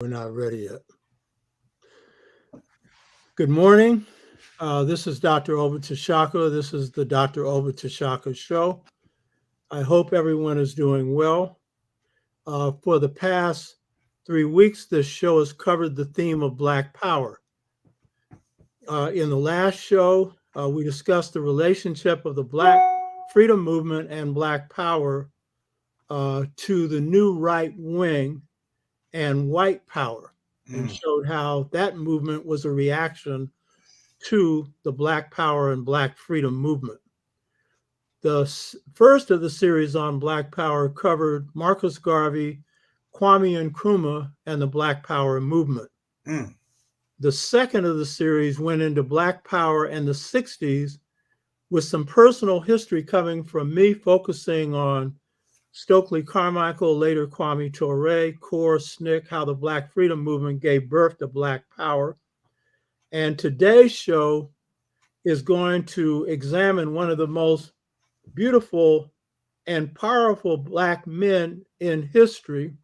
We're not ready yet. Good morning. This is Dr. Obitashaka. This is the Dr. Obitashaka Show. I hope everyone is doing well. For the past 3 weeks, this show has covered the theme of Black Power. In the last show, we discussed the relationship of the Black Freedom Movement and Black Power to the new right wing and white power, and showed how that movement was a reaction to the Black Power and Black Freedom movement. The first of the series on Black Power covered Marcus Garvey, Kwame Nkrumah, and the Black Power movement. The second of the series went into Black Power and the 60s with some personal history coming from me, focusing on Stokely Carmichael, later Kwame Ture, C.O.R.E, S.N.C.C, how the Black Freedom Movement gave birth to Black Power. And today's show is going to examine one of the most beautiful and powerful Black men in history,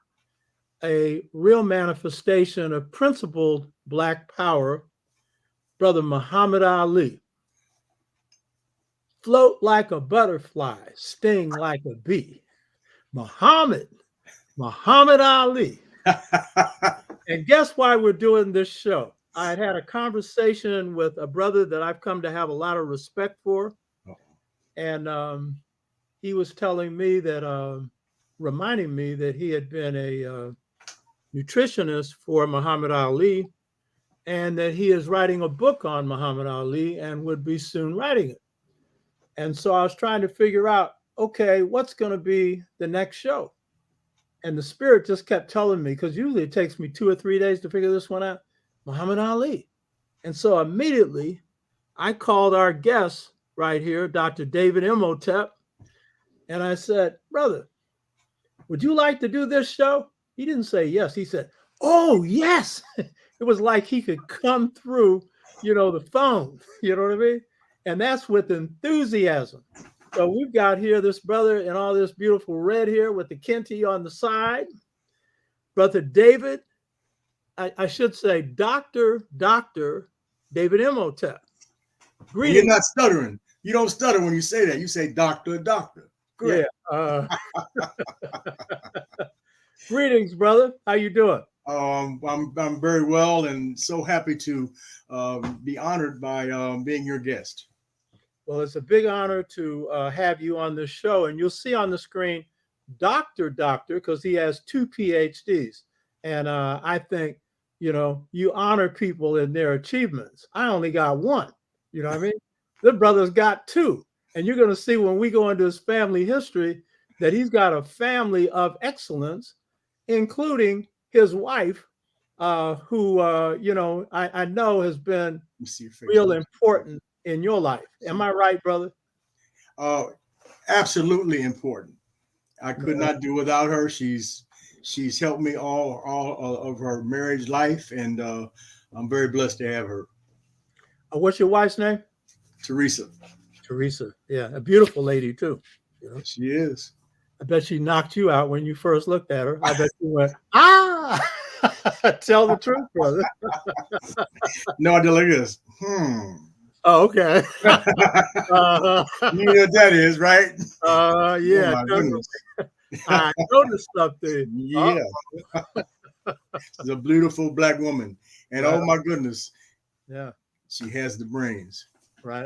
a real manifestation of principled Black power, Brother Muhammad Ali. Float like a butterfly, sting like a bee. Muhammad Ali. And guess why we're doing this show? I had a conversation with a brother that I've come to have a lot of respect for. And he was telling me that, reminding me that he had been a nutritionist for Muhammad Ali, and that he is writing a book on Muhammad Ali and would be soon writing it. And so I was trying to figure out, okay, what's going to be the next show? And the spirit just kept telling me, because usually it takes me 2 or 3 days to figure this one out, Muhammad Ali. And so immediately I called our guest right here, Dr. David Imhotep, and I said, brother, would you like to do this show? He didn't say yes. He said, oh, yes. It was like he could come through, the phone, you know what I mean? And that's with enthusiasm. So we've got here this brother in all this beautiful red here with the kente on the side. Brother David, I should say Dr. David Imhotep. Greetings. You're not stuttering. You don't stutter when you say that. You say doctor. Correct. Yeah. Greetings, brother. How you doing? I'm very well and so happy to be honored by being your guest. Well, it's a big honor to have you on this show. And you'll see on the screen, Doctor, because he has 2 PhDs. And I think, you honor people in their achievements. I only got 1. You know what I mean? The brother's got 2. And you're going to see when we go into his family history that he's got a family of excellence, including his wife, who, I know has been real important in your life. Am I right, brother? Absolutely important. I could not do without her. She's helped me all of her marriage life, and I'm very blessed to have her. What's your wife's name? Teresa. Yeah, a beautiful lady too. She is. I bet she knocked you out when you first looked at her. I bet you went, ah! Tell the truth, brother. No, I did like this. Oh, okay. You know what that is, right? Yeah. Oh, I noticed something. Yeah. She's a beautiful Black woman. And oh my goodness. Yeah. She has the brains. Right.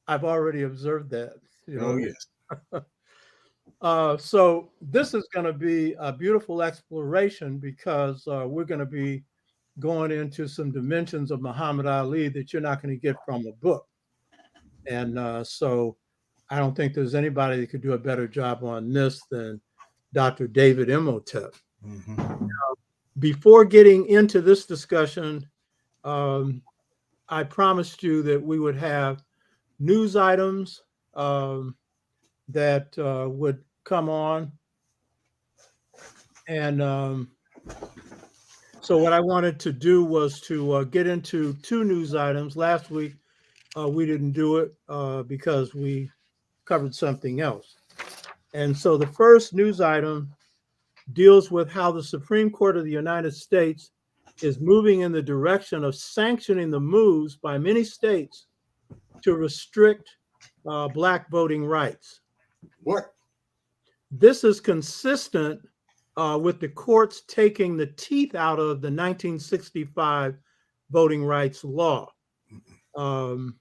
I've already observed that. Oh, yes. So this is going to be a beautiful exploration because we're going to be going into some dimensions of Muhammad Ali that you're not going to get from a book. And so I don't think there's anybody that could do a better job on this than Dr. David Imhotep. Before getting into this discussion, I promised you that we would have news items that would come on. And so what I wanted to do was to get into 2 news items. Last week, we didn't do it because we covered something else. And so the first news item deals with how the Supreme Court of the United States is moving in the direction of sanctioning the moves by many states to restrict Black voting rights. What? This is consistent with the courts taking the teeth out of the 1965 voting rights law. That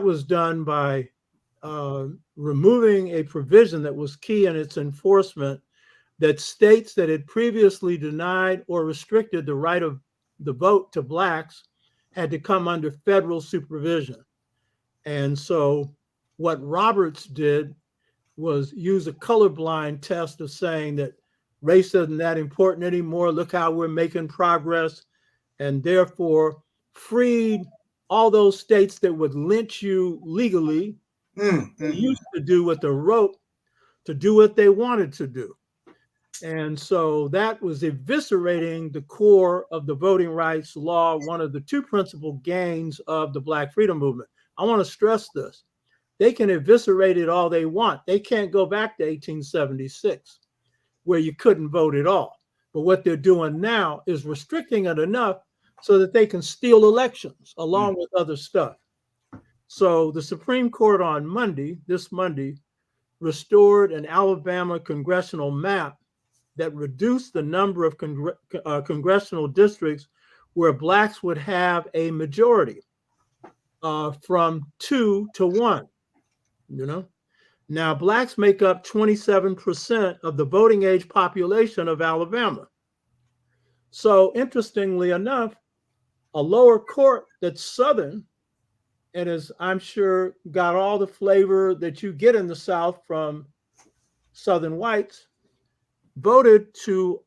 was done by removing a provision that was key in its enforcement, that states that had previously denied or restricted the right of the vote to Blacks had to come under federal supervision. And so what Roberts did was use a colorblind test of saying that race isn't that important anymore. Look how we're making progress. And therefore freed all those states that would lynch you legally, used to do with the rope, to do what they wanted to do. And so that was eviscerating the core of the voting rights law, one of the two principal gains of the Black freedom movement. I want to stress this. They can eviscerate it all they want. They can't go back to 1876, where you couldn't vote at all. But what they're doing now is restricting it enough so that they can steal elections along with other stuff. So the Supreme Court on this Monday, restored an Alabama congressional map that reduced the number of congressional districts where Blacks would have a majority from 2 to 1. Now Blacks make up 27% of the voting age population of Alabama. So interestingly enough, a lower court that's Southern, and is, I'm sure, got all the flavor that you get in the South from Southern whites, voted to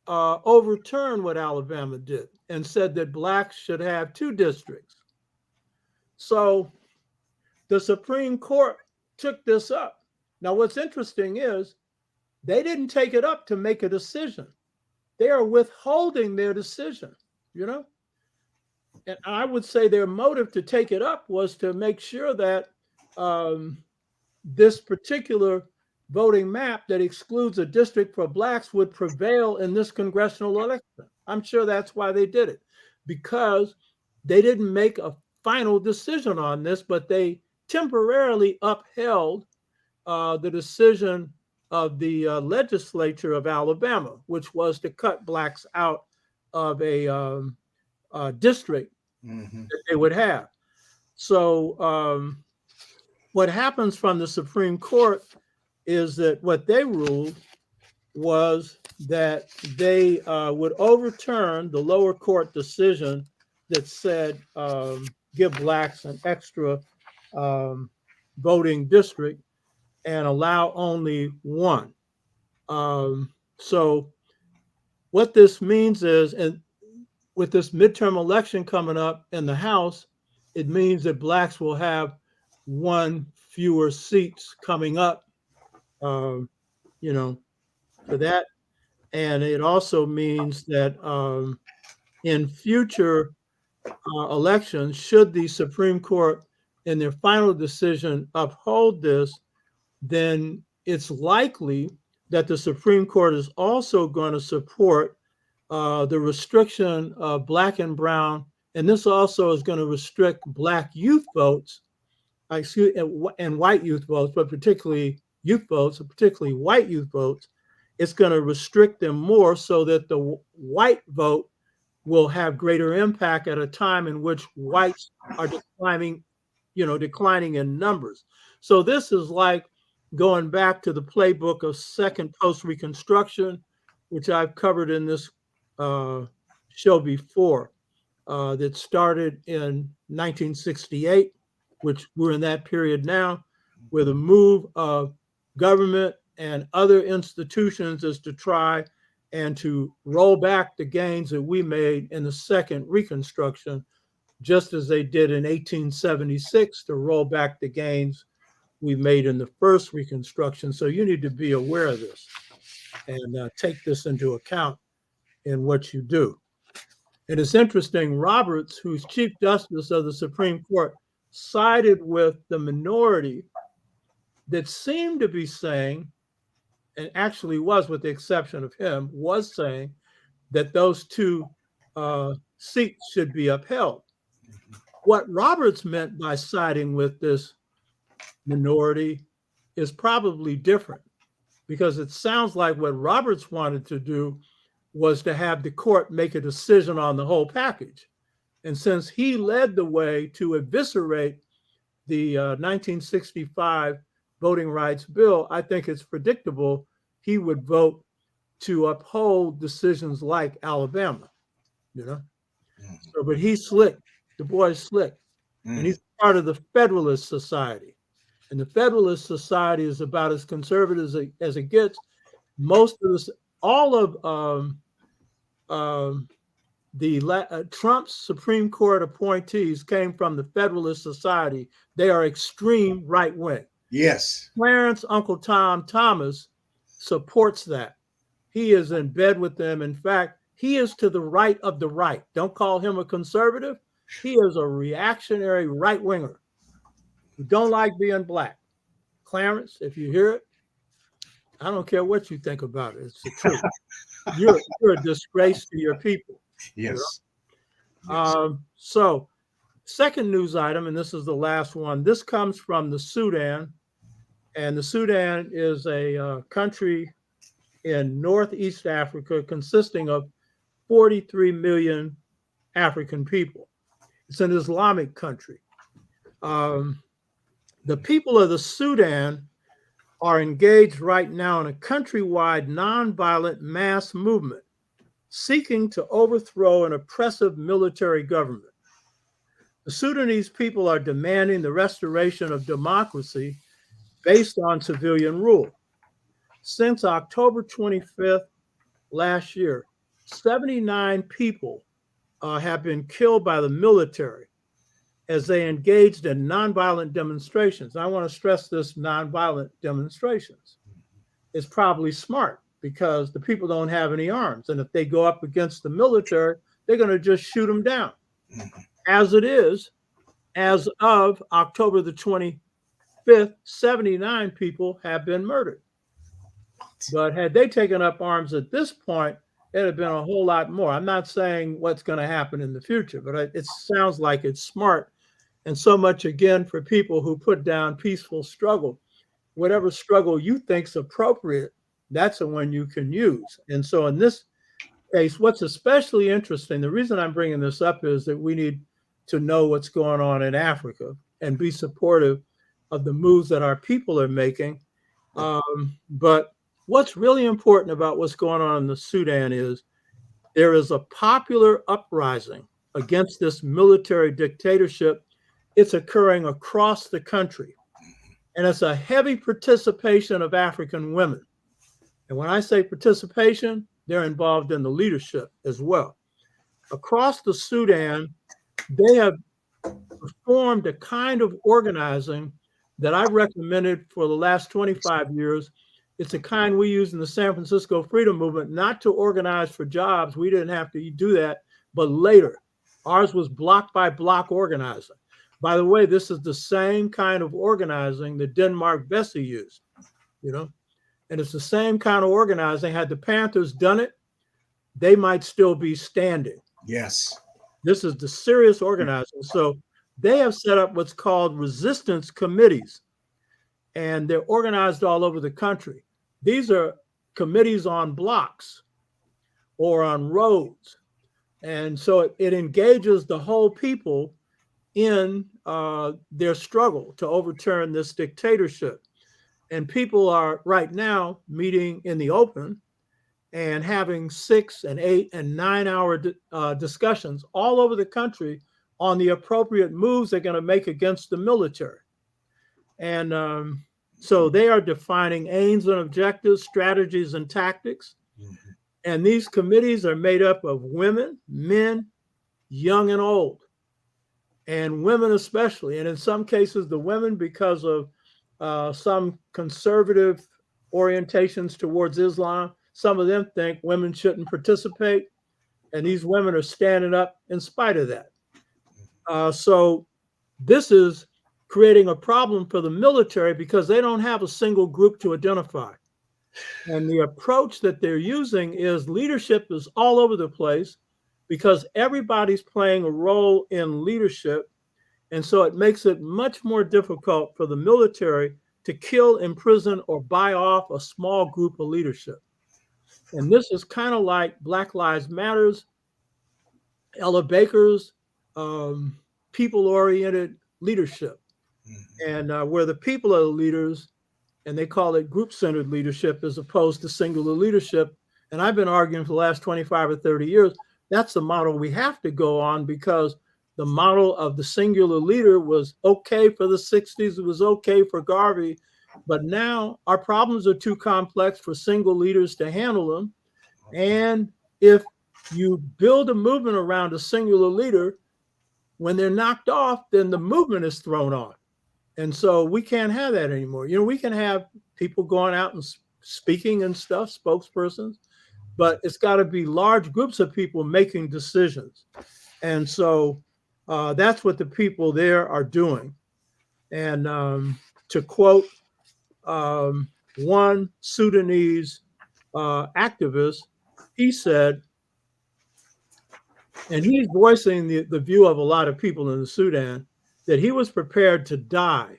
overturn what Alabama did and said that Blacks should have 2 districts. So the Supreme Court took this up. Now, what's interesting is they didn't take it up to make a decision. They are withholding their decision, And I would say their motive to take it up was to make sure that this particular voting map that excludes a district for Blacks would prevail in this congressional election. I'm sure that's why they did it, because they didn't make a final decision on this, but they temporarily upheld the decision of the legislature of Alabama, which was to cut Blacks out of a district that they would have. So what happens from the Supreme Court is that what they ruled was that they would overturn the lower court decision that said give Blacks an extra voting district and allow only 1. So what this means is, and with this midterm election coming up in the House, it means that Blacks will have 1 fewer seats coming up, for that. And it also means that in future elections, should the Supreme Court in their final decision uphold this, then it's likely that the Supreme Court is also going to support the restriction of Black and brown, and this also is going to restrict Black youth votes, and white youth votes, but particularly youth votes, particularly white youth votes. It's going to restrict them more so that the white vote will have greater impact at a time in which whites are declining in numbers. So this is like going back to the playbook of second post-Reconstruction, which I've covered in this show before, that started in 1968, which we're in that period now, where the move of government and other institutions is to try and to roll back the gains that we made in the second Reconstruction, just as they did in 1876 to roll back the gains we made in the first Reconstruction. So you need to be aware of this and take this into account in what you do. It is interesting, Roberts, who's Chief Justice of the Supreme Court, sided with the minority that seemed to be saying and actually was, with the exception of him, was saying that those two seats should be upheld. What Roberts meant by siding with this minority is probably different, because it sounds like what Roberts wanted to do was to have the court make a decision on the whole package. And since he led the way to eviscerate the 1965 voting rights bill, I think it's predictable he would vote to uphold decisions like Alabama, you know. So, but he's slick. The boy's slick, and he's part of the Federalist Society. And the Federalist Society is about as conservative as it gets. Most of this, all of Trump's Supreme Court appointees came from the Federalist Society. They are extreme right wing. Yes. Clarence Uncle Tom Thomas supports that. He is in bed with them. In fact, he is to the right of the right. Don't call him a conservative. He is a reactionary right winger who don't like being black. Clarence, if you hear it, I don't care what you think about it. It's the truth. You're a disgrace to your people. Yes. You know? Yes. So, second news item, and this is the last one. This comes from the Sudan, and the Sudan is a country in Northeast Africa consisting of 43 million African people. It's an Islamic country. The people of the Sudan are engaged right now in a countrywide nonviolent mass movement seeking to overthrow an oppressive military government. The Sudanese people are demanding the restoration of democracy based on civilian rule. Since October 25th last year, 79 people have been killed by the military as they engaged in nonviolent demonstrations. I want to stress this: nonviolent demonstrations. It's probably smart because the people don't have any arms. And if they go up against the military, they're going to just shoot them down. As it is, as of October the 25th, 79 people have been murdered. But had they taken up arms at this point, it'd have been a whole lot more. I'm not saying what's going to happen in the future, but it sounds like it's smart. And so much, again, for people who put down peaceful struggle. Whatever struggle you think's appropriate, that's the one you can use. And so in this case, what's especially interesting, the reason I'm bringing this up is that we need to know what's going on in Africa and be supportive of the moves that our people are making. But what's really important about what's going on in the Sudan is there is a popular uprising against this military dictatorship. It's occurring across the country. And it's a heavy participation of African women. And when I say participation, they're involved in the leadership as well. Across the Sudan, they have performed a kind of organizing that I've recommended for the last 25 years. It's a kind we use in the San Francisco Freedom Movement, not to organize for jobs. We didn't have to do that, but later. Ours was block by block organizing. By the way, this is the same kind of organizing that Denmark Vesey used, you know, and it's the same kind of organizing. Had the Panthers done it, they might still be standing. Yes. This is the serious organizing. So they have set up what's called resistance committees, and they're organized all over the country. These are committees on blocks or on roads. And so it engages the whole people in their struggle to overturn this dictatorship. And people are right now meeting in the open and having 6 and 8 and 9 hour discussions all over the country on the appropriate moves they're going to make against the military. And so they are defining aims and objectives, strategies and tactics. Mm-hmm. And these committees are made up of women, men, young and old, and women especially. And in some cases, the women, because of some conservative orientations towards Islam, some of them think women shouldn't participate. And these women are standing up in spite of that. So this is creating a problem for the military because they don't have a single group to identify. And the approach that they're using is leadership is all over the place because everybody's playing a role in leadership. And so it makes it much more difficult for the military to kill, imprison, or buy off a small group of leadership. And this is kind of like Black Lives Matters, Ella Baker's people-oriented leadership. And where the people are the leaders, and they call it group-centered leadership as opposed to singular leadership. And I've been arguing for the last 25 or 30 years, that's the model we have to go on because the model of the singular leader was okay for the 60s, it was okay for Garvey, but now our problems are too complex for single leaders to handle them. And if you build a movement around a singular leader, when they're knocked off, then the movement is thrown off. And so we can't have that anymore. You know, we can have people going out and speaking and stuff, spokespersons, but it's got to be large groups of people making decisions. And so that's what the people there are doing. And to quote one Sudanese activist, he said, and he's voicing the view of a lot of people in the Sudan, that he was prepared to die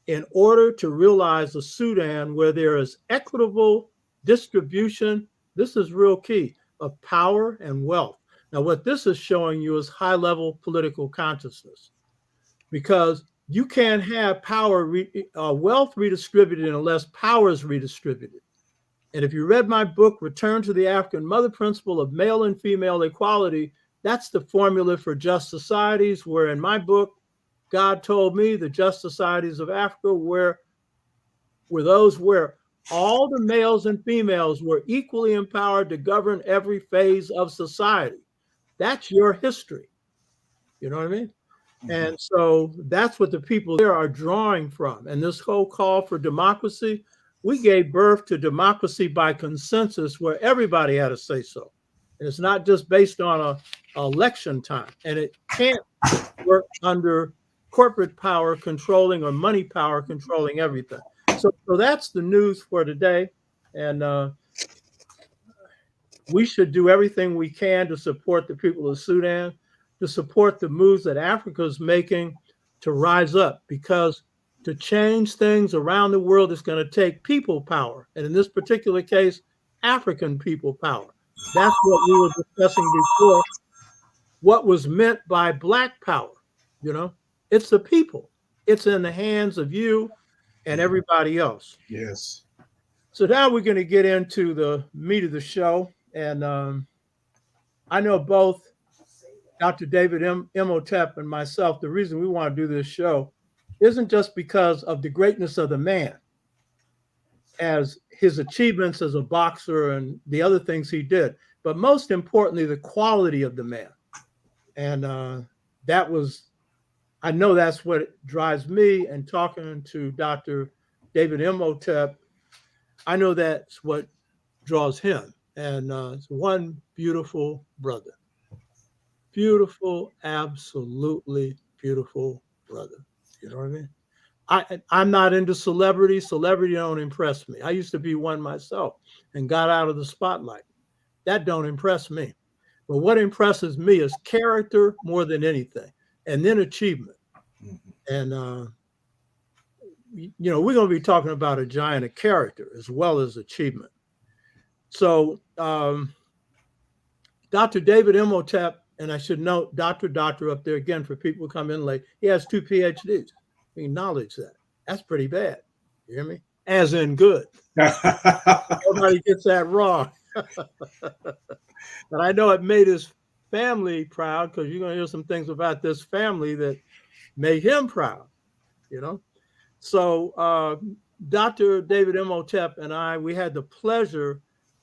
in order to realize a Sudan where there is equitable distribution, this is real key, of power and wealth. Now, what this is showing you is high-level political consciousness, because you can't have wealth redistributed unless power is redistributed. And if you read my book, Return to the African Mother Principle of Male and Female Equality, that's the formula for just societies, where in my book, God told me the just societies of Africa were those where all the males and females were equally empowered to govern every phase of society. That's your history. You know what I mean? And so that's what the people there are drawing from. And this whole call for democracy, we gave birth to democracy by consensus where everybody had a say so. And it's not just based on a election time. And it can't work under corporate power controlling or money power controlling everything. So that's the news for today. And we should do everything we can to support the people of Sudan, to support the moves that Africa is making to rise up, because to change things around the world is going to take people power. And in this particular case, African people power. That's what we were discussing before. What was meant by Black power, you know, it's the people. It's in the hands of you and everybody else. Yes. So now we're going to get into the meat of the show. And I know both Dr. David Imhotep and myself, the reason we want to do this show isn't just because of the greatness of the man, as his achievements as a boxer and the other things he did, but most importantly, the quality of the man. And I know that's what drives me. And talking to Dr. David Imhotep, I know that's what draws him. And it's one beautiful brother. Beautiful, absolutely beautiful brother. You know what I mean? I'm not into celebrity. Celebrity don't impress me. I used to be one myself and got out of the spotlight. That don't impress me. But what impresses me is character more than anything, and then achievement. And, you know, we're going to be talking about a giant of character as well as achievement. So Dr. David Imhotep, and I should note, doctor up there again for people who come in late, he has 2 PhDs. We acknowledge that. That's pretty bad. You hear me? As in good. Nobody gets that wrong. But I know it made his family proud, because you're going to hear some things about this family that made him proud, you know? So Dr. David Imhotep and I, we had the pleasure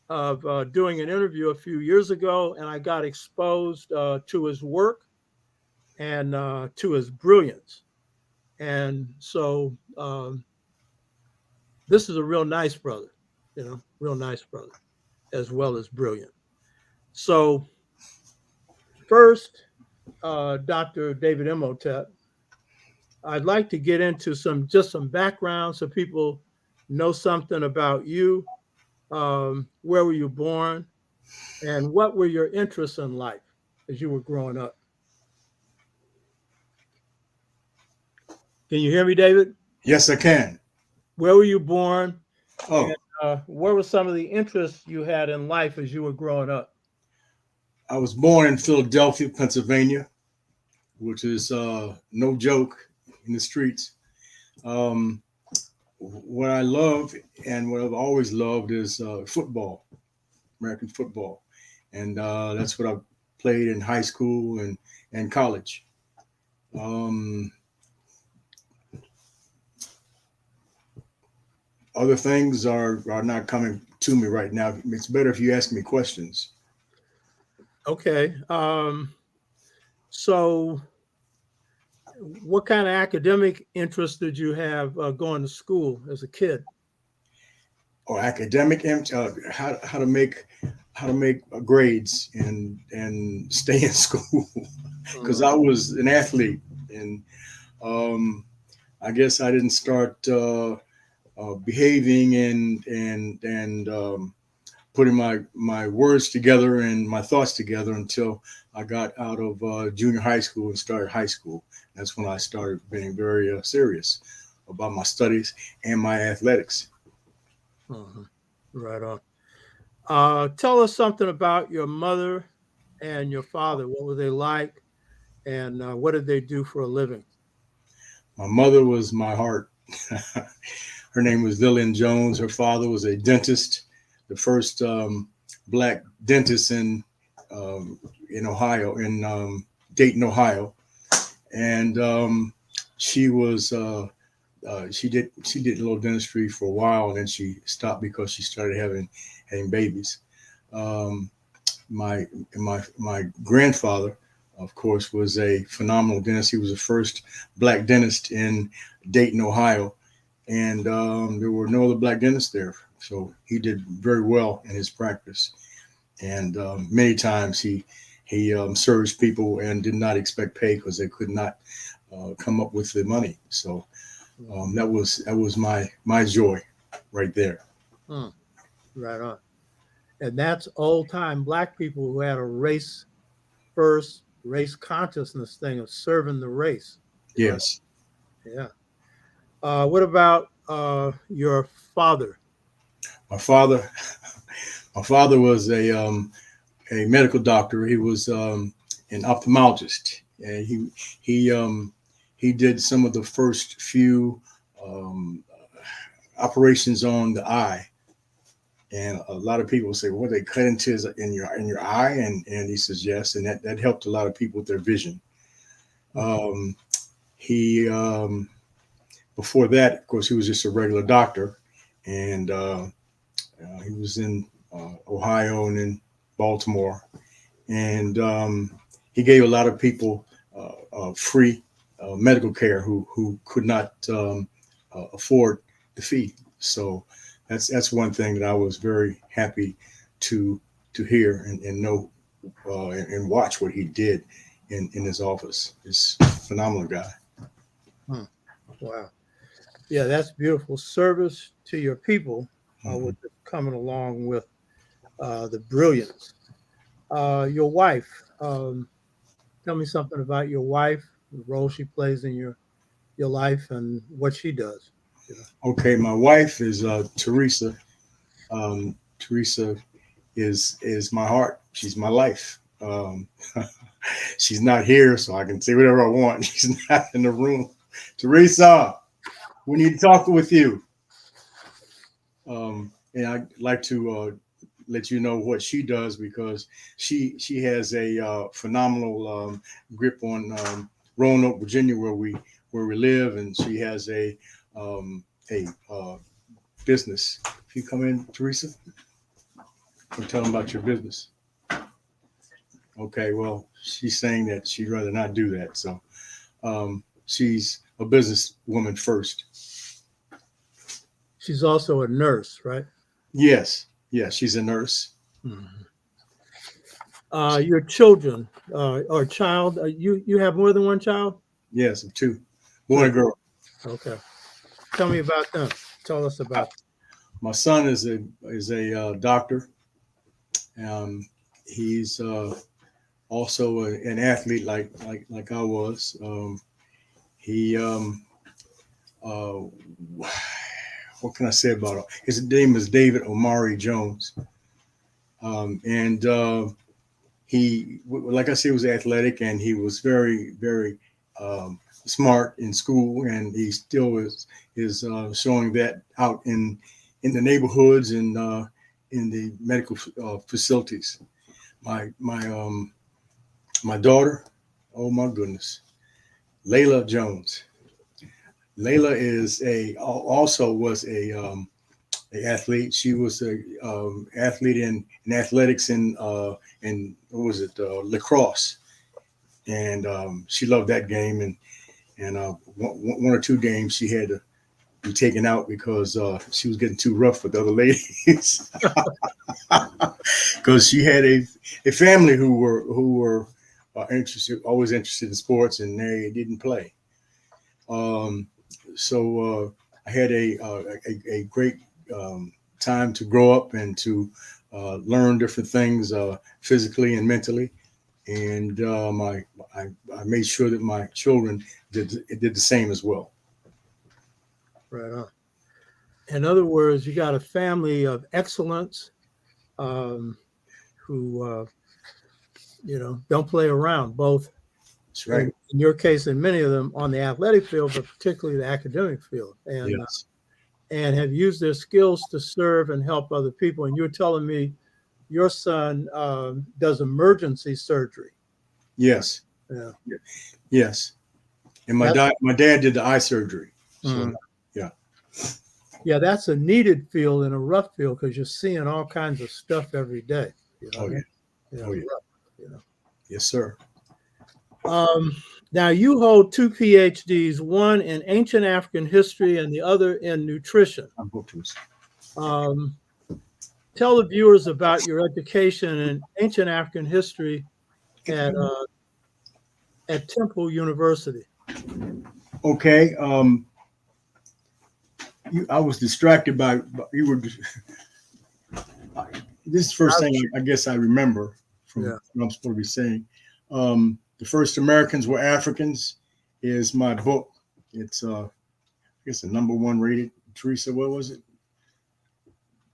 of doing an interview a few years ago, and I got exposed to his work and to his brilliance. And so this is a real nice brother, you know, real nice brother, as well as brilliant. So first, Dr. David Imhotep, I'd like to get into some background so people know something about you Where were you born? And what were your interests in life as you were growing up? Can you hear me, David? Yes, I can. Where were you born? And Oh, what were some of the interests you had in life as you were growing up? I was born in Philadelphia, Pennsylvania, which is no joke in the streets. Um, what I love and what I've always loved is football, American football, and that's what I played in high school and college. Um, Other things are not coming to me right now. It's better if you ask me questions. Okay. So, what kind of academic interest did you have going to school as a kid? Or academic, how to make grades and stay in school because I was an athlete and um, I guess I didn't start behaving and putting my words together and my thoughts together until I got out of junior high school and started high school. That's when I started being very serious about my studies and my athletics. Uh-huh. Right on. Tell us something about your mother and your father. What were they like, and what did they do for a living? My mother was my heart. Her name was Lillian Jones. Her father was a dentist, the first black dentist in Ohio, in Dayton, Ohio, and she was she did a little dentistry for a while, and then she stopped because she started having babies. Um, my grandfather, of course, was a phenomenal dentist. He was the first black dentist in Dayton, Ohio, and there were no other black dentists there. So he did very well in his practice, and many times he served people and did not expect pay because they could not come up with the money. So that was my joy right there. Hmm. Right on. And that's old time Black people who had a race first, race consciousness thing of serving the race. Right. Yes, Yeah. What about your father? my father my father was a medical doctor. He was an ophthalmologist, and he did some of the first few um, operations on the eye. And a lot of people say, "Well, they cut into in your eye," and he says yes, and that helped a lot of people with their vision. Um, he Before that, of course, he was just a regular doctor, and he was in Ohio and in Baltimore, and he gave a lot of people free medical care who could not afford the fee. So that's one thing that I was very happy to hear and know and watch what he did in his office. He's a phenomenal guy. Hmm. Wow. Yeah, that's beautiful. Service to your people, Mm-hmm. which is coming along with the brilliance. Your wife. Tell me something about your wife, the role she plays in your life, and what she does. You know. Okay, my wife is Teresa. Teresa is my heart. She's my life. She's not here, so I can say whatever I want. She's not in the room. Teresa, we need to talk with you. And I'd like to let you know what she does because she has a phenomenal grip on Roanoke, Virginia, where we live, and she has a business. If you come in, Teresa, and tell them about your business. Okay, well, she's saying that she'd rather not do that. So she's a businesswoman first. She's also a nurse, right? Yes, yes, she's a nurse. Mhm. Your children or child, you have more than one child? Yes, two, boy Good. and girl. Okay. Tell me about them. Tell us about them. My son is a doctor. He's also an athlete like I was. He uh, what can I say about him? His name is David Omari Jones, and he, like I said, was athletic, and he was very smart in school, and he still is showing that out in the neighborhoods and in the medical facilities. My daughter, oh my goodness, Layla Jones. Layla is also was a athlete. She was a athlete in athletics and what was it, lacrosse, and she loved that game. And one or two games she had to be taken out because she was getting too rough with the other ladies. Because she had a family who were interested, always interested in sports, and they didn't play. Um, so I had a great time to grow up and to learn different things physically and mentally. And I made sure that my children did the same as well. Right on. In other words, you got a family of excellence, um, who don't play around, both That's right. in your case and many of them on the athletic field, but particularly the academic field, Yes. and have used their skills to serve and help other people. And you're telling me your son does emergency surgery. Yes. Yeah. Yes. And That, my dad did the eye surgery. So yeah. yeah, that's a needed field in a rough field because you're seeing all kinds of stuff every day. Oh yeah. Oh yeah. Rough, you know. Yes, sir. Now you hold two PhDs, one in ancient African history and the other in nutrition. I'm booked to us. Um, Tell the viewers about your education in ancient African history at Temple University. Okay. I was distracted by you were. This is the first thing I guess I remember from Yeah. what I'm supposed to be saying. The first Americans were Africans is my book. It's I guess the number one rated. Teresa, what was it?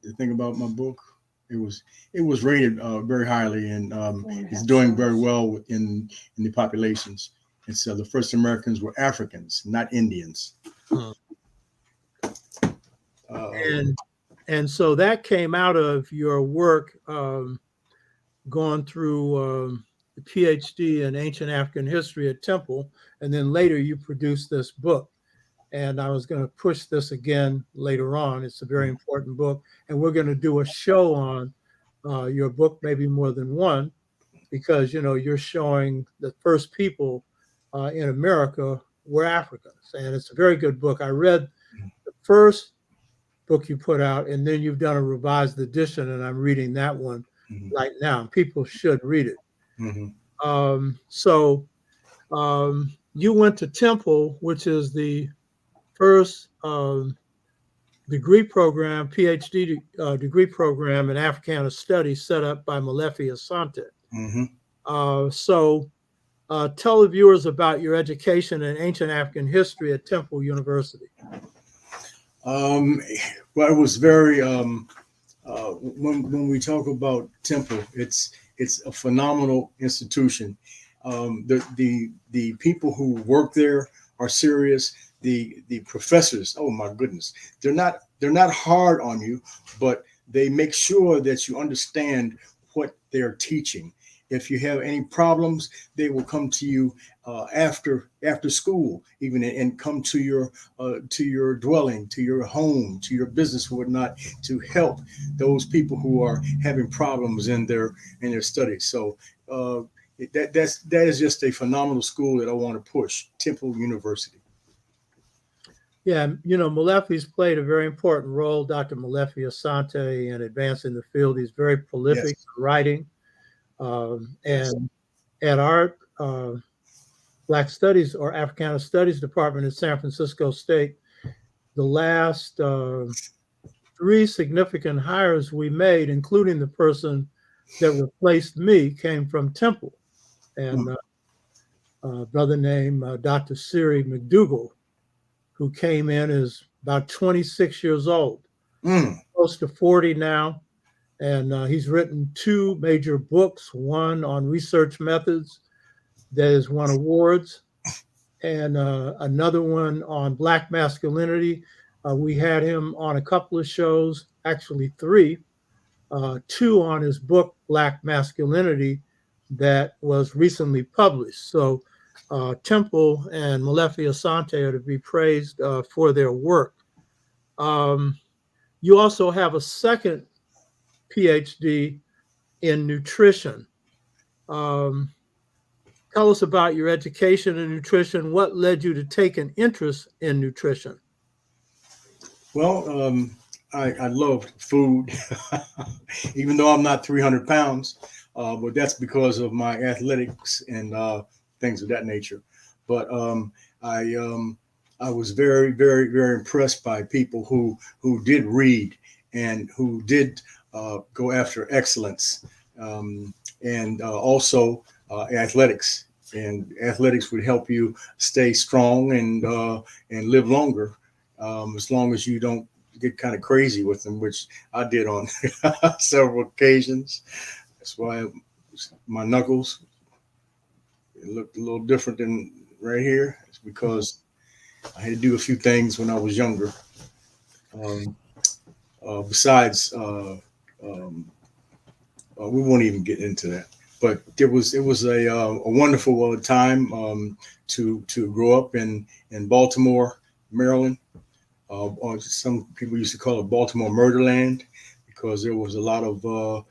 The thing about my book, it was rated very highly, and it's doing very well in the populations. It's the first Americans were Africans, not Indians. Hmm. And so that came out of your work, going through the PhD in ancient African history at Temple, and then later you produced this book. And I was going to push this again later on. It's a very important book, and we're going to do a show on your book, maybe more than one, because you're showing the first people in America were Africans, and it's a very good book. I read the first book you put out, and then you've done a revised edition, and I'm reading that one right now. People should read it. So you went to Temple, which is the first degree program, PhD degree program in Africana Studies set up by Molefi Asante. So tell the viewers about your education in ancient African history at Temple University. Well, it was very when we talk about Temple, it's a phenomenal institution. The people who work there are serious. The professors, oh my goodness, they're not hard on you, but they make sure that you understand what they're teaching. If you have any problems, they will come to you after school, even, and come to your dwelling, to your home, to your business, whatnot, to help those people who are having problems in their studies. So that is just a phenomenal school that I want to push, Temple University. Yeah, Molefi's played a very important role, Dr. Molefi Asante, in advancing the field. He's very prolific in writing. And at our Black Studies or Africana Studies department at San Francisco State, the last 3 3 significant hires we made, including the person that replaced me, came from Temple. And a brother named Dr. Siri McDougall, who came in, is about 26 years old, close to 40 now. And he's written 2 major books, one on research methods that has won awards, and another one on Black masculinity. We had him on a couple of shows, actually 3, 2 on his book, Black Masculinity, that was recently published. So Temple and Malefi Asante are to be praised for their work. You also have a second PhD in nutrition. Tell us about your education in nutrition. What led you to take an interest in nutrition? Well, I love food, even though I'm not 300 pounds, but that's because of my athletics and things of that nature. But I was very, very, very impressed by people who did read and who did go after excellence, and also athletics. And athletics would help you stay strong and live longer, as long as you don't get kind of crazy with them, which I did on several occasions. That's why my knuckles, it looked a little different than right here. It's because I had to do a few things when I was younger. Um, besides, we won't even get into that. But it was a wonderful time to grow up in Baltimore, Maryland. Or some people used to call it Baltimore Murderland, because there was a lot of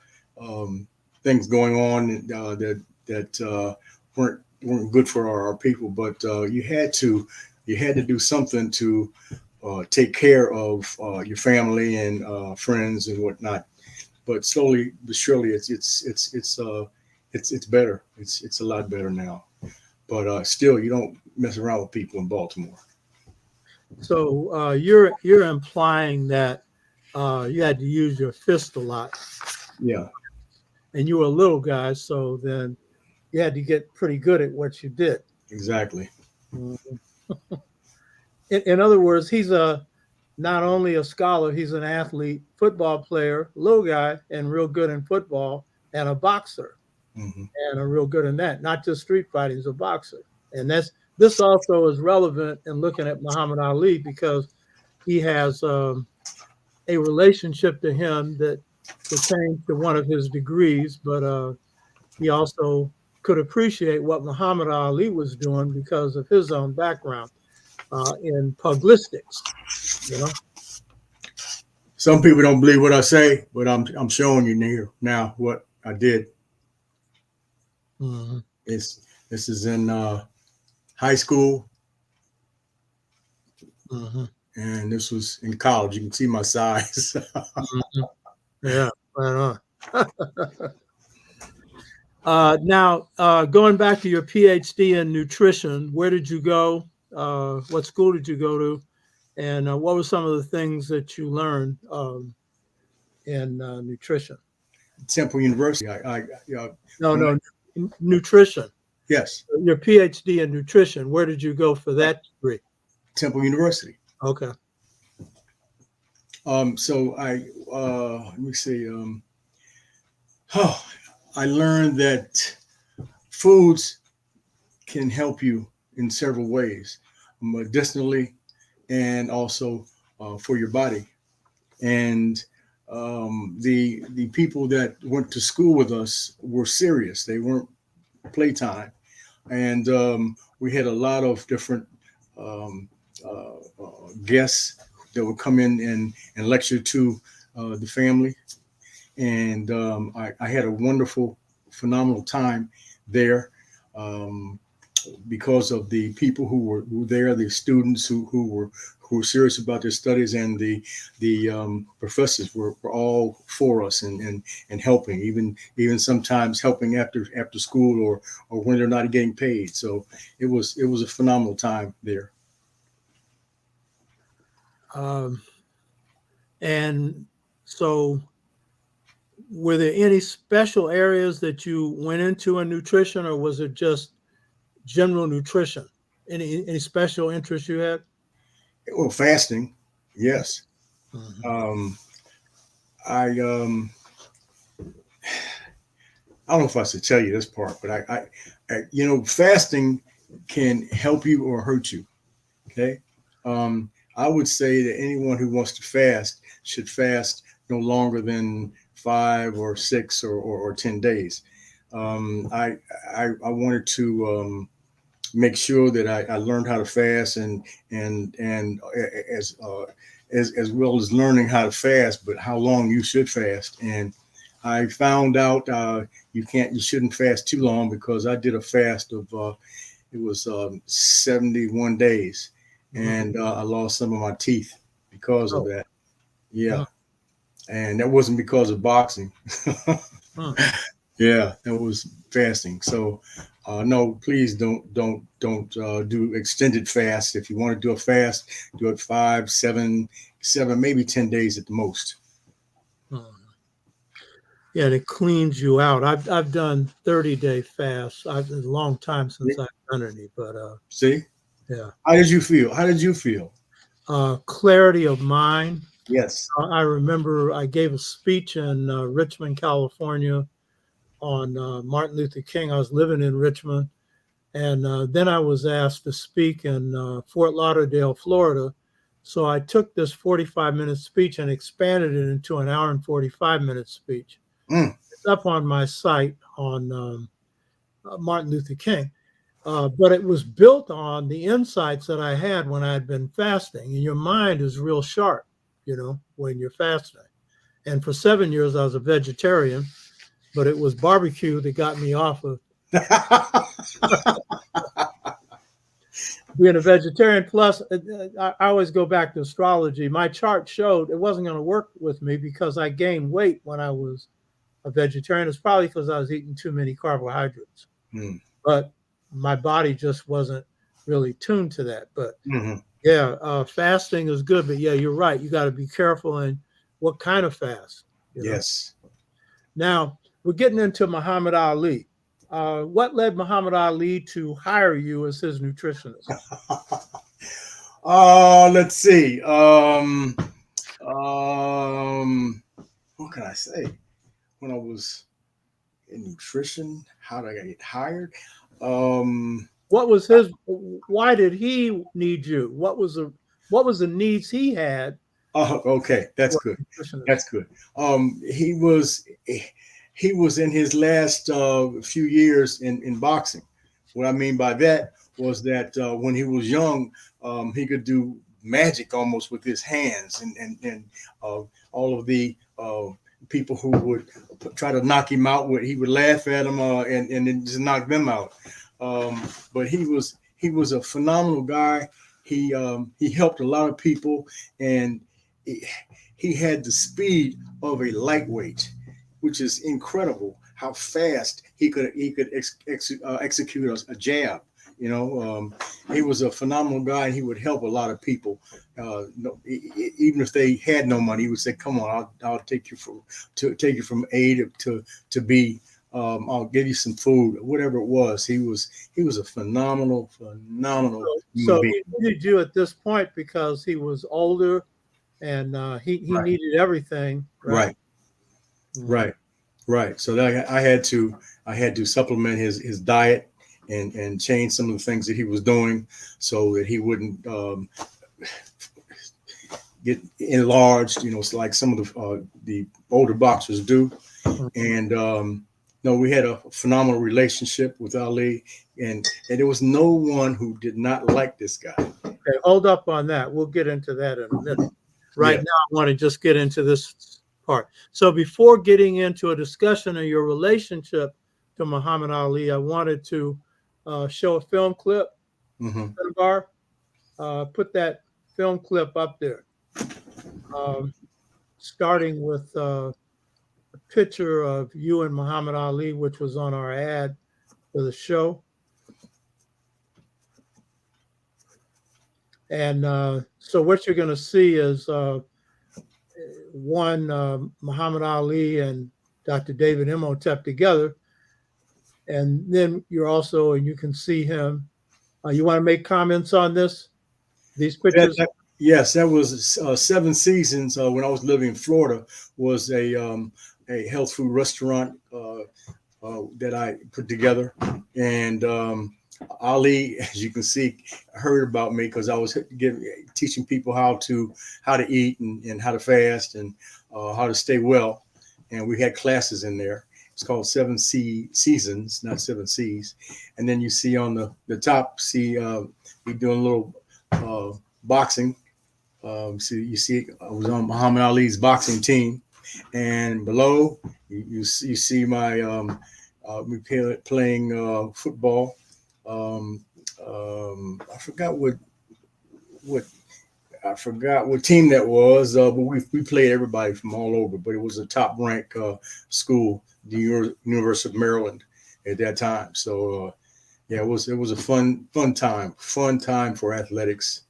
things going on that weren't good for our people. But you had to do something to take care of your family and friends and whatnot. But slowly but surely, it's better. It's a lot better now. But still, you don't mess around with people in Baltimore. So you're implying that you had to use your fist a lot, Yeah, and you were a little guy, so then you had to get pretty good at what you did. exactly. Mhm. In other words, he's not only a scholar, he's an athlete, football player, little guy, and real good in football, and a boxer, Hmm. and a real good in that. Not just street fighting, he's a boxer, and this also is relevant in looking at Muhammad Ali, because he has a relationship to him that pertains to one of his degrees, but he also could appreciate what Muhammad Ali was doing because of his own background in pugilistics. You know. Some people don't believe what I say, but I'm showing you now what I did. Mm-hmm. This is in high school, Mm-hmm. and this was in college. You can see my size. Mm-hmm. Yeah, right on. Now, going back to your PhD in nutrition, where did you go? What school did you go to? And what were some of the things that you learned in nutrition? Temple University. No, when I, no, nutrition. yes, Your PhD in nutrition. Where did you go for that degree? Temple University. Okay. So let me see. Oh, I learned that foods can help you in several ways, medicinally and also for your body. And the people that went to school with us were serious. They weren't playtime, and we had a lot of different um, guests that would come in and lecture to the family. And I had a wonderful, phenomenal time there. Um, because of the people who were there, the students who were serious about their studies, and the professors were all for us and helping, even sometimes helping after school or when they're not getting paid. So it was a phenomenal time there. Um, And so, were there any special areas that you went into in nutrition, or was it just general nutrition? Any special interest you had? Well, fasting, yes. Mhm. Um, I I don't know if I should tell you this part, but fasting can help you or hurt you. Okay. I would say that anyone who wants to fast should fast no longer than 5 or 6 or 10 days. Um, I, I wanted to make sure that I learned how to fast and as, as well as learning how to fast, but how long you should fast. And I found out you shouldn't fast too long because I did a fast of it was 71 days, Mhm. and I lost some of my teeth because of Oh, that. Yeah, huh, and that wasn't because of boxing. huh. Yeah, that was fasting. So, no, please don't do extended fast. If you want to do a fast, do it 5, 7, maybe 10 days at the most. Mhm. Yeah, and it cleans you out. I've done 30-day fasts. It's a long time since I've done any, but See, yeah. how did you feel? How did you feel? Clarity of mind. Yes. I remember I gave a speech in Richmond, California on Martin Luther King. I was living in Richmond. And then I was asked to speak in Fort Lauderdale, Florida. So I took this 45-minute speech and expanded it into an hour and 45-minute speech. Mm. It's up on my site on Martin Luther King. But it was built on the insights that I had when I had been fasting. And your mind is real sharp, when you're fasting. And for 7 years, I was a vegetarian, but it was barbecue that got me off of being a vegetarian. Plus, I always go back to astrology. My chart showed it wasn't going to work with me because I gained weight when I was a vegetarian. It's probably because I was eating too many carbohydrates, Mm. but my body just wasn't really tuned to that. But Hmm. yeah, fasting is good. But yeah, you're right. You got to be careful and what kind of fast, you know. Yes. Now, we're getting into Muhammad Ali. What led Muhammad Ali to hire you as his nutritionist? Let's see. Um, what can I say? When I was in nutrition, how did I get hired? Um, What was his? Why did he need you? What was the needs he had okay, that's for good. a nutritionist? That's good. He was in his last few years in boxing. What I mean by that was that when he was young, he could do magic almost with his hands, and all of the people who would try to knock him out, he would laugh at them and then just knock them out. But he was a phenomenal guy. He helped a lot of people, and he had the speed of a lightweight, which is incredible. How fast he could execute a jab. You know, he was a phenomenal guy, and he would help a lot of people. No, even if they had no money, he would say, "Come on, I'll take you from A to B. I'll give you some food, whatever it was." He was a phenomenal human So being. he needed you at this point because he was older and he Right, needed everything, right? right, Mhm. right. Right. So that I had to supplement his diet and change some of the things that he was doing so that he wouldn't get enlarged. So like some of the older boxers do. Mhm. And no, we had a phenomenal relationship with Ali, and there was no one who did not like this guy. Okay, hold up on that. We'll get into that in a minute. Right Yeah. now, I want to just get into this part. So before getting into a discussion of your relationship to Muhammad Ali, I wanted to show a film clip. Hmm. Bar, put that film clip up there, um, starting with a picture of you and Muhammad Ali, which was on our ad for the show. And so what you're going to see is one, Muhammad Ali and Dr. David Imhotep together. And then you're also, and you can see him. You want to make comments on this? These pictures? Yes, that was 7 Seasons when I was living in Florida. Was a health food restaurant that I put together, and Ali, as you can see, heard about me because I was teaching people how to eat and how to fast and how to stay well, and we had classes in there. It's called 7 Seasons, not 7 C's. And then you see on the top, we doing a little boxing. So you see, I was on Muhammad Ali's boxing team, and below you see my me playing football. I forgot what I forgot what team that was, but we played everybody from all over. But it was a top ranked school, the University of Maryland, at that time. So yeah, it was a fun time for athletics.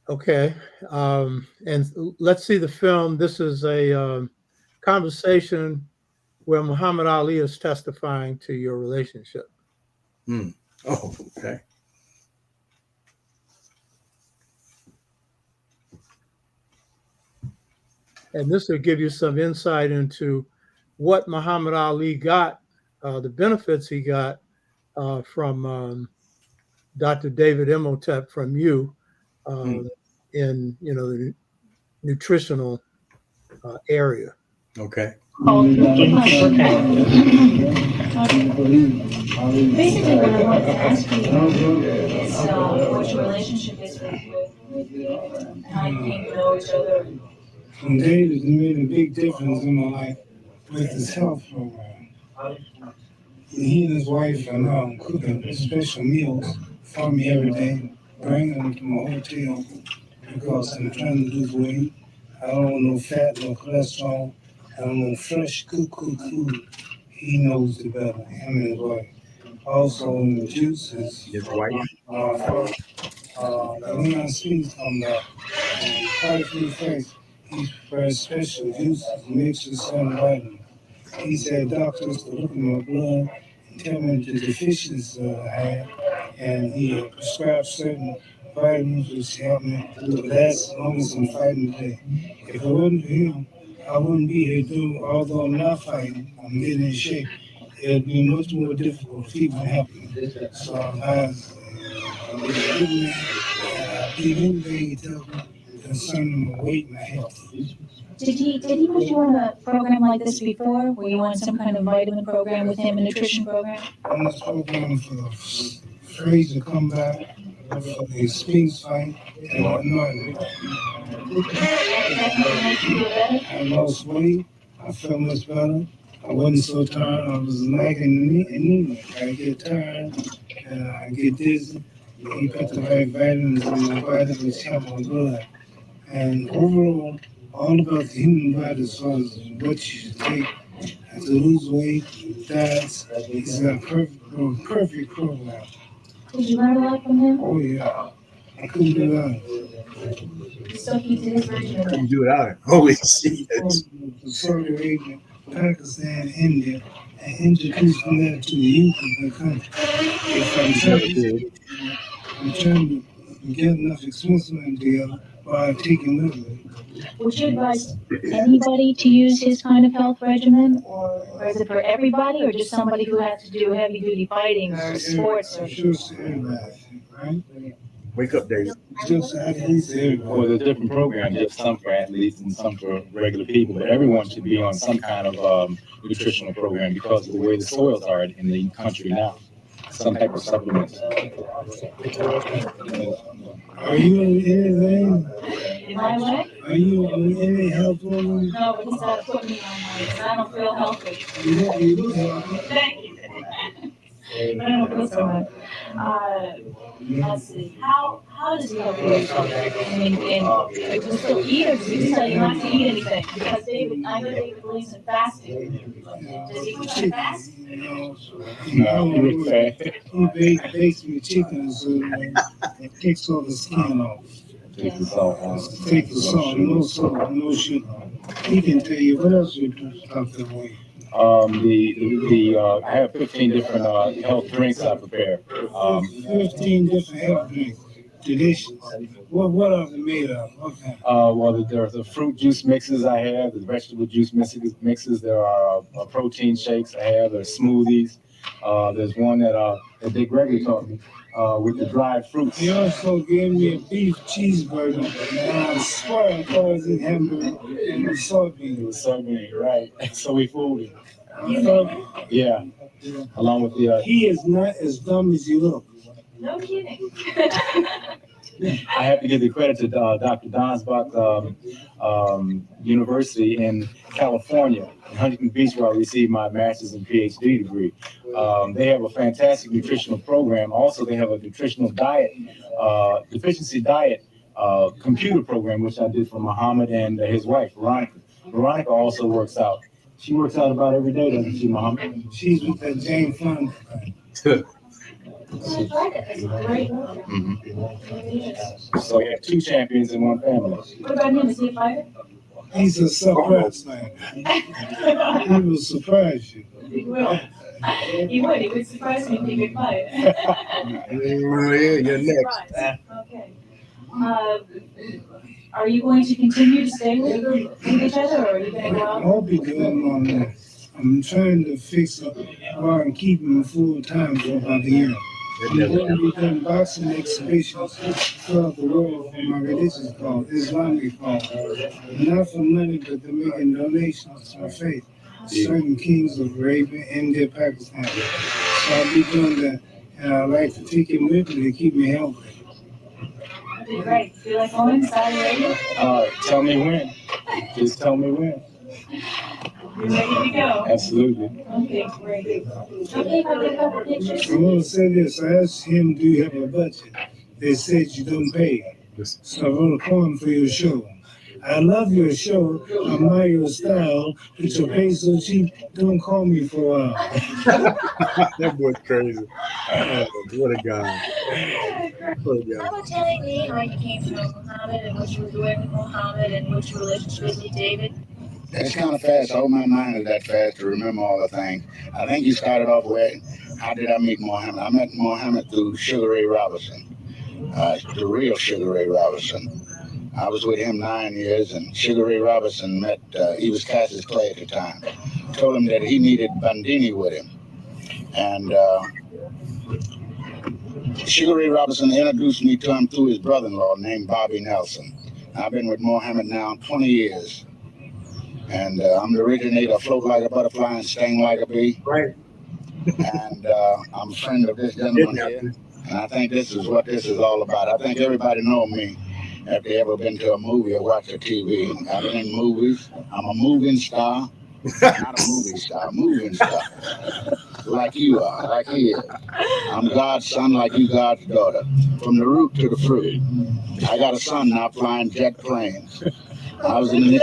Okay. And let's see the film. This is a conversation where Muhammad Ali is testifying to your relationship. Oh, okay. And this will give you some insight into what Muhammad Ali got, the benefits he got from Dr. David Imhotep, from you, in the nutritional area. Okay. Basically, what I wanted to ask you is what your relationship is with David and how you came to know each other. David made a big difference in my life with his health program. He and his wife are now cooking special meals for me every day, bringing them to my hotel because I'm trying to lose weight. I don't want no fat, no cholesterol. I don't want fresh, cooked food. He knows it better, him and his wife. Also, in the juices, His wife. Leon Speaks come back. Quite a few things. He prepares special juices mixed with certain vitamins. He said doctors could look at my blood and tell me the deficiencies I had, and he prescribed certain vitamins which helped me to last as long as I'm fighting today. If it wasn't for him, I wouldn't be here doing, although I'm not fighting, I'm getting in shape. It would be much more difficult to keep helping me. So I'm a good man, and I believe anything he tells me concerning my weight and my health. Did he put you on a program like this before? Were you on some kind of vitamin program with him, a nutrition program? On this program for Fraser come back, for the Sphinx fight, and whatnot. I lost weight. I felt much better. I wasn't so tired. I was lacking anemic. I get tired and I get dizzy. He put the right vitamins in my body which help my blood. And overall, all about the human body as far as what you should take to lose weight, diets. He's got a perfect program. Did you learn a lot from him? Oh yeah. I couldn't do that. You still keep to his version of Couldn't it. do it out. Holy shit. Saudi Arabia, Pakistan, India, and introducing that to the youth of the country. If I'm trying to get enough expensive money together by taking with me. Would you advise anybody to use his kind of health regimen, or is it for everybody, or just somebody who has to do heavy duty fighting or sports? Or Sure, to everybody, right? Wake up, David. Just athletes, everybody. Well, there's different programs, just some for athletes and some for regular people, but everyone should be on some kind of nutritional program because of the way the soils are in the country now. Some type of supplements. Are you on anything? Am I what? Are you on any health program? No, but he's got to put me on mine because I don't feel healthy. You look healthy. Thank you. But I don't feel so much. Let's see. How does he help you lose weight? I mean, and do you still eat, or does he tell you not to eat anything? Because I know David believes in fasting. Does he put you on fast? No, he would say. He bakes me chicken so it takes all the skin off. Take the salt out. Take the salt, no salt, no sugar. He can tell you what else you do, Dr. Wayne. I have 15 different health drinks I prepare. 15 different health drinks. Delicious. What are they made of? What kind? Well, there's the fruit juice mixes I have, the vegetable juice mixes. There are protein shakes I have. There's smoothies. There's one that Dick Gregory taught me with the dried fruits. He also gave me a beef cheeseburger, and I swear I thought it was a hamburger and it was soybean. It was soybean, right? So we fooled him. So, Yeah, along with the. he is not as dumb as you look. No kidding. I have to give the credit to Dr. Donsbach University in California, in Huntington Beach, where I received my master's and PhD degree. They have a fantastic nutritional program. Also, they have a nutritional diet, deficiency diet computer program, which I did for Muhammad and his wife, Veronica. Veronica also works out. She works out about every day, doesn't she, Muhammad? She's with that Jane Fonda. That's right. That's a great program. Mm-hmm. So you have two champions in one family. What about him? Is he a fighter? He's a surprise man. He will surprise you. He will. He would. He would surprise me if he could fight. You're next. Okay. Are you going to continue to stay with each other, or are you going to go out? I'll be doing on that. I'm trying to fix a bar and keep him full time for about a year. I'm going to be doing boxing exhibitions throughout the world for my religious cause, Islamic cause. Not for money, but to making donations for faith. Certain kings of Arabia, India, Pakistan. So I'll be doing that, and I'd like to take him with me to keep me healthy. That'd be great. Feel like going Saudi Arabia? Tell me when. Just tell me when. You're ready to go. Absolutely. Okay, great. Okay, I'll get a couple pictures. I want to say this. I asked him, do you have a budget? They said you don't pay. So I wrote a poem for your show. I love your show, I admire your style, but your pay so cheap, don't call me for a while. That boy's crazy. Oh, what a guy. What a How guy. about telling me how you came to know Muhammad and what you were doing with Muhammad and what your relationship is with David? That's kind of fast. All my mind is that fast to remember all the things. I think you started off with, how did I meet Muhammad? I met Muhammad through C.O.R.E. Robinson, the real C.O.R.E. Robinson. I was with him 9 years, and C.O.R.E. Robinson met, he was Cassius Clay at the time. Told him that he needed Bandini with him. And C.O.R.E. Robinson introduced me to him through his brother-in-law named Bobby Nelson. I've been with Muhammad now 20 years. And I'm the originator, float like a butterfly and sting like a bee. Right. And I'm a friend of this gentleman here. And I think this is what this is all about. I think everybody knows me if they ever been to a movie or watched a TV. I've been in movies. I'm a moving star. Not a movie star, a moving star. Like you are, like he is. I'm God's son like you God's daughter. From the root to the fruit. I got a son now flying jet planes. I was in the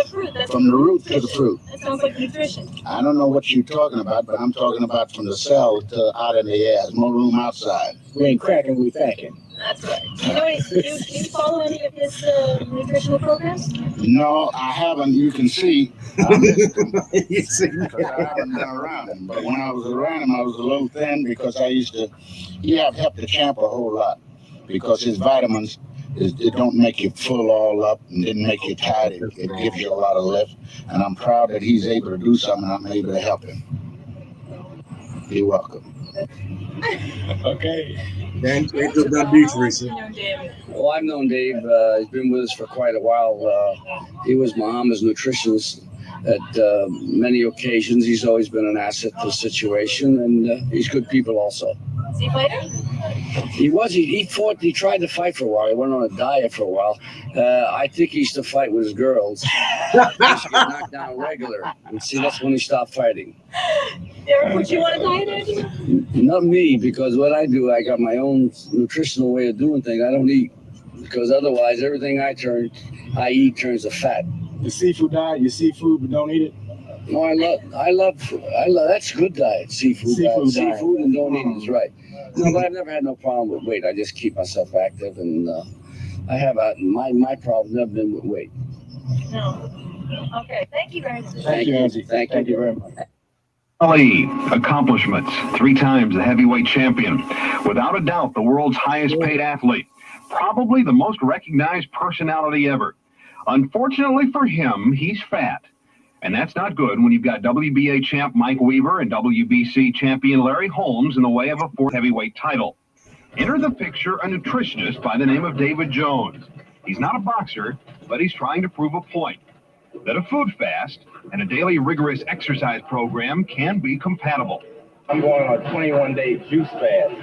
from the root to the fruit. That sounds like nutrition. I don't know what you're talking about, but I'm talking about from the cell to out in the air. There's more room outside. We ain't cracking, we thinking. That's right. You know, do you follow any of his nutritional programs? No, I haven't. You can see I missed him You see? because I haven't been around him. But when I was around him, I was a little thin because I used to. He have helped the champ a whole lot because his vitamins. It don't make you full all up and didn't make you tired. It gives you a lot of lift. And I'm proud that he's able to do something and I'm able to help him. You're welcome. Okay. Dan, Angel Dundee, Teresa. Well, I've known Dave. He's been with us for quite a while. He was Muhammad's nutritionist at many occasions. He's always been an asset to the situation, and he's good people also. Is he a fighter? He was. He fought. He tried to fight for a while. He went on a diet for a while. I think he used to fight with his girls. He used to get knocked down regular. And see, that's when he stopped fighting. They ever put you on a diet, Andy? Not me, because what I do, I got my own nutritional way of doing things. I don't eat, because otherwise everything I eat turns to fat. The seafood diet, you seafood but don't eat it? No, I love. That's a good diet. Seafood diet. Seafood and don't eat is right. No, but I've never had no problem with weight. I just keep myself active, and I have my problem's never been with weight. No. Okay. Thank you very much. Thank you, Angie. Thank you. Thank you very much. Ali, accomplishments, 3 times the heavyweight champion, without a doubt the world's highest paid athlete, probably the most recognized personality ever. Unfortunately for him, he's fat. And that's not good when you've got WBA champ Mike Weaver and WBC champion Larry Holmes in the way of a 4th heavyweight title. Enter the picture a nutritionist by the name of David Jones. He's not a boxer, but he's trying to prove a point. That a food fast and a daily rigorous exercise program can be compatible. I'm going on a 21-day juice fast.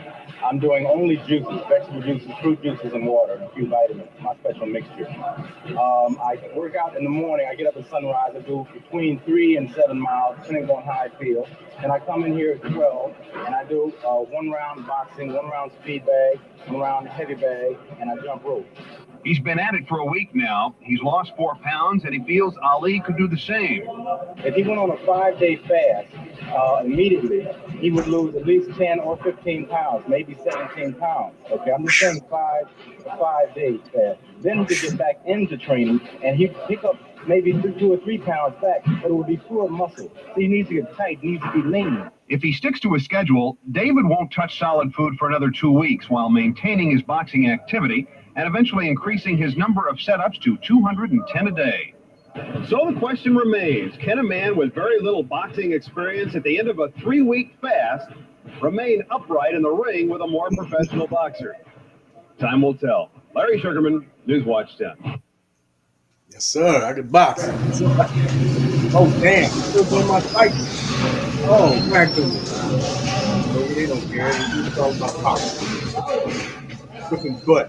I'm doing only juices, vegetable juices, fruit juices, and water, and a few vitamins, my special mixture. I work out in the morning. I get up at sunrise. I do between 3 and 7 miles, depending on how I feel. And I come in here at 12, and I do 1 round boxing, 1 round speed bag, 1 round heavy bag, and I jump rope. He's been at it for a week now. He's lost 4 pounds, and he feels Ali could do the same. If he went on a 5-day fast, immediately, he would lose at least 10 or 15 pounds, maybe 17 pounds. Okay, I'm just saying 5 days fast. Then he could get back into training, and he'd pick up maybe 2 or 3 pounds back, but it would be full of muscle. So he needs to get tight, he needs to be lean. If he sticks to his schedule, David won't touch solid food for another 2 weeks while maintaining his boxing activity and eventually increasing his number of setups to 210 a day. So the question remains, can a man with very little boxing experience at the end of a 3-week fast remain upright in the ring with a more professional boxer? Time will tell. Larry Sugarman, Newswatch 10. Yes, sir. I could box. Oh, damn. Still doing my fight. Oh, my goodness. No, they don't care. They just talk about boxing. Cooking butt.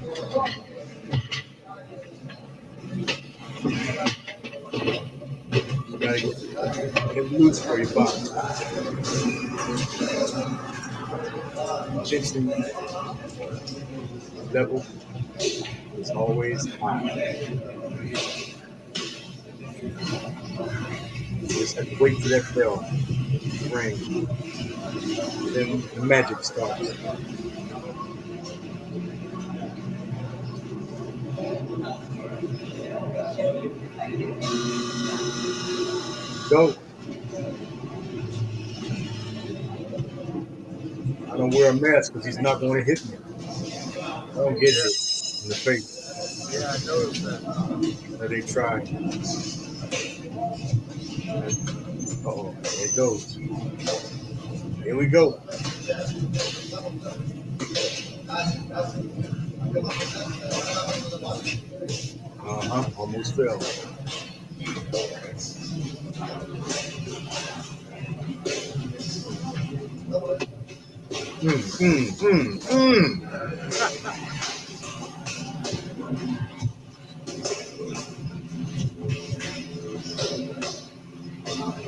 You gotta get loose for your box. Jiu-jitsu level is always high. You just have to wait for that bell to ring. Then the magic starts. Go. I don't wear a mask because he's not going to hit me. I don't get hit in the face. Yeah, I noticed that. But they try. Uh-oh, there it goes. Here we go. Almost fell.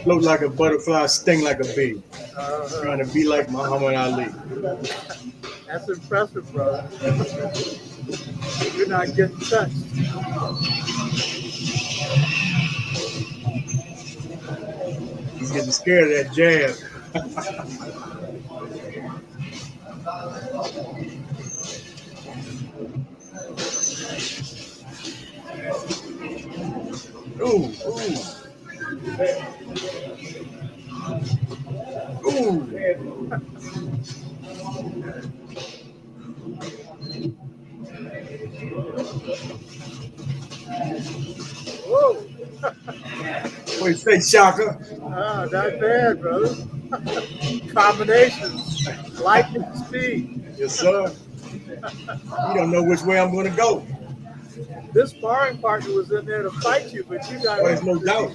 Float like a butterfly, sting like a bee. Trying to be like Muhammad Ali. That's impressive, brother. You're not getting touched. He's getting scared of that jab. Ooh. Whoa. What do you say, Shaka? Not bad, brother. Combinations, lightning speed. Yes, sir. You don't know which way I'm going to go. This sparring partner was in there to fight you, but you got. There's no doubt.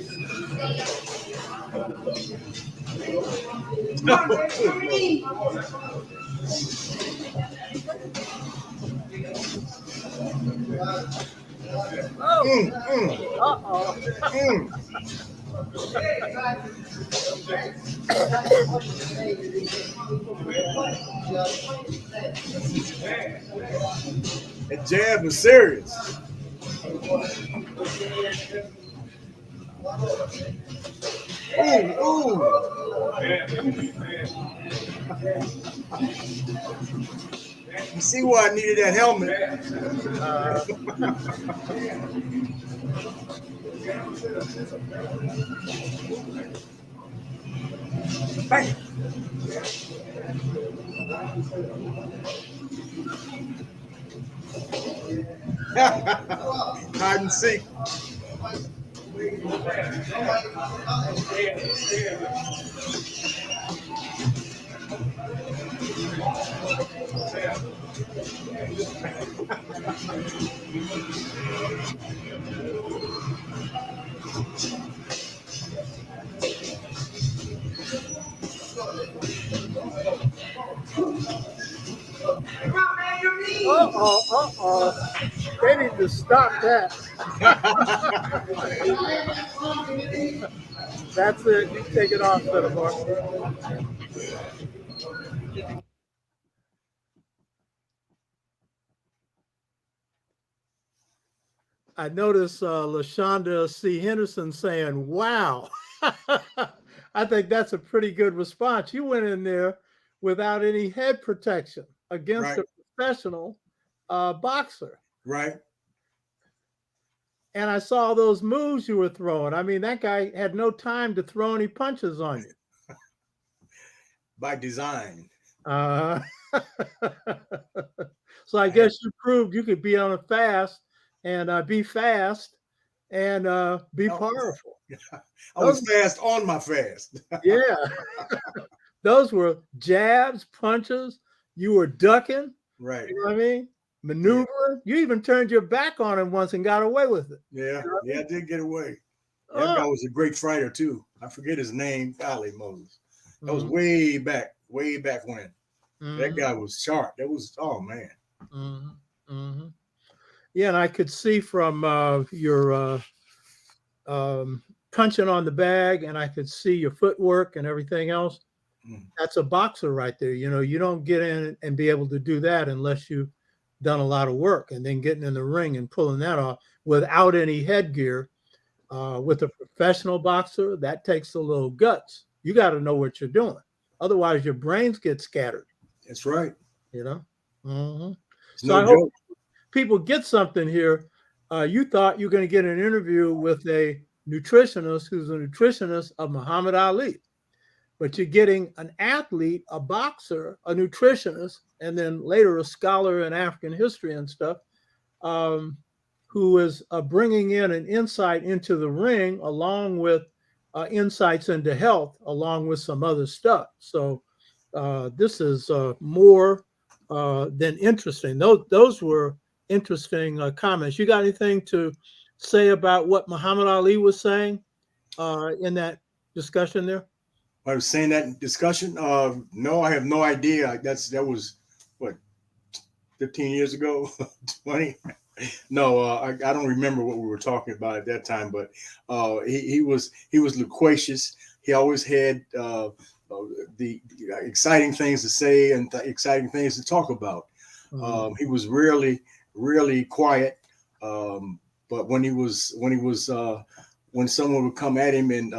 That jab is serious. You see why I needed that helmet? Bam. Hide and seek. They need to stop that. That's it. You take it off, Cinnabar. I noticed LaShonda C. Henderson saying, wow. I think that's a pretty good response. You went in there without any head protection against Right. a professional boxer. Right. And I saw those moves you were throwing. I mean, that guy had no time to throw any punches on you. By design. So I guess you proved you could be on a fast and be fast and be powerful. I was fast on my fast. Yeah. Those were jabs, punches. You were ducking. Right. You know what I mean? Maneuvering. Yeah. You even turned your back on him once and got away with it. Yeah. You know I did get away. That guy was a great fighter too. I forget his name. Golly Moses. That was way back when. That guy was sharp. That was, oh man. Yeah, and I could see from your punching on the bag, and I could see your footwork and everything else. That's a boxer right there. You know, you don't get in and be able to do that unless you've done a lot of work, and then getting in the ring and pulling that off without any headgear. With a professional boxer, that takes a little guts. You got to know what you're doing. Otherwise, your brains get scattered. That's right. You know? So no I hope people get something here. You thought you were going to get an interview with a nutritionist who's a nutritionist of Muhammad Ali, but you're getting an athlete, a boxer, a nutritionist, and then later a scholar in African history and stuff, who is bringing in an insight into the ring along with insights into health, along with some other stuff. So this is more than interesting. Those were interesting comments. You got anything to say about what Muhammad Ali was saying in that discussion there? I was saying that in discussion. No, I have no idea. That was what, 15 years ago, 20. No, I don't remember what we were talking about at that time. But he was loquacious. He always had the exciting things to say and exciting things to talk about. He was really quiet. But when someone would come at him and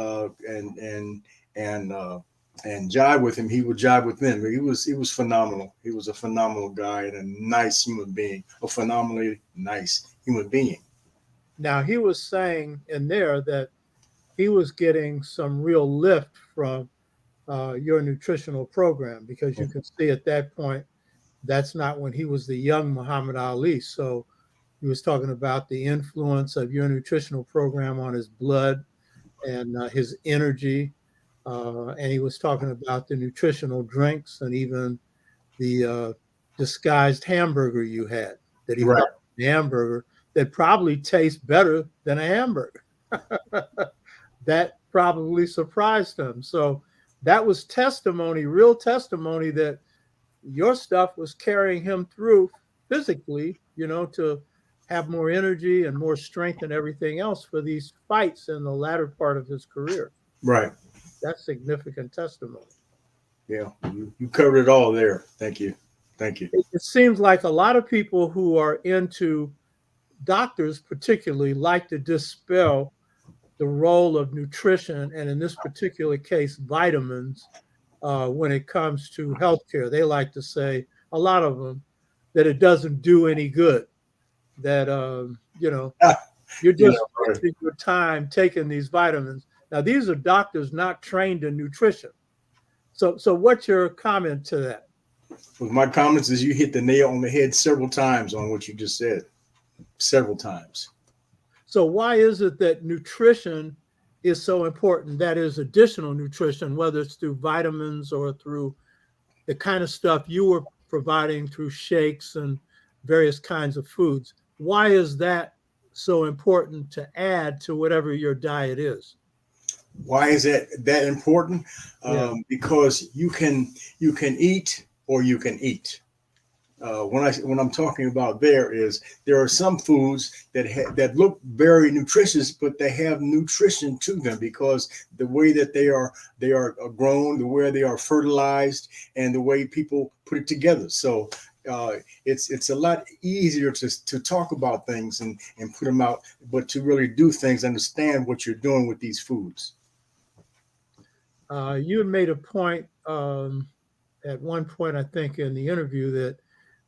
jive with him, he would jive with them. He was phenomenal. He was a phenomenal guy and a nice human being, a phenomenally nice human being. Now, he was saying in there that he was getting some real lift from your nutritional program, because you can see at that point, that's not when he was the young Muhammad Ali. So he was talking about the influence of your nutritional program on his blood and his energy. And he was talking about the nutritional drinks and even the disguised hamburger you had, that he thought the hamburger that probably tastes better than a hamburger. That probably surprised him. So that was testimony, real testimony, that your stuff was carrying him through physically, to have more energy and more strength and everything else for these fights in the latter part of his career. Right. That's significant testimony. Yeah, you covered it all there. Thank you. It seems like a lot of people who are into doctors particularly like to dispel the role of nutrition, and in this particular case, vitamins, when it comes to healthcare. They like to say, a lot of them, that it doesn't do any good, that, you're Yeah, just right. wasting your time taking these vitamins. Now, these are doctors not trained in nutrition. So what's your comment to that? Well, my comments is you hit the nail on the head several times on what you just said. Several times. So why is it that nutrition is so important? That is additional nutrition, whether it's through vitamins or through the kind of stuff you were providing through shakes and various kinds of foods. Why is that so important to add to whatever your diet is? Why is that important? Yeah. Because you can eat or you can eat. When I'm talking about there are some foods that look very nutritious, but they have nutrition to them because the way that they are grown, the way they are fertilized, and the way people put it together. So it's a lot easier to talk about things and put them out, but to really do things, understand what you're doing with these foods. You had made a point at one point, I think, in the interview that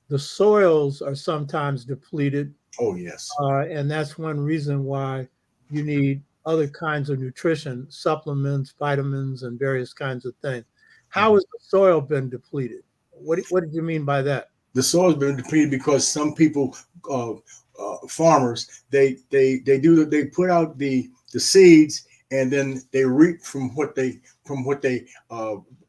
the soils are sometimes depleted. Oh yes. And that's one reason why you need other kinds of nutrition, supplements, vitamins, and various kinds of things. How has the soil been depleted? What did you mean by that? The soil's been depleted because some people, farmers, they put out the seeds and then they reap from what they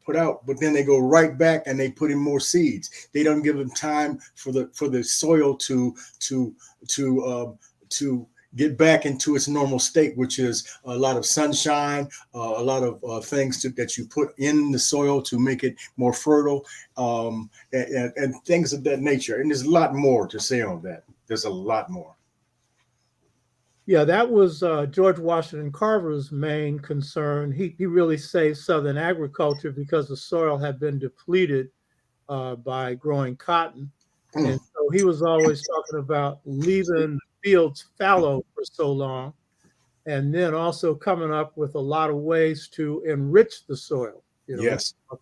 put out, but then they go right back and they put in more seeds. They don't give them time for the soil to get back into its normal state, which is a lot of sunshine, a lot of things that you put in the soil to make it more fertile, and things of that nature. And there's a lot more to say on that. There's a lot more. Yeah, that was George Washington Carver's main concern. He really saved Southern agriculture because the soil had been depleted by growing cotton. And so he was always talking about leaving the fields fallow for so long, and then also coming up with a lot of ways to enrich the soil. Yes. A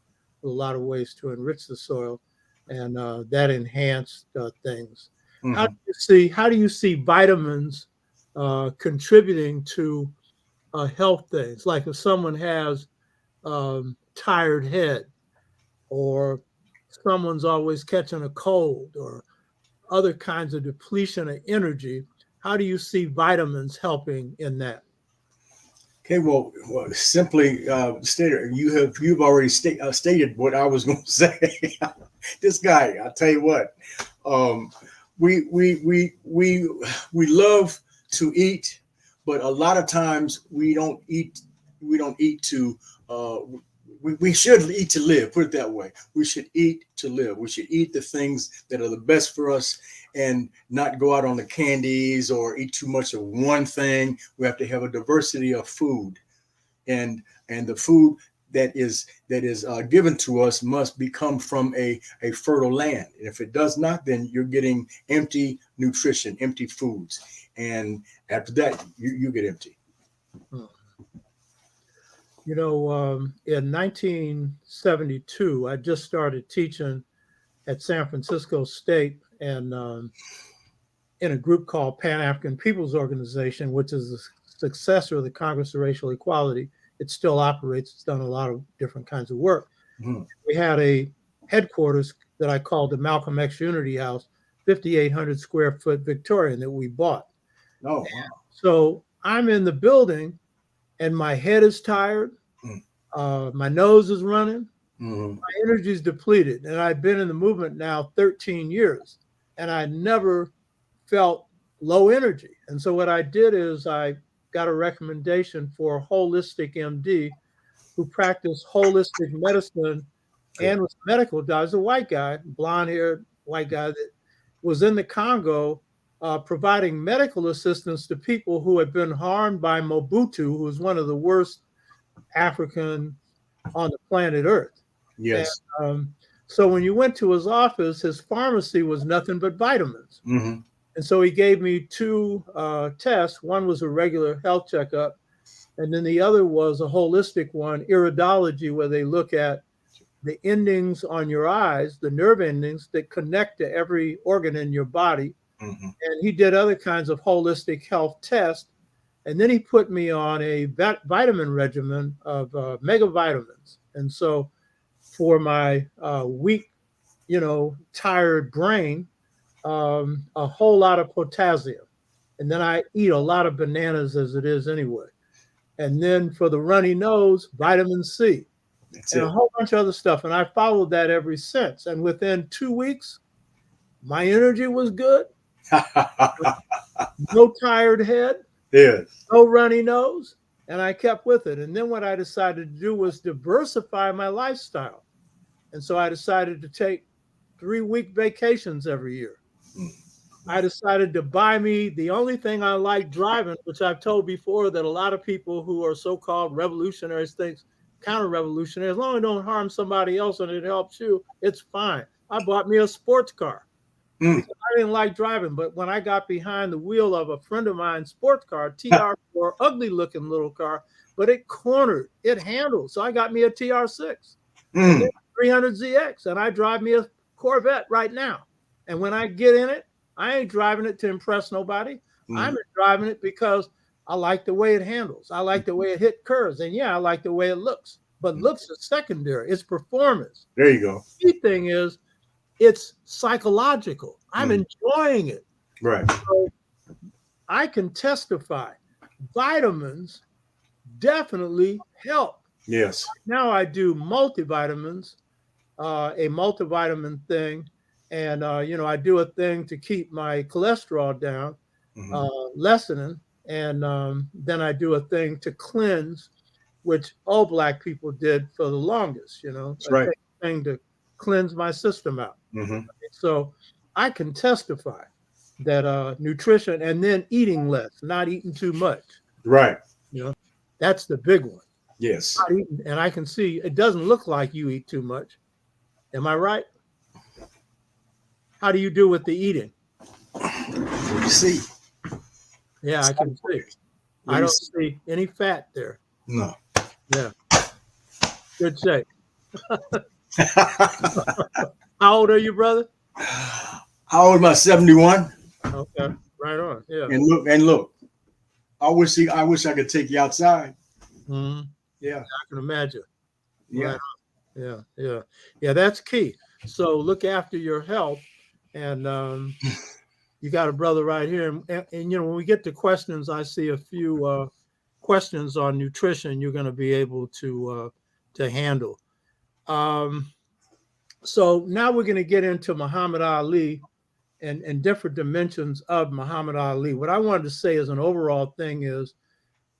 lot of ways to enrich the soil, and that enhanced things. How do you see vitamins contributing to health things? Like if someone has tired head, or someone's always catching a cold, or other kinds of depletion of energy, how do you see vitamins helping in that? Okay, well simply stated, you've already stated what I was going to say. This guy, I tell you what, we love to eat, but a lot of times we don't eat to. We should eat to live. Put it that way. We should eat to live. We should eat the things that are the best for us, and not go out on the candies or eat too much of one thing. We have to have a diversity of food, and the food that is given to us must come from a fertile land. And if it does not, then you're getting empty nutrition, empty foods, and after that, you get empty. In 1972, I just started teaching at San Francisco State, and in a group called Pan-African People's Organization, which is the successor of the Congress of Racial Equality. It still operates. It's done a lot of different kinds of work. We had a headquarters that I called the Malcolm X Unity House, 5,800 square foot Victorian, that we bought. Oh, wow. So I'm in the building, and my head is tired. My nose is running. My energy is depleted. And I've been in the movement now 13 years, and I never felt low energy. And so what I did is I got a recommendation for a holistic MD who practiced holistic medicine and was a medical doctor, a white guy, blonde-haired white guy that was in the Congo providing medical assistance to people who had been harmed by Mobutu, who was one of the worst African on the planet Earth. Yes. And, so when you went to his office, his pharmacy was nothing but vitamins. And so he gave me two tests. One was a regular health checkup, and then the other was a holistic one, iridology, where they look at the endings on your eyes, the nerve endings that connect to every organ in your body. Mm-hmm. And he did other kinds of holistic health tests. And then he put me on a vitamin regimen of mega vitamins. And so for my weak, tired brain, a whole lot of potassium. And then I eat a lot of bananas as it is anyway. And then for the runny nose, vitamin C. That's And it. a whole bunch of other stuff. And I followed that ever since. And within 2 weeks, my energy was good. No tired head, Yes. no runny nose. And I kept with it. And then what I decided to do was diversify my lifestyle. And so I decided to take 3-week vacations every year. I decided to buy me the only thing I like driving, which I've told before that a lot of people who are so-called revolutionaries think counter-revolutionary. As long as it don't harm somebody else and it helps you, it's fine. I bought me a sports car because I didn't like driving. But when I got behind the wheel of a friend of mine's sports car, TR4, ugly looking little car, but it cornered, it handled. So I got me a TR6 and then 300ZX, and I drive me a Corvette right now. And when I get in it, I ain't driving it to impress nobody. I'm driving it because I like the way it handles. I like the way it hit curves. And yeah, I like the way it looks. But looks is secondary. It's performance. There you go. The key thing is it's psychological. I'm enjoying it. Right. So I can testify. Vitamins definitely help. Yes. Now I do multivitamins, a multivitamin thing. And, I do a thing to keep my cholesterol down, lessening. And then I do a thing to cleanse, which all Black people did for the longest, That's right. A thing to cleanse my system out. Mm-hmm. So I can testify that nutrition and then eating less, not eating too much. Right. That's the big one. Yes. Not eating, and I can see it doesn't look like you eat too much. Am I right? How do you do with the eating? Let me see. Yeah, I can see. I don't see any fat there. No. Yeah. Good shape. How old are you, brother? How old am I? 71. Okay, right on. Yeah. And look. I wish I could take you outside. Mm-hmm. Yeah. I can imagine. Yeah. Right. Yeah. That's key. So look after your health. And you got a brother right here. And when we get to questions, I see a few questions on nutrition you're going to be able to handle. So now we're going to get into Muhammad Ali and different dimensions of Muhammad Ali. What I wanted to say as an overall thing is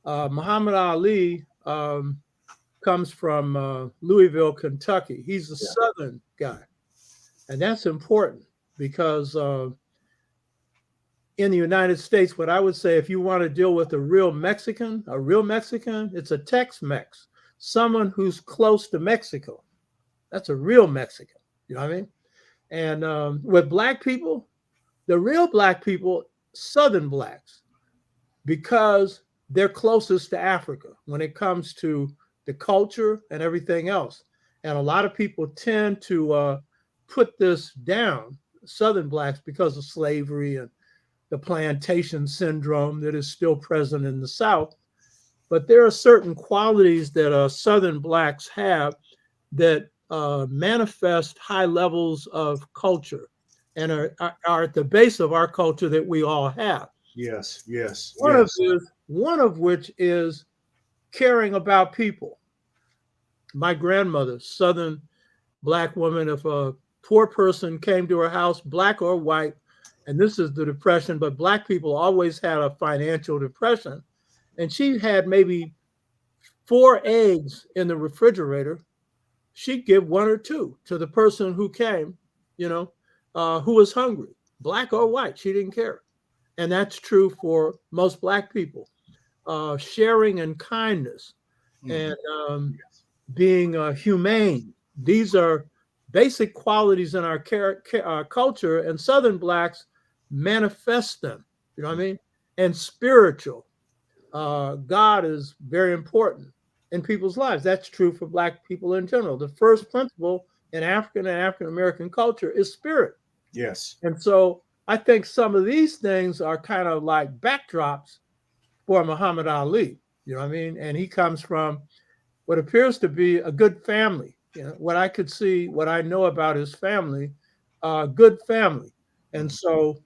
Muhammad Ali comes from Louisville, Kentucky. He's a Southern guy. And that's important because in the United States, what I would say, if you want to deal with a real Mexican, it's a Tex-Mex, someone who's close to Mexico. That's a real Mexican. You know what I mean? And with Black people, the real Black people, Southern Blacks, because they're closest to Africa when it comes to the culture and everything else. And a lot of people tend to put this down, Southern Blacks, because of slavery and the plantation syndrome that is still present in the South. But there are certain qualities that Southern Blacks have that manifest high levels of culture and are at the base of our culture that we all have. Yes. One of which is caring about people. My grandmother, Southern Black woman, if a poor person came to her house, Black or white, and this is the Depression, but Black people always had a financial depression, and she had maybe 4 eggs in the refrigerator, she'd give 1 or 2 to the person who came, who was hungry, Black or white, she didn't care. And that's true for most Black people. Sharing and kindness and being humane. These are basic qualities in our culture, and Southern Blacks manifest them. You know what I mean? And spiritual. God is very important. in people's lives. That's true for Black people in general. The first principle in African and African American culture is spirit. Yes. And so I think some of these things are kind of like backdrops for Muhammad Ali. You know what I mean? And he comes from what appears to be a good family. You know, what I could see, what I know about his family, good family. And so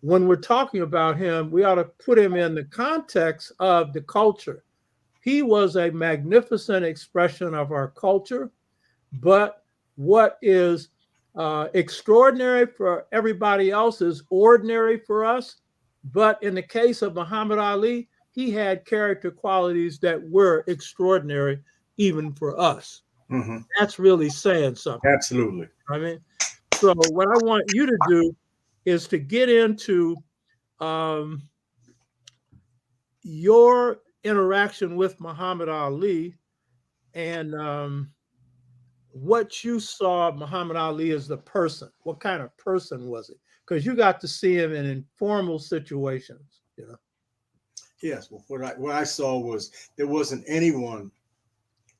when we're talking about him, we ought to put him in the context of the culture. He was a magnificent expression of our culture, but what is extraordinary for everybody else is ordinary for us. But in the case of Muhammad Ali, he had character qualities that were extraordinary even for us. Mm-hmm. That's really saying something. Absolutely. I mean, so what I want you to do is to get into your interaction with Muhammad Ali and what you saw Muhammad Ali as the person. What kind of person was he? Because you got to see him in informal situations, you know. Yes. Well, what I saw was there wasn't anyone,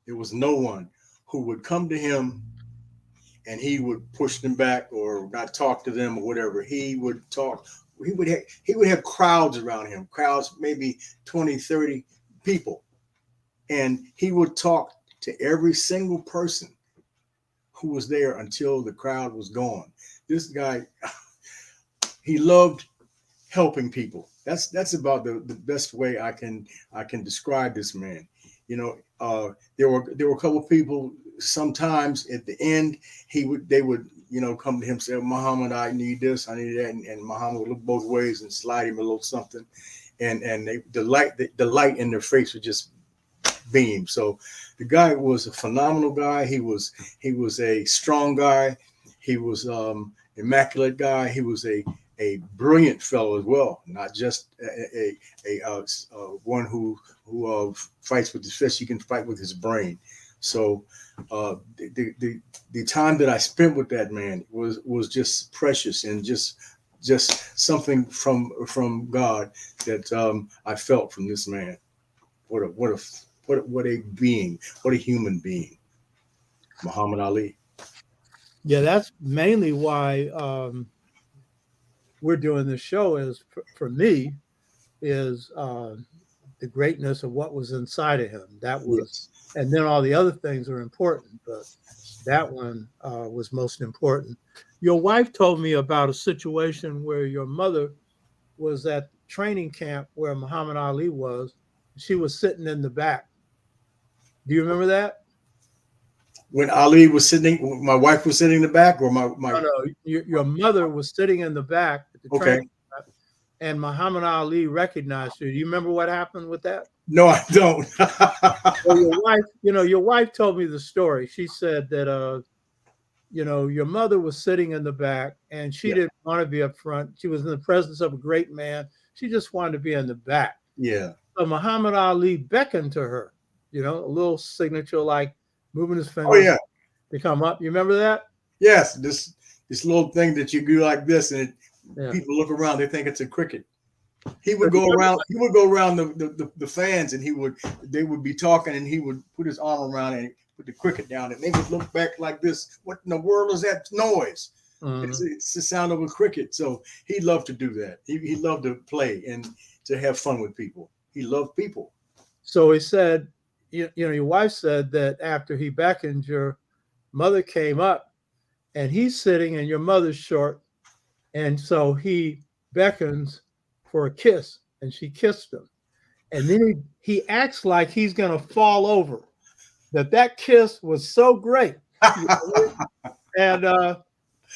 there was no one who would come to him and he would push them back or not talk to them or whatever. He would talk. He would have crowds around him, crowds, maybe 20, 30 people. And he would talk to every single person who was there until the crowd was gone. This guy, he loved helping people. That's about the best way I can describe this man. You know, there were a couple of people. Sometimes at the end, they would come to him and say, Muhammad, I need this, I need that, and Muhammad would look both ways and slide him a little something, and the light in their face would just beam. So the guy was a phenomenal guy. He was a strong guy. He was immaculate guy. He was a brilliant fellow as well, not just a one who fights with his fist. He can fight with his brain. So the time that I spent with that man was just precious and just something from God that I felt from this man. What a being! What a human being, Muhammad Ali. Yeah, that's mainly why we're doing this show. Is for me is the greatness of what was inside of him. That was, yes. And then all the other things are important, but that one was most important. Your wife told me about a situation where your mother was at training camp where Muhammad Ali was. She was sitting in the back. Do you remember that? When Ali was sitting, my wife was sitting in the back, or my No, your mother was sitting in the back at the training camp, and Muhammad Ali recognized her. Do you remember what happened with that? No, I don't. Well, your wife told me the story. She said that your mother was sitting in the back and she didn't want to be up front. She was in the presence of a great man. She just wanted to be in the back. Yeah. So Muhammad Ali beckoned to her, a little signature like moving his fingers. Oh, yeah. To come up. You remember that? Yes. This little thing that you do like this, and people look around, they think it's a cricket. He would go around. He would go around the fans, and they would be talking, and he would put his arm around and put the cricket down, and they would look back like this. What in the world is that noise? Mm-hmm. It's the sound of a cricket. So he loved to do that. He loved to play and to have fun with people. He loved people. So he said, your wife said that after he beckoned, your mother came up, and he's sitting, and your mother's short, and so he beckons for a kiss, and she kissed him, and then he acts like he's gonna fall over. That kiss was so great. And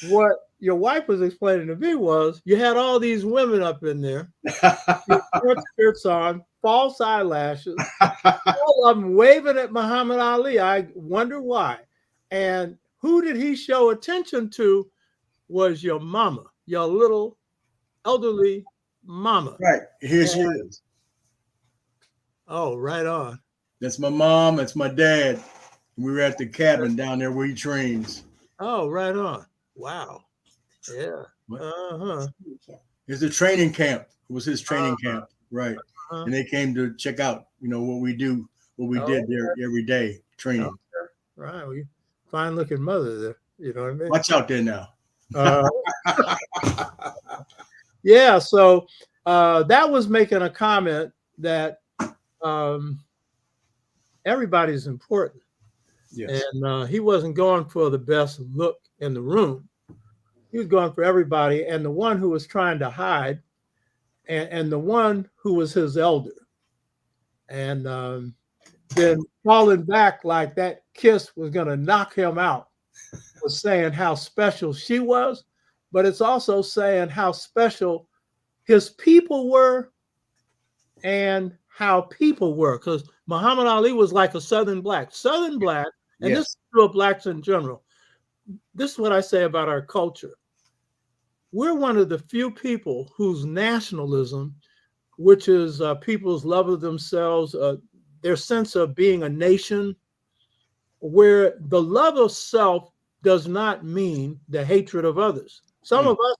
what your wife was explaining to me was you had all these women up in there, short skirts on, false eyelashes, all of them waving at Muhammad Ali. I wonder why. And who did he show attention to was your mama, your little elderly mama. Right. Here she is. Oh, right on. That's my mom. That's my dad. We were at the cabin down there where he trains. Oh, right on. Wow. Yeah. Uh-huh. It's a training camp. It was his training camp. Right. And they came to check out, what we do what we did there every day training. Right. Well, fine looking mother there. You know what I mean? Watch out there now. Yeah. So that was making a comment that everybody's important. Yes. And he wasn't going for the best look in the room. He was going for everybody. And the one who was trying to hide and the one who was his elder. And then falling back like that kiss was going to knock him out was saying how special she was, but it's also saying how special his people were and how people were, because Muhammad Ali was like a Southern black, and this is true of blacks in general. This is what I say about our culture. We're one of the few people whose nationalism, which is people's love of themselves, their sense of being a nation, where the love of self does not mean the hatred of others. Some of us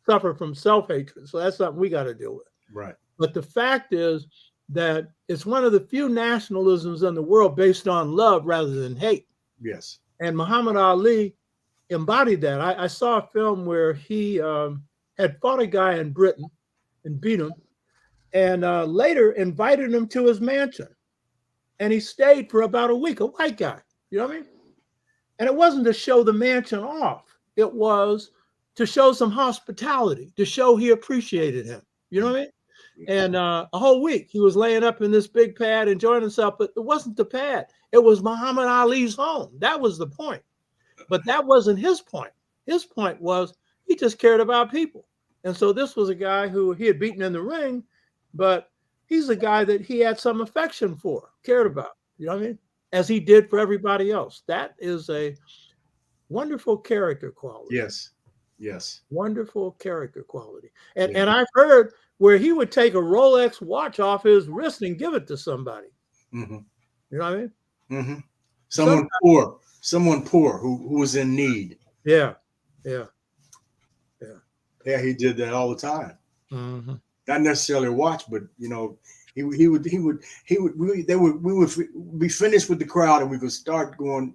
suffer from self-hatred, so that's something we got to deal with. Right. But the fact is that it's one of the few nationalisms in the world based on love rather than hate. Yes. And Muhammad Ali embodied that. I saw a film where he had fought a guy in Britain and beat him, and later invited him to his mansion. And he stayed for about a week, a white guy, you know what I mean? And it wasn't to show the mansion off. It was to show some hospitality, to show he appreciated him, you know what I mean? And a whole week he was laying up in this big pad enjoying himself, but it wasn't the pad. It was Muhammad Ali's home. That was the point. But that wasn't his point. His point was he just cared about people. And so this was a guy who he had beaten in the ring, but he's a guy that he had some affection for, cared about, you know what I mean? As he did for everybody else. That is a wonderful character quality. Yes. Yes. Wonderful character quality. And I've heard where he would take a Rolex watch off his wrist and give it to somebody. Mm-hmm. You know what I mean? Mm-hmm. Someone poor who was in need. Yeah. Yeah, he did that all the time. Mm-hmm. Not necessarily a watch, but we would be finished with the crowd and we could start going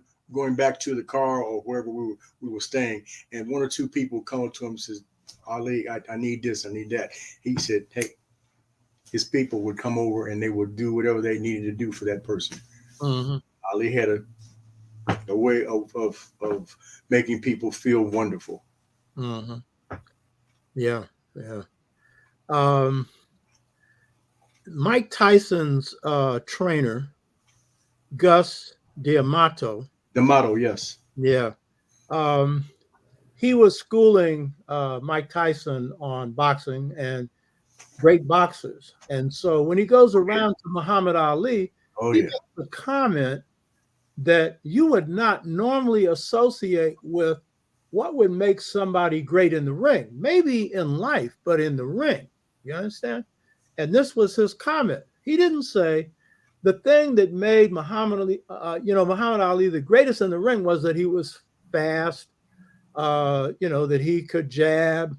back to the car or wherever we were staying, and one or two people come to him and says, Ali, I need this, I need that. He said, hey, his people would come over and they would do whatever they needed to do for that person. Mm-hmm. Ali had a way of making people feel wonderful. Mm-hmm. Yeah. Mike Tyson's trainer, Gus D'Amato, yes. Yeah. He was schooling Mike Tyson on boxing and great boxers. And so when he goes around to Muhammad Ali, he makes a comment that you would not normally associate with what would make somebody great in the ring, maybe in life, but in the ring. You understand? And this was his comment. He didn't say the thing that made Muhammad Ali the greatest in the ring was that he was fast, that he could jab,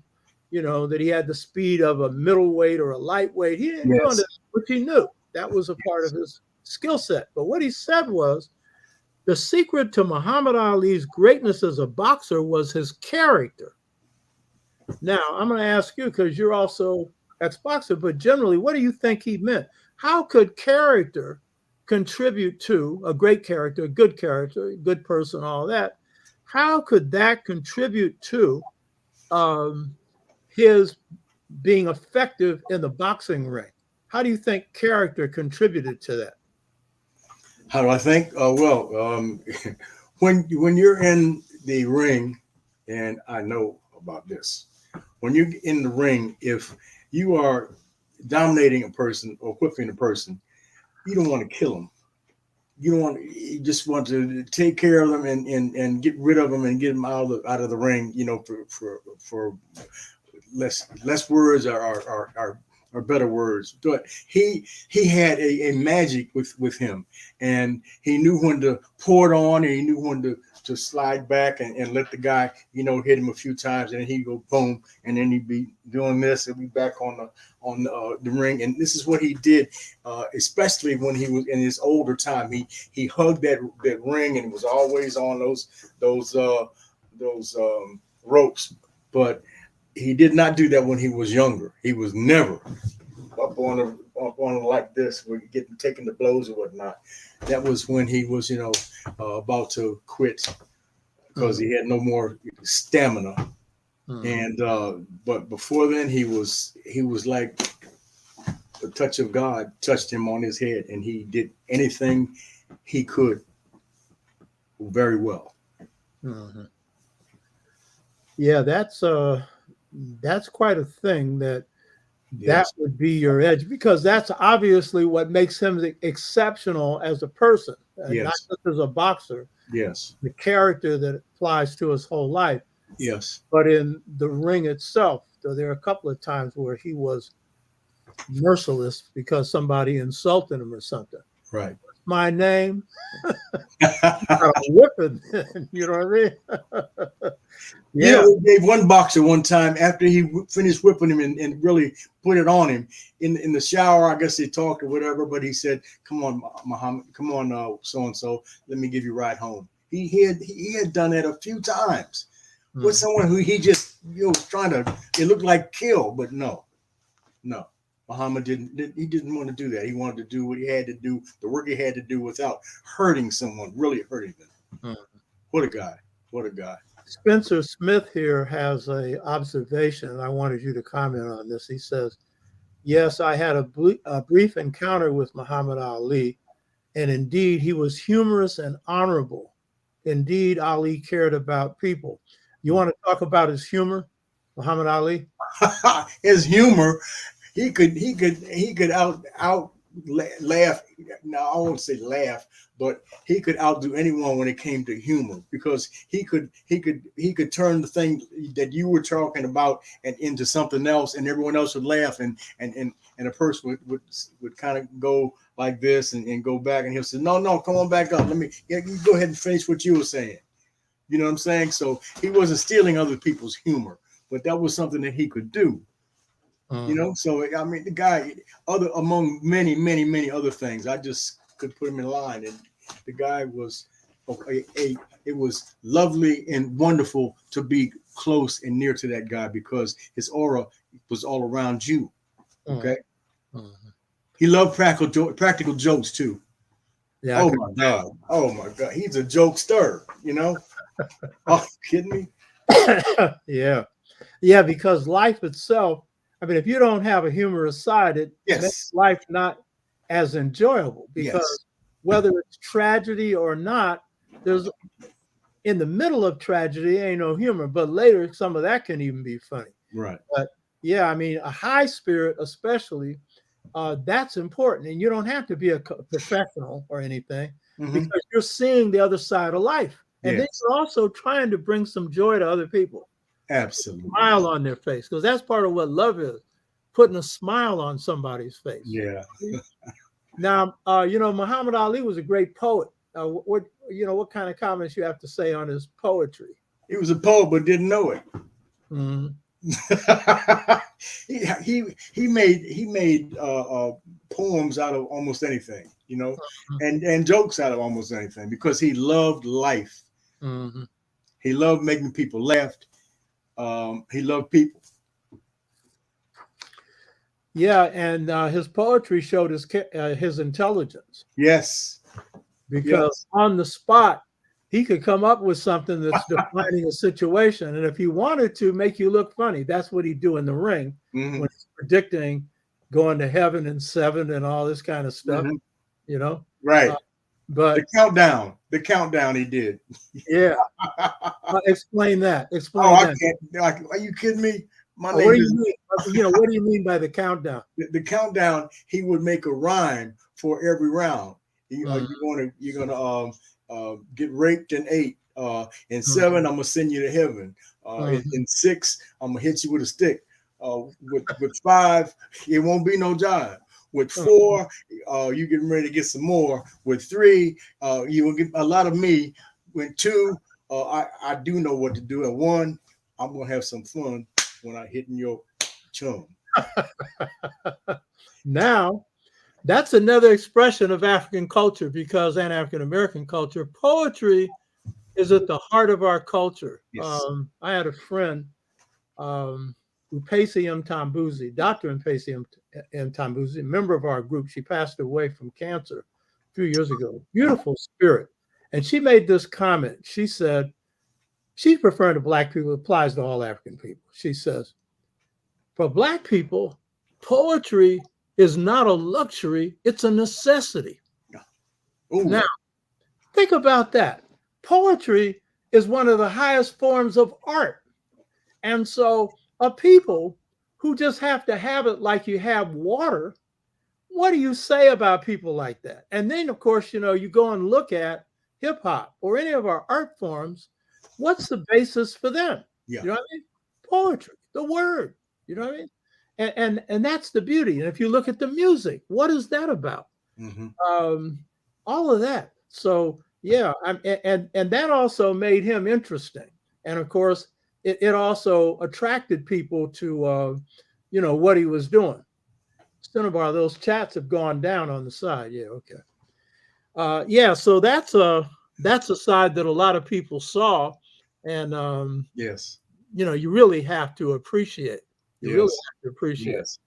that he had the speed of a middleweight or a lightweight. He didn't go into which he knew. That was a part of his skill set. But what he said was the secret to Muhammad Ali's greatness as a boxer was his character. Now, I'm going to ask you, because you're also ex-boxer, but generally, what do you think he meant? How could character contribute to a great character, a good person, all that? How could that contribute to his being effective in the boxing ring? How do you think character contributed to that? How do I think? When you're in the ring, and I know about this, when you're in the ring, if you are dominating a person or whipping a person, you don't want to kill them. You just want to take care of them and get rid of them and get them out of the ring, for less words are better words. But he had a magic with him, and he knew when to pour it on and he knew when to to slide back and let the guy, hit him a few times, and then he'd go boom, and then he'd be doing this, and be back on the ring. And this is what he did, especially when he was in his older time. He hugged that ring and was always on those ropes, but he did not do that when he was younger. He was never up on like this, where you taking the blows or whatnot. That was when he was, about to quit because he had no more stamina. And but before then, he was like the touch of God touched him on his head, and he did anything he could very well. Yeah, that's quite a thing. That would be your edge, because that's obviously what makes him exceptional as a person, not just as a boxer. Yes, the character that applies to his whole life. Yes, but in the ring itself, there are a couple of times where he was merciless because somebody insulted him or something. Right. My name, whipping, you know what I mean? We gave one boxer one time after he finished whipping him and really put it on him in the shower. I guess they talked or whatever, but he said, "Come on, Muhammad, come on, so and so, let me give you a ride home." He had done that a few times with someone who he just was trying to. It looked like kill, but no. Muhammad didn't want to do that. He wanted to do what he had to do, the work he had to do, without hurting someone, really hurting them. What a guy! What a guy! Spencer Smith here has a observation, and I wanted you to comment on this. He says, "Yes, I had a brief encounter with Muhammad Ali, and indeed he was humorous and honorable. Indeed, Ali cared about people." You want to talk about his humor, Muhammad Ali? His humor, he could out laugh. Now I won't say laugh, but he could outdo anyone when it came to humor, because he could turn the thing that you were talking about and into something else, and everyone else would laugh, and a person would kind of go like this and go back, and he'll say, no, come on back up. You go ahead and finish what you were saying. You know what I'm saying? So he wasn't stealing other people's humor, but that was something that he could do. So I mean, the guy, among many, many, many other things, I just could put him in line, and the guy was it was lovely and wonderful to be close and near to that guy, because his aura was all around you. Okay, he loved practical jokes too. Yeah. Oh my God, he's a jokester. Oh, you kidding me? Yeah, because life itself, I mean, if you don't have a humorous side, it makes life not as enjoyable, because whether it's tragedy or not, there's in the middle of tragedy ain't no humor, but later some of that can even be funny. Right. But yeah, I mean, a high spirit especially, that's important. And you don't have to be a professional or anything, because you're seeing the other side of life. And then you're also trying to bring some joy to other people. Absolutely. Smile on their face, because that's part of what love is, putting a smile on somebody's face. Yeah. Now, Muhammad Ali was a great poet. What kind of comments you have to say on his poetry? He was a poet, but didn't know it. he made poems out of almost anything, and jokes out of almost anything, because he loved life. He loved making people laugh. He loved people. Yeah, and his poetry showed his intelligence. Yes. Because on the spot, he could come up with something that's defining a situation. And if he wanted to make you look funny, that's what he'd do in the ring, when he's predicting going to heaven in 7 and all this kind of stuff, Right. But the countdown he did. Yeah. Explain that. I can't. Are you kidding me? What do you mean by the countdown? The countdown, he would make a rhyme for every round. You're gonna get raped in 8. In 7, I'm gonna send you to heaven. In 6, I'm gonna hit you with a stick. With 5, it won't be no job. With 4, you getting ready to get some more. With 3, you will get a lot of me. With 2, I do know what to do. And one, I'm gonna have some fun when I hitting your chum. Now, that's another expression of African culture and African American culture. Poetry is at the heart of our culture. Yes. I had a friend, P.A.P.O, Dr. P.A.P.O, member of our group. She passed away from cancer a few years ago. Beautiful spirit. And she made this comment. She said, she's referring to Black people, it applies to all African people. She says, for Black people, poetry is not a luxury, it's a necessity. Ooh. Now, think about that. Poetry is one of the highest forms of art. And so a people who just have to have it like you have water, what do you say about people like that? And then, of course, you go and look at hip hop or any of our art forms. What's the basis for them? Yeah. You know what I mean? Poetry, the word. You know what I mean? And that's the beauty. And if you look at the music, what is that about? Mm-hmm. All of that. So yeah, and that also made him interesting. And of course, it also attracted people to what he was doing. Cinnabar, those chats have gone down on the side. Yeah, okay. Yeah, so that's a side that a lot of people saw, and Yes. You really have to appreciate. You really have to appreciate. Yes.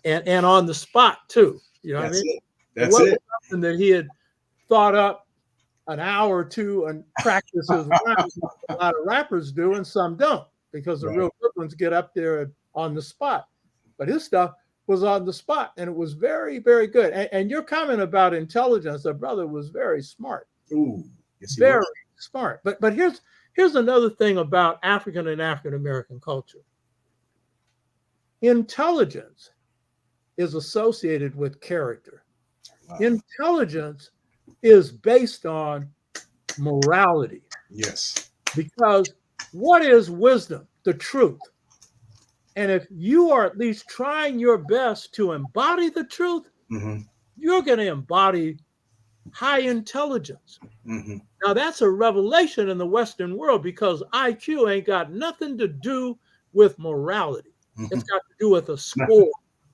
And on the spot too. You know what I mean? It. That's it wasn't it. something that he had thought up an hour or two and practice his rhymes. A lot of rappers do, and some don't, because the real good ones get up there on the spot. But his stuff was on the spot, and it was very, very good. And your comment about intelligence, the brother was very smart. Ooh, yes, he very was. smart. But here's another thing about African and African American culture. Intelligence is associated with character. Wow. Intelligence is based on morality. Yes. Because what is wisdom? The truth. And if you are at least trying your best to embody the truth, mm-hmm. you're going to embody high intelligence. Mm-hmm. Now, that's a revelation in the Western world, because IQ ain't got nothing to do with morality. Mm-hmm. It's got to do with a score.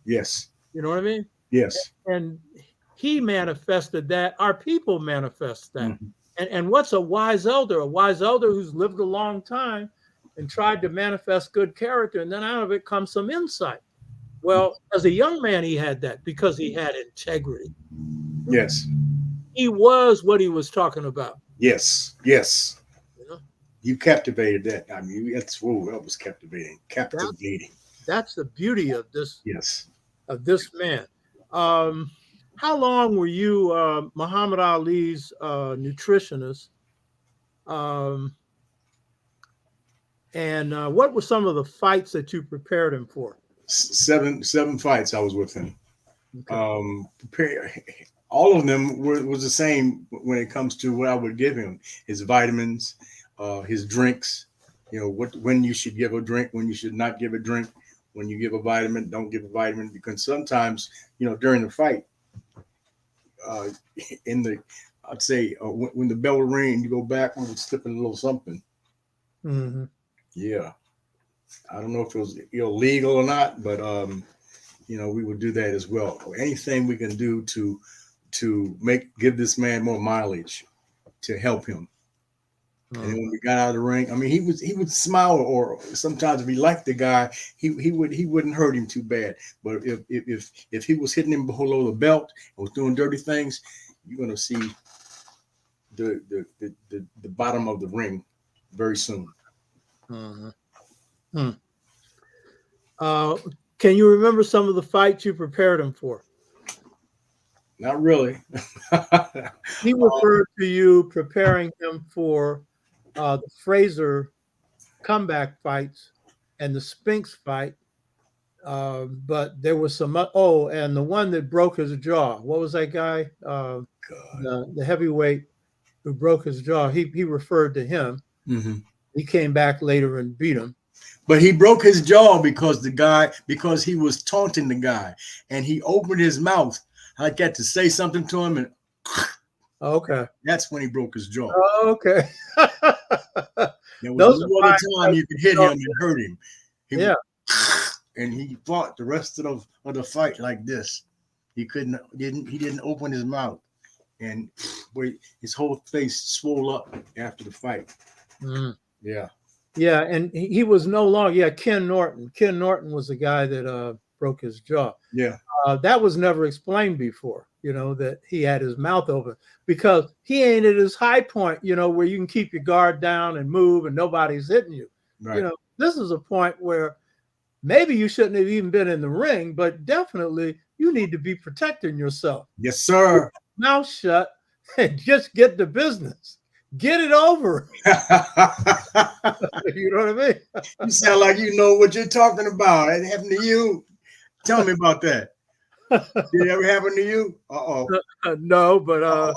Yes. You know what I mean? Yes. And he manifested that. Our people manifest that. Mm-hmm. And what's a wise elder? A wise elder who's lived a long time and tried to manifest good character, and then out of it comes some insight. Well, as a young man, he had that because he had integrity. Yes. He was what he was talking about. Yes. Yes. You captivated that. I mean, that was captivating. Captivating. That's the beauty of this. Yes. Of this man. How long were you Muhammad Ali's nutritionist? And what were some of the fights that you prepared him for? 7 fights I was with him. Okay. All of them was the same when it comes to what I would give him: his vitamins, his drinks. When you should give a drink, when you should not give a drink. When you give a vitamin, don't give a vitamin, because sometimes, during the fight, I'd say when the bell would ring, you go back, we would slip in a little something. Mm-hmm. Yeah. I don't know if it was illegal or not, but, we would do that as well. Anything we can do to give this man more mileage to help him. And then when we got out of the ring, I mean, he would smile, or sometimes if he liked the guy, he wouldn't hurt him too bad. But if he was hitting him below the belt and was doing dirty things, you're gonna see the bottom of the ring very soon. Mm-hmm. Can you remember some of the fights you prepared him for? Not really. He referred to you preparing him for the Fraser comeback fights and the Spinks fight, but there was some. And the one that broke his jaw. What was that guy? The heavyweight who broke his jaw. He referred to him. Mm-hmm. He came back later and beat him. But he broke his jaw because he was taunting the guy, and he opened his mouth like that to say something to him, and Okay. That's when he broke his jaw. Okay. There was Those no are other fine time you could hit him and hurt him. He Yeah. and he fought the rest of the fight like this. He didn't open his mouth, and his whole face swole up after the fight. Mm. Yeah. Yeah, and he was no longer. Yeah, Ken Norton. Ken Norton was the guy that broke his jaw. Yeah. That was never explained before. You know, that he had his mouth open because he ain't at his high point. You know, where you can keep your guard down and move and nobody's hitting you. Right. You know, this is a point where maybe you shouldn't have even been in the ring, but definitely you need to be protecting yourself. Yes, sir. Mouth shut and just get the business. Get it over. You know what I mean? You sound like you know what you're talking about. It happened to you. Tell me about that. Did it ever happen to you? No, but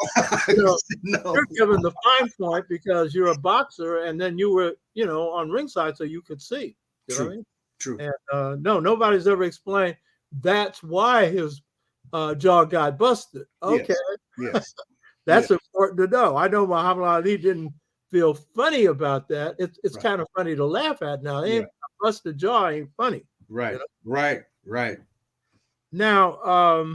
you know, No. you're given the fine point because you're a boxer, and then you were, you know, on ringside so you could see. You know what I mean? True. And no, nobody's ever explained that's why his jaw got busted. Okay, Yes. that's important to know. I know Muhammad Ali didn't feel funny about that. It's Right. kind of funny to laugh at now. Yeah. Busted jaw ain't funny. Right. You know? Right. Now,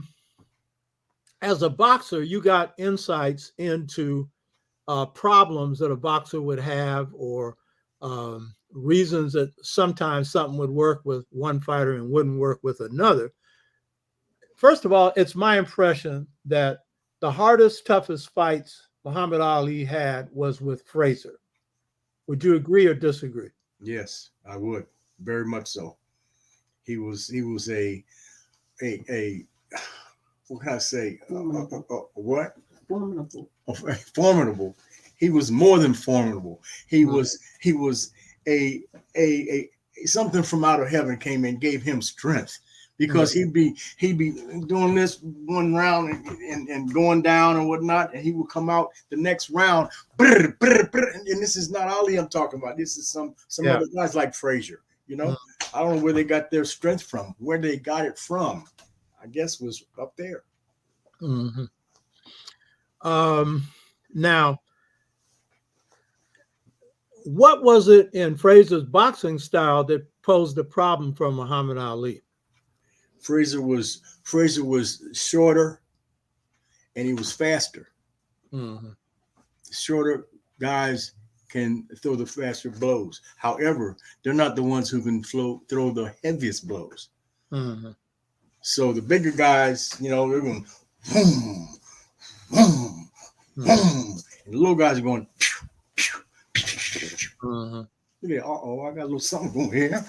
as a boxer, you got insights into problems that a boxer would have, or reasons that sometimes something would work with one fighter and wouldn't work with another. First of all, it's my impression that the hardest, toughest fights Muhammad Ali had was with Fraser. Would you agree or disagree? Yes, I would. Very much so. He was a what can I say? What? Formidable. Formidable. He was more than formidable. He was a something from out of heaven came and gave him strength, because he'd be doing this one round and going down and whatnot, and he would come out the next round. And this is not Ali I'm talking about. This is some other guys like Fraser. You know, I don't know where they got their strength from. Where they got it from, I guess, was up there. Mm-hmm. Now, what was it in Fraser's boxing style that posed a problem for Muhammad Ali? Fraser was shorter, and he was faster. Mm-hmm. Shorter guys can throw the faster blows. However, they're not the ones who can throw the heaviest blows. Mm-hmm. So the bigger guys, you know, they're going boom, boom, boom, and the little guys are going. Look at, I got a little something going here.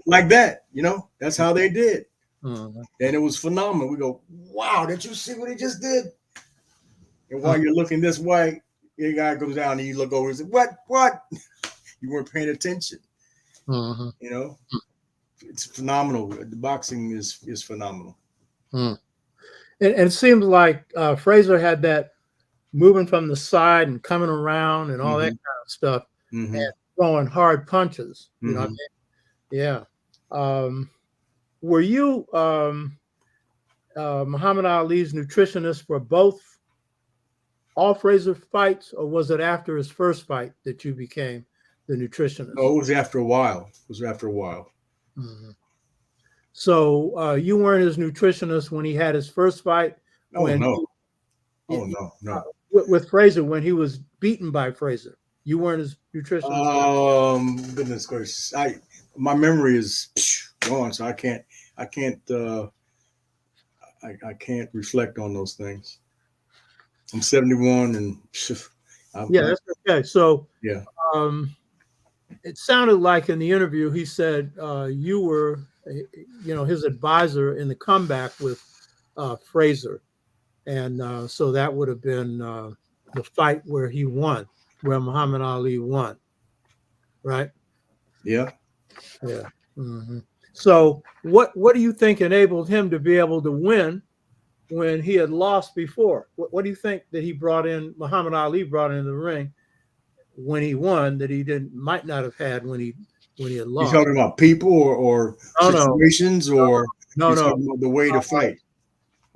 Like that, you know, that's how they did. And it was phenomenal. We go, wow, did you see what he just did? And while you're looking this way, the guy goes down and you look over and say, what? You weren't paying attention. You know, it's phenomenal. The boxing is phenomenal. And it seems like Fraser had that moving from the side and coming around and all that kind of stuff, and throwing hard punches. You know what I mean? Yeah. Were you Muhammad Ali's nutritionist for all Fraser fights, or was it after his first fight that you became the nutritionist? Oh, it was after a while. So you weren't his nutritionist when he had his first fight? No. With Fraser, when he was beaten by Fraser, you weren't his nutritionist? Goodness gracious. My memory is gone, so I can't reflect on those things. I'm 71 and that's okay. So yeah. It sounded like in the interview he said you were, his advisor in the comeback with Fraser, and so that would have been the fight where he won, where Muhammad Ali won, right? Yeah. So what do you think enabled him to be able to win when he had lost before? What do you think that Muhammad Ali brought in the ring when he won that he might not have had when he had lost? You talking about people or situations, or no, talking about the way to fight?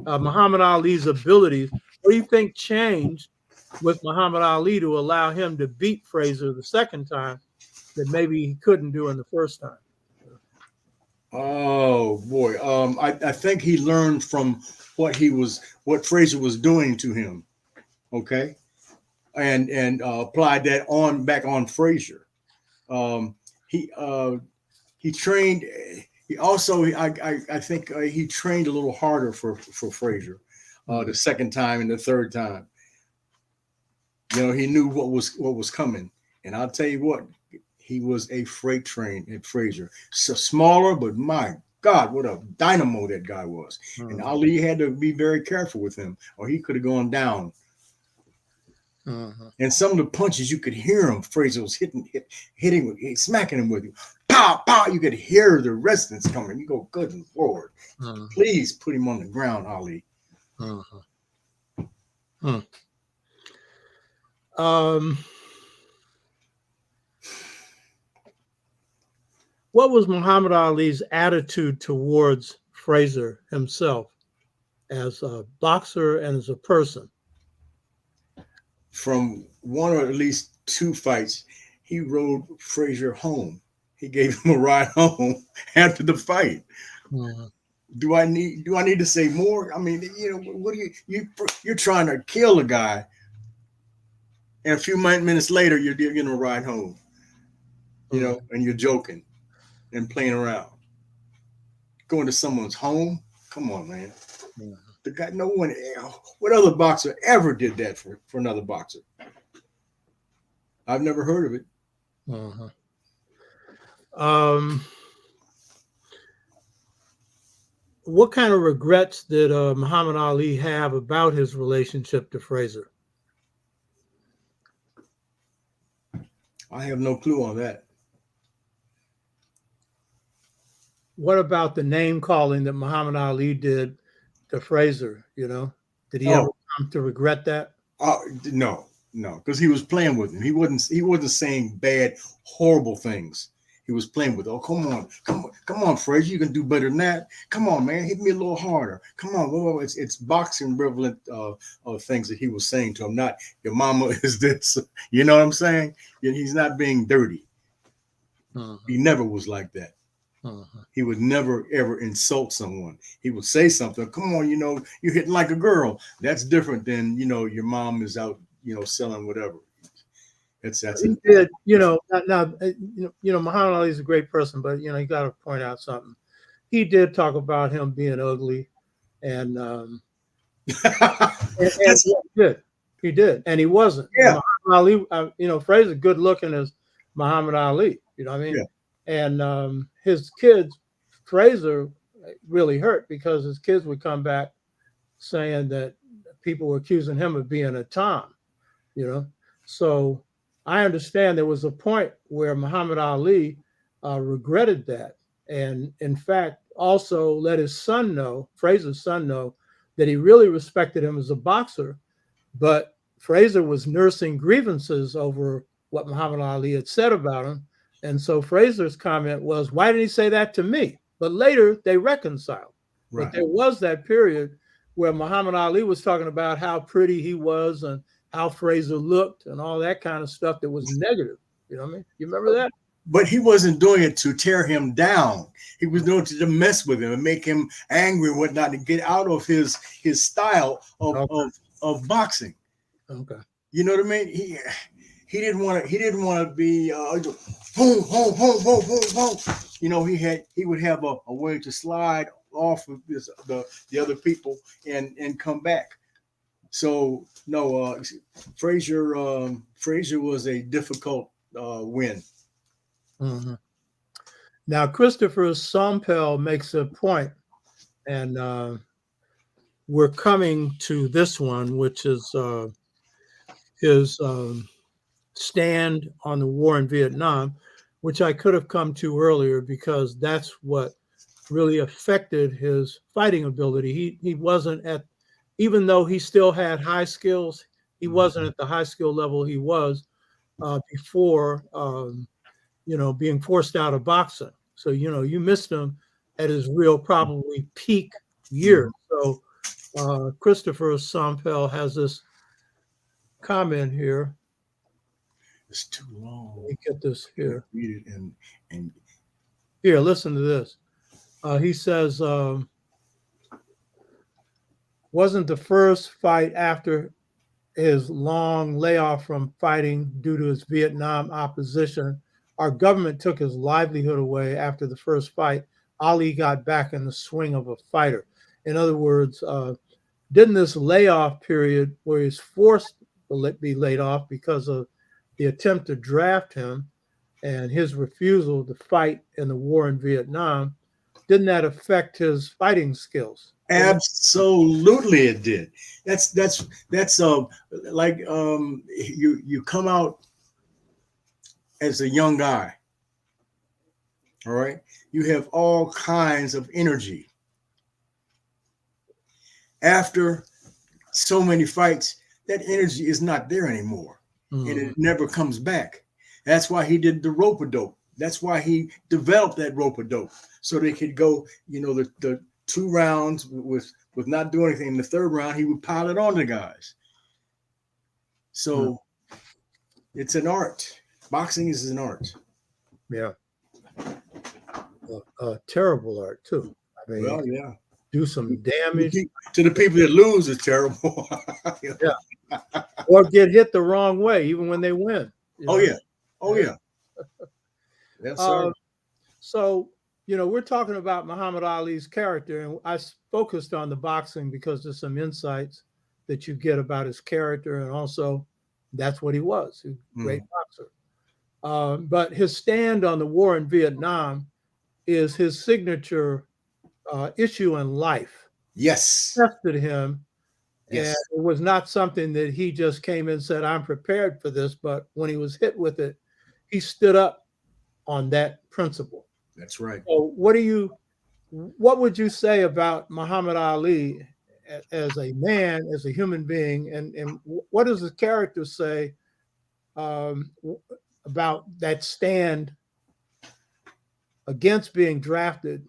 Muhammad Ali's abilities. What do you think changed with Muhammad Ali to allow him to beat Fraser the second time that maybe he couldn't do in the first time? Oh boy. I think he learned from what Fraser was doing to him. Okay. And applied that back on Fraser. Um, he trained. He also, I think he trained a little harder for Fraser the second time and the third time. You know, he knew what was coming, and I'll tell you what, he was a freight train at Fraser. So smaller, but my God, what a dynamo that guy was. And Ali had to be very careful with him, or he could have gone down. And some of the punches, you could hear him. Fraser was hitting, smacking him with you. Pow, pow. You could hear the resonance coming. You go, good Lord. Please put him on the ground, Ali. What was Muhammad Ali's attitude towards Fraser himself as a boxer and as a person? From one or at least two fights, he rode Fraser home. He gave him a ride home after the fight. Do I need to say more? I mean, you know, what do you're trying to kill a guy, and a few minutes later you're getting a ride home, you know, and you're joking and playing around, going to someone's home. Come on, man. The guy, no one, what other boxer ever did that for another boxer? I've never heard of it. What kind of regrets did Muhammad Ali have about his relationship to Fraser? I have no clue on that. What about the name calling that Muhammad Ali did to Fraser? You know, did he ever come to regret that? No, because he was playing with him. He wasn't saying bad, horrible things. He was playing with, come on, Fraser, you can do better than that. Come on, man, hit me a little harder. Come on, it's boxing relevant things that he was saying to him. Not your mama is this. You know what I'm saying? He's not being dirty. He never was like that. He would never ever insult someone. He would say something. Come on, you know, you're hitting like a girl. That's different than, you know, your mom is out, you know, selling whatever. He did, you know. Now, you know, Muhammad Ali is a great person, but you know, you got to point out something. He did talk about him being ugly, and he did, and he wasn't. Yeah. Muhammad Ali, you know, Fraser good looking as Muhammad Ali. You know what I mean? Yeah. And his kids, Fraser really hurt because his kids would come back saying that people were accusing him of being a Tom. You know, so. I understand there was a point where Muhammad Ali regretted that, and in fact also let his son know, Fraser's son know, that he really respected him as a boxer, but Fraser was nursing grievances over what Muhammad Ali had said about him, and so Fraser's comment was, "Why didn't he say that to me?" But later they reconciled. Right. But there was that period where Muhammad Ali was talking about how pretty he was and how Fraser looked and all that kind of stuff that was negative. You know what I mean? You remember that? But he wasn't doing it to tear him down. He was doing it to mess with him and make him angry and whatnot, to get out of his style of boxing. Okay. You know what I mean? He didn't want to be boom, boom, boom, boom, boom, boom. You know, he would have a way to slide off of the other people and come back. So no, Fraser was a difficult win. Now Christopher Sompel makes a point, and we're coming to this one, which is his stand on the war in Vietnam, which I could have come to earlier because that's what really affected his fighting ability. He wasn't at, even though he still had high skills, he wasn't at the high skill level he was before, you know, being forced out of boxing. So, you know, you missed him at his real probably peak year. So Christopher Sompel has this comment here. It's too long. Let me get this here. Read it and Here, listen to this. He says, wasn't the first fight after his long layoff from fighting due to his Vietnam opposition. Our government took his livelihood away after the first fight. Ali got back in the swing of a fighter. In other words, didn't this layoff period where he's forced to be laid off because of the attempt to draft him and his refusal to fight in the war in Vietnam, didn't that affect his fighting skills? Absolutely, it did. That's like you come out as a young guy. All right, you have all kinds of energy. After so many fights, that energy is not there anymore, and it never comes back. That's why he did the rope-a-dope. That's why he developed that rope-a-dope, so they could go, the 2 rounds with not doing anything. In the 3rd round, he would pile it on the guys. So it's an art. Boxing is an art. Yeah. A terrible art too. I mean, well, yeah. Do some damage to the people that lose. Is terrible. Yeah. Or get hit the wrong way, even when they win. Oh yeah. Oh yeah. Yes, sir. So we're talking about Muhammad Ali's character, and I focused on the boxing because there's some insights that you get about his character, and also that's what he was, a great boxer. But his stand on the war in Vietnam is his signature issue in life. Yes. Tested him. Yes. And it was not something that he just came in and said, I'm prepared for this. But when he was hit with it, he stood up on that principle. That's right. So what would you say about Muhammad Ali as a man, as a human being? And what does the character say about that stand against being drafted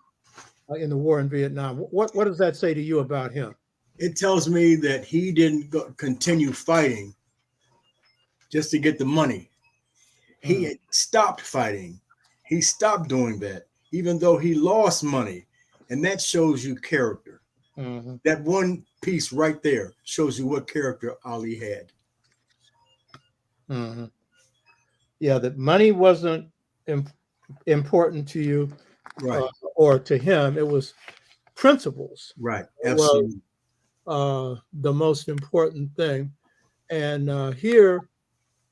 in the war in Vietnam? What does that say to you about him? It tells me that he didn't continue fighting just to get the money. He had stopped fighting. He stopped doing that, even though he lost money. And that shows you character. That one piece right there shows you what character Ali had. Yeah, that money wasn't important to you, right, or to him. It was principles. Right, absolutely. The most important thing. And here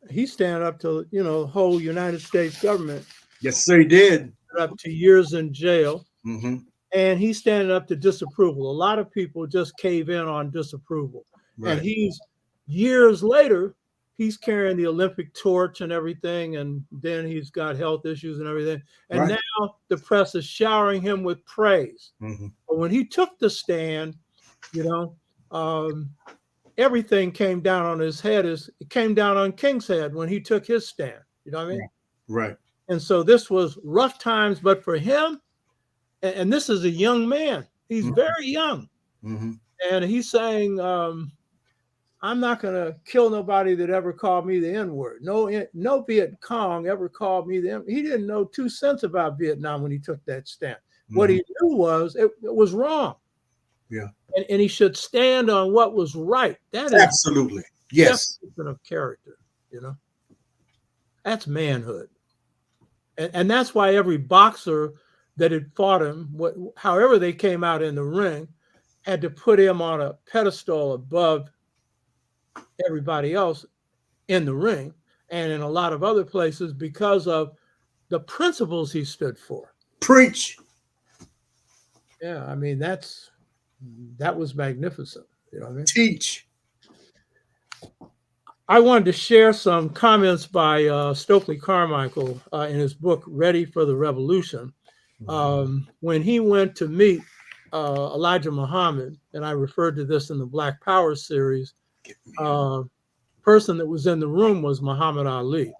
he's standing up to the whole United States government. Yes, sir, he did. Up to years in jail. And he's standing up to disapproval. A lot of people just cave in on disapproval. Right. And he's years later, he's carrying the Olympic torch and everything, and then he's got health issues and everything. And now the press is showering him with praise. But when he took the stand, everything came down on his head. It came down on King's head when he took his stand. You know what I mean? Right. And so this was rough times, but for him, and this is a young man. He's very young. And he's saying, I'm not going to kill nobody that ever called me the N-word. No Viet Cong ever called me the N-word. He didn't know 2 cents about Vietnam when he took that stand. What he knew was it was wrong. Yeah. And he should stand on what was right. That is absolutely. Yes. Of character, That's manhood. And that's why every boxer that had fought him, however they came out in the ring, had to put him on a pedestal above everybody else in the ring and in a lot of other places because of the principles he stood for. Preach. Yeah, I mean, that was magnificent. You know what I mean? Teach. I wanted to share some comments by Stokely Carmichael in his book, Ready for the Revolution. When he went to meet Elijah Muhammad, and I referred to this in the Black Power series, person that was in the room was Muhammad Ali.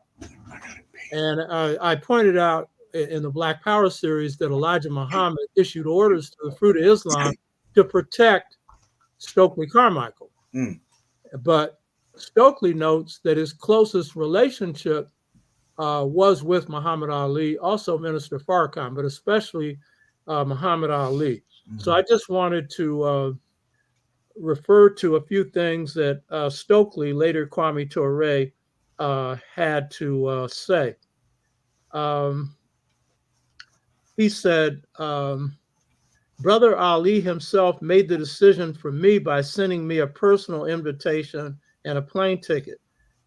And I pointed out in the Black Power series that Elijah Muhammad issued orders to the Fruit of Islam to protect Stokely Carmichael. But Stokely notes that his closest relationship was with Muhammad Ali, also Minister Farrakhan, but especially Muhammad Ali. So I just wanted to refer to a few things that Stokely, later Kwame Ture, had to say. He said, Brother Ali himself made the decision for me by sending me a personal invitation and a plane ticket.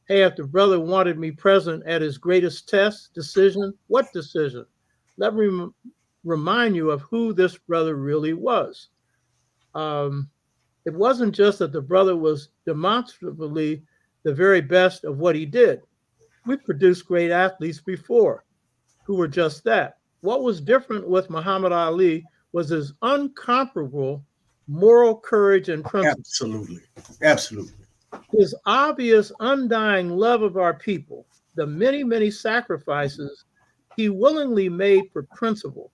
Hey, if the brother wanted me present at his greatest test decision, what decision? Let me remind you of who this brother really was. It wasn't just that the brother was demonstrably the very best of what he did. We produced great athletes before who were just that. What was different with Muhammad Ali was his incomparable moral courage and principle. Absolutely. Absolutely. His obvious undying love of our people, the many, many sacrifices he willingly made for principle.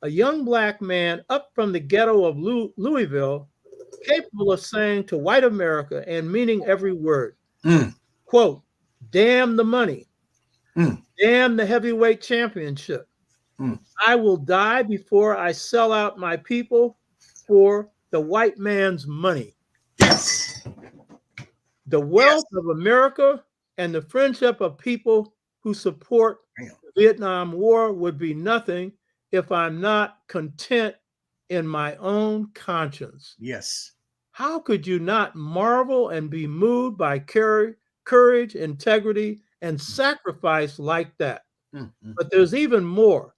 A young black man up from the ghetto of Louisville, capable of saying to white America and meaning every word, quote, damn the money, damn the heavyweight championship. I will die before I sell out my people for the white man's money. Yes. The wealth of America and the friendship of people who support the Vietnam War would be nothing if I'm not content in my own conscience. Yes. How could you not marvel and be moved by courage, integrity, and sacrifice like that? But there's even more.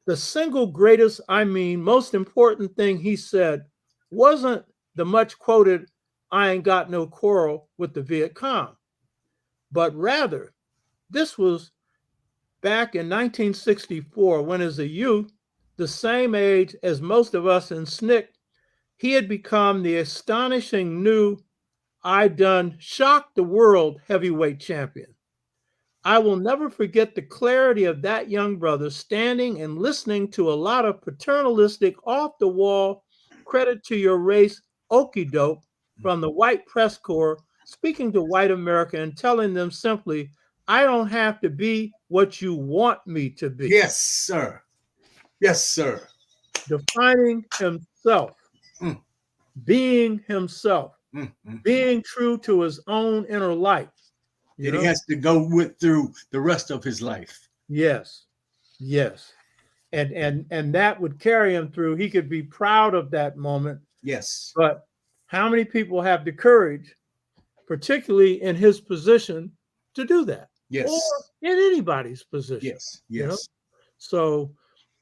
The single greatest, most important thing he said wasn't the much quoted, I ain't got no quarrel with the Viet Cong, but rather, this was back in 1964 when, as a youth, the same age as most of us in SNCC, he had become the astonishing new I done shocked the world heavyweight champion. I will never forget the clarity of that young brother standing and listening to a lot of paternalistic, off-the-wall, credit to your race, okie doke from the white press corps, speaking to white America and telling them simply, I don't have to be what you want me to be. Yes, sir. Yes, sir. Defining himself, being himself, being true to his own inner life. That he has to go through the rest of his life. Yes, yes. And that would carry him through. He could be proud of that moment. Yes. But how many people have the courage, particularly in his position, to do that? Yes. Or in anybody's position. Yes. Yes. You know? So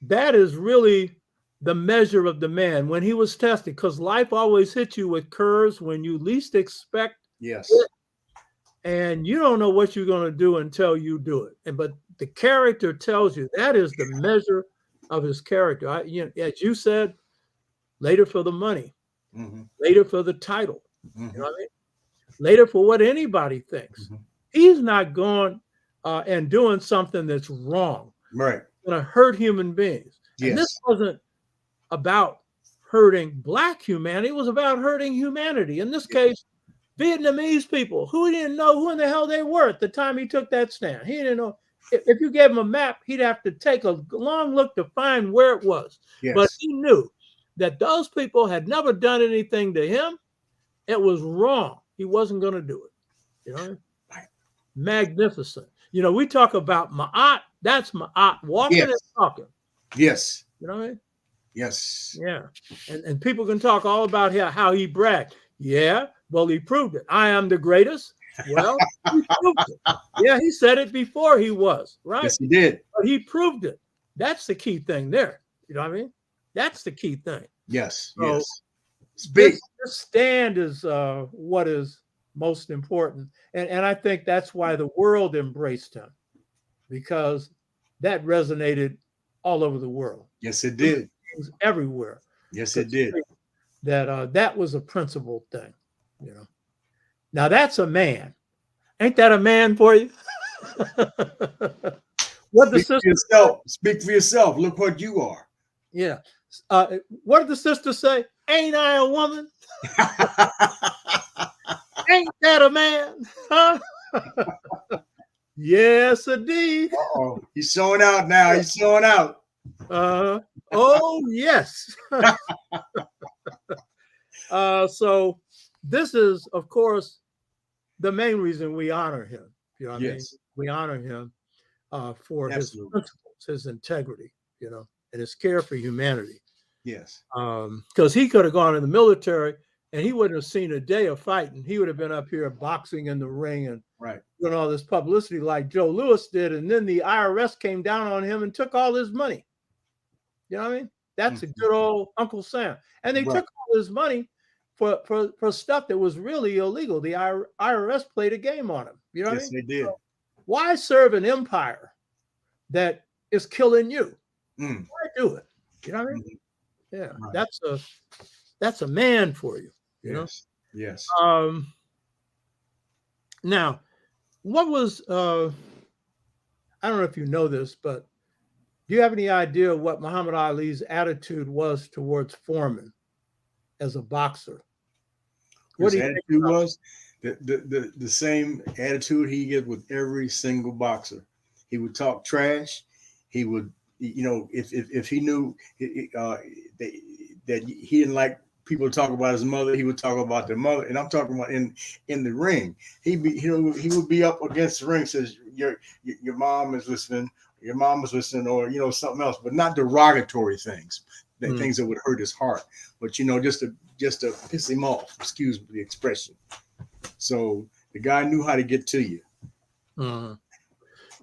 that is really the measure of the man when he was tested, because life always hits you with curves when you least expect yes. it. And you don't know what you're going to do until you do it. But the character tells you that is the measure of his character. As you said, later for the money, later for the title, you know what I mean? Later for what anybody thinks. He's not going and doing something that's wrong. Right. Going to hurt human beings. Yes. And this wasn't about hurting Black humanity. It was about hurting humanity. In this case, Vietnamese people who didn't know who in the hell they were at the time he took that stand. He didn't know. If you gave him a map, he'd have to take a long look to find where it was. Yes. But he knew that those people had never done anything to him. It was wrong. He wasn't going to do it. You know, right. Magnificent. You know, we talk about Ma'at. That's Ma'at, walking and talking. Yes. You know what I mean? Yes. Yeah. And people can talk all about how he bragged. Yeah. Well, he proved it. I am the greatest. Well, he proved it. Yeah, he said it before he was, right? Yes, he did. But he proved it. That's the key thing there. You know what I mean? That's the key thing. Yes, so yes. Speak. This stand is what is most important. And I think that's why the world embraced him, because that resonated all over the world. Yes, it did. It was everywhere. Yes, it did. That was a principled thing. You know, now that's a man. Ain't that a man for you? What the Speak for yourself. Look what you are. Yeah. what did the sister say? Ain't I a woman? Ain't that a man? Huh? Yes, indeed. Oh, he's showing out now. He's showing out. Oh, yes. So this is, of course, the main reason we honor him. You know what I mean? Yes. We honor him for his Absolutely. principles, his integrity, you know, and his care for humanity. Yes. Because he could have gone in the military and he wouldn't have seen a day of fighting. He would have been up here boxing in the ring and Right. doing all this publicity like Joe Louis did. And then the IRS came down on him and took all his money. You know what I mean? That's a good old Uncle Sam. And they Right. took all his money for stuff that was really illegal. The IRS played a game on him. You know what I Yes, mean? they did. So why serve an empire that is killing you? Mm. Why do it? You know what I mean? Yeah, Right. that's a man for you. You Yes. Yes. know. Now, what was I don't know if you know this, but do you have any idea what Muhammad Ali's attitude was towards Foreman as a boxer? What His do you think attitude about was the same attitude he get with every single boxer. He would talk trash. He would, you know, if he knew that he didn't like people to talk about his mother, he would talk about their mother. And I'm talking about in the ring. He would be up against the ring, says your mom is listening, your mom was listening, or you know something else, but not derogatory things, things that would hurt his heart. But you know, just to piss him off. Excuse the expression. So the guy knew how to get to you.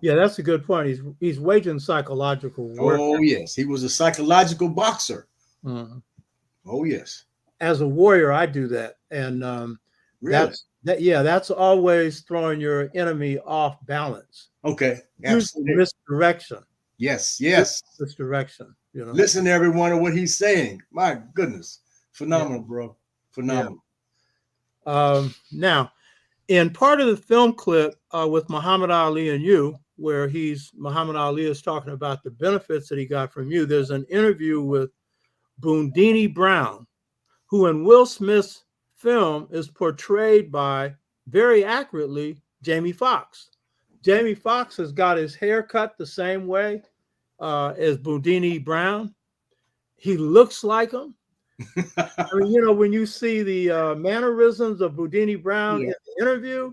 Yeah, that's a good point. He's waging psychological warfare. Oh yes, he was a psychological boxer. Oh yes. As a warrior, I do that, and Really? that's always throwing your enemy off balance. Okay. Absolutely. Misdirection. Yes. Yes. Misdirection. You know. Listen, everyone, to what he's saying. My goodness, phenomenal, bro. Phenomenal. Yeah. Now, in part of the film clip with Muhammad Ali and you, where Muhammad Ali is talking about the benefits that he got from you, there's an interview with Boondini Brown, who in Will Smith's film is portrayed by, very accurately, Jamie Foxx. Jamie Foxx has got his hair cut the same way as Boondini Brown. He looks like him. I mean, you know, when you see the mannerisms of Boondini Brown in the interview,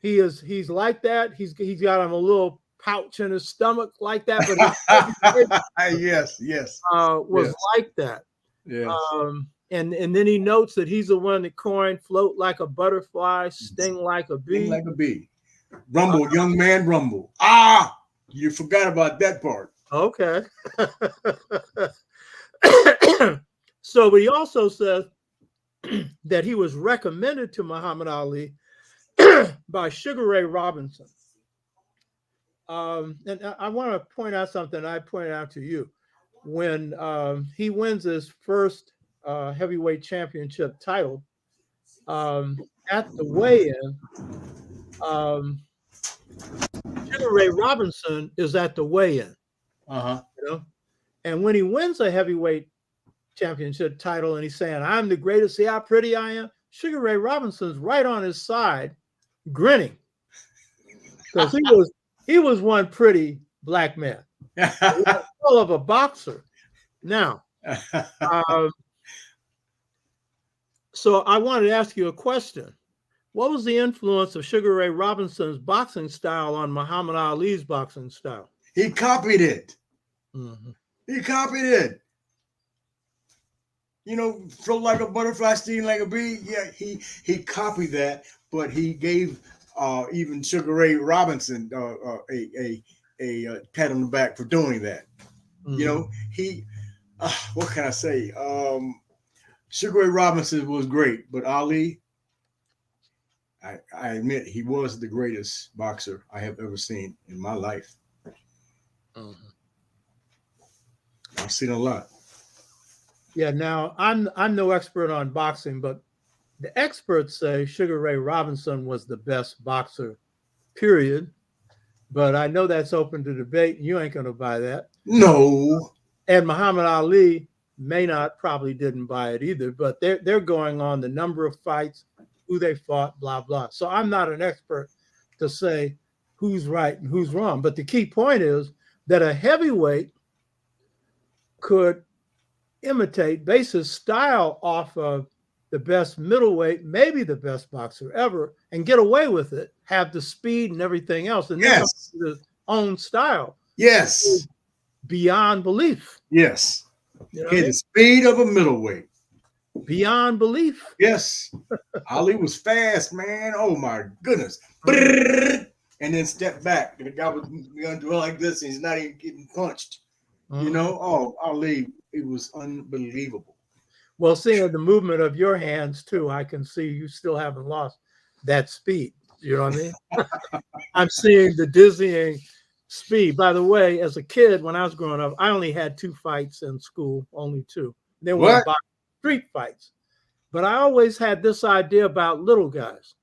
he's like that. He's got him a little pouch in his stomach like that, but yes, was like that. Yes. And then he notes that he's the one that coined "float like a butterfly, sting like a bee." Sting like a bee. Rumble, young man, rumble. Ah, you forgot about that part. Okay. So, but he also says that he was recommended to Muhammad Ali by Sugar Ray Robinson. And I want to point out something I pointed out to you. When he wins his first heavyweight championship title, at the weigh-in, Sugar Ray Robinson is at the weigh-in. You know, and when he wins a heavyweight championship title and he's saying, "I'm the greatest, see how pretty I am," Sugar Ray Robinson's right on his side, grinning, because he was one pretty black man, full of a boxer. Now, so I wanted to ask you a question. What was the influence of Sugar Ray Robinson's boxing style on Muhammad Ali's boxing style? He copied it. He copied it. You know, float like a butterfly, sting like a bee. Yeah, he copied that, but he gave even Sugar Ray Robinson a pat on the back for doing that. You know, what can I say? Sugar Ray Robinson was great, but Ali, I admit he was the greatest boxer I have ever seen in my life. I've seen a lot. Yeah, now I'm no expert on boxing, but the experts say Sugar Ray Robinson was the best boxer, period. But I know that's open to debate, and you ain't going to buy that. No. And Muhammad Ali probably didn't buy it either, but they're going on the number of fights, who they fought, blah, blah. So I'm not an expert to say who's right and who's wrong. But the key point is that a heavyweight could base his style off of the best middleweight, maybe the best boxer ever, and get away with it, have the speed and everything else, and then his own style. Yes. Beyond belief. Yes. You know the speed of a middleweight. Beyond belief. Yes. Ali was fast, man. Oh my goodness. And then step back. The guy was going to do it like this, and he's not even getting punched. You know, Ali, it was unbelievable. Well, seeing the movement of your hands too, I can see you still haven't lost that speed. You know what I mean? I'm seeing the dizzying speed. By the way, as a kid, when I was growing up, I only had 2 fights in school, only 2. They were street fights. But I always had this idea about little guys.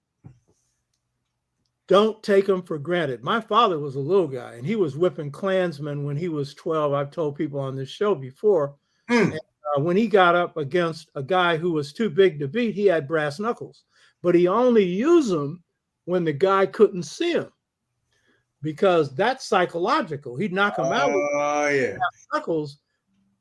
Don't take them for granted. My father was a little guy, and he was whipping Klansmen when he was 12. I've told people on this show before. And, when he got up against a guy who was too big to beat, he had brass knuckles. But he only used them when the guy couldn't see him, because that's psychological. He'd knock him out with brass knuckles,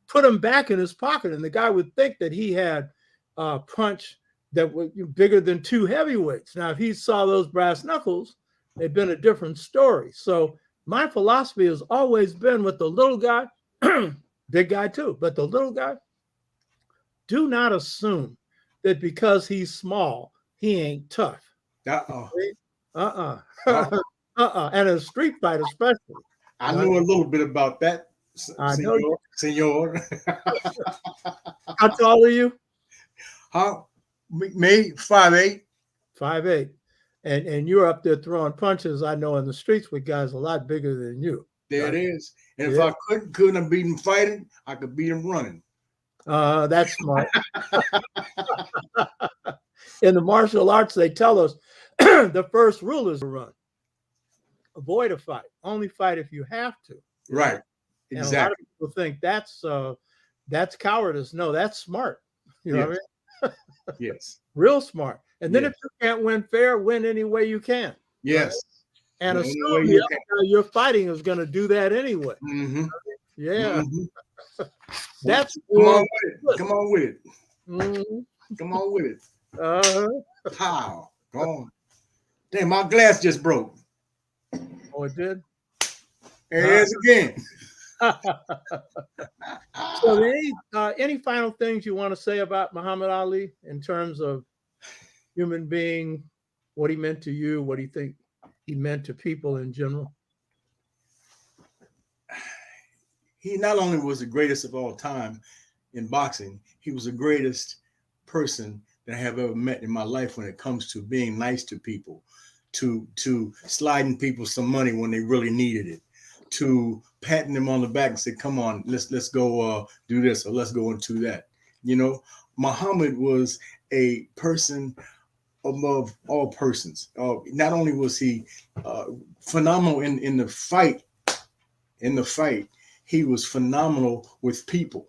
put him back in his pocket, and the guy would think that he had a punch that was bigger than 2 heavyweights. Now, if he saw those brass knuckles, it'd been a different story. So my philosophy has always been with the little guy, big guy too, but the little guy, do not assume that because he's small, he ain't tough. And a street fight especially. I know a little bit about that. I know, senor. How tall are you? Me, 5'8". 5'8". And you're up there throwing punches, I know, in the streets with guys a lot bigger than you. There it is. And if I couldn't have beat him fighting, I could beat him running. That's smart. In the martial arts, they tell us the first rule is to run. Avoid a fight. Only fight if you have to. Right. Exactly. And a lot of people think that's cowardice. No, that's smart. You know what I mean? Yes. Real smart. And then if you can't win fair, win any way you can. Yes. Right? And assume the other guy you're fighting is going to do that anyway. Mm-hmm. Yeah. Mm-hmm. That's come on with it. Come on with it. Mm-hmm. Come on with it. Pow. Go on. Damn, my glass just broke. Oh, it did? There it is again. So any final things you want to say about Muhammad Ali in terms of human being, what he meant to you, what do you think he meant to people in general? He not only was the greatest of all time in boxing, he was the greatest person that I have ever met in my life when it comes to being nice to people, to sliding people some money when they really needed it, to patting them on the back and say, come on, let's go do this, or let's go into that. You know, Muhammad was a person above all persons. Not only was he phenomenal in the fight, he was phenomenal with people.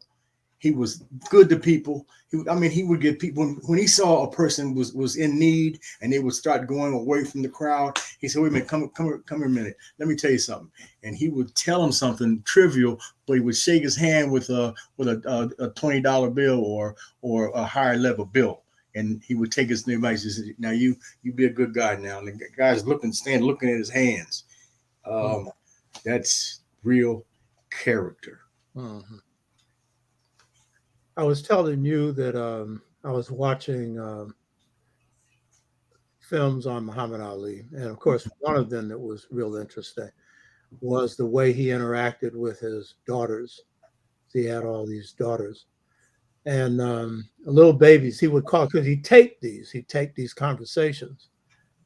He was good to people. He would get people, when he saw a person was in need and they would start going away from the crowd, he said, wait a minute, come here a minute. Let me tell you something. And he would tell them something trivial, but he would shake his hand with a $20 bill or a higher level bill. And he would take his advice and say, now you be a good guy now. And the guy's looking at his hands. That's real character. Mm-hmm. I was telling you that I was watching films on Muhammad Ali. And of course, one of them that was real interesting was the way he interacted with his daughters. He had all these daughters. And little babies, he would call, because he'd take these conversations.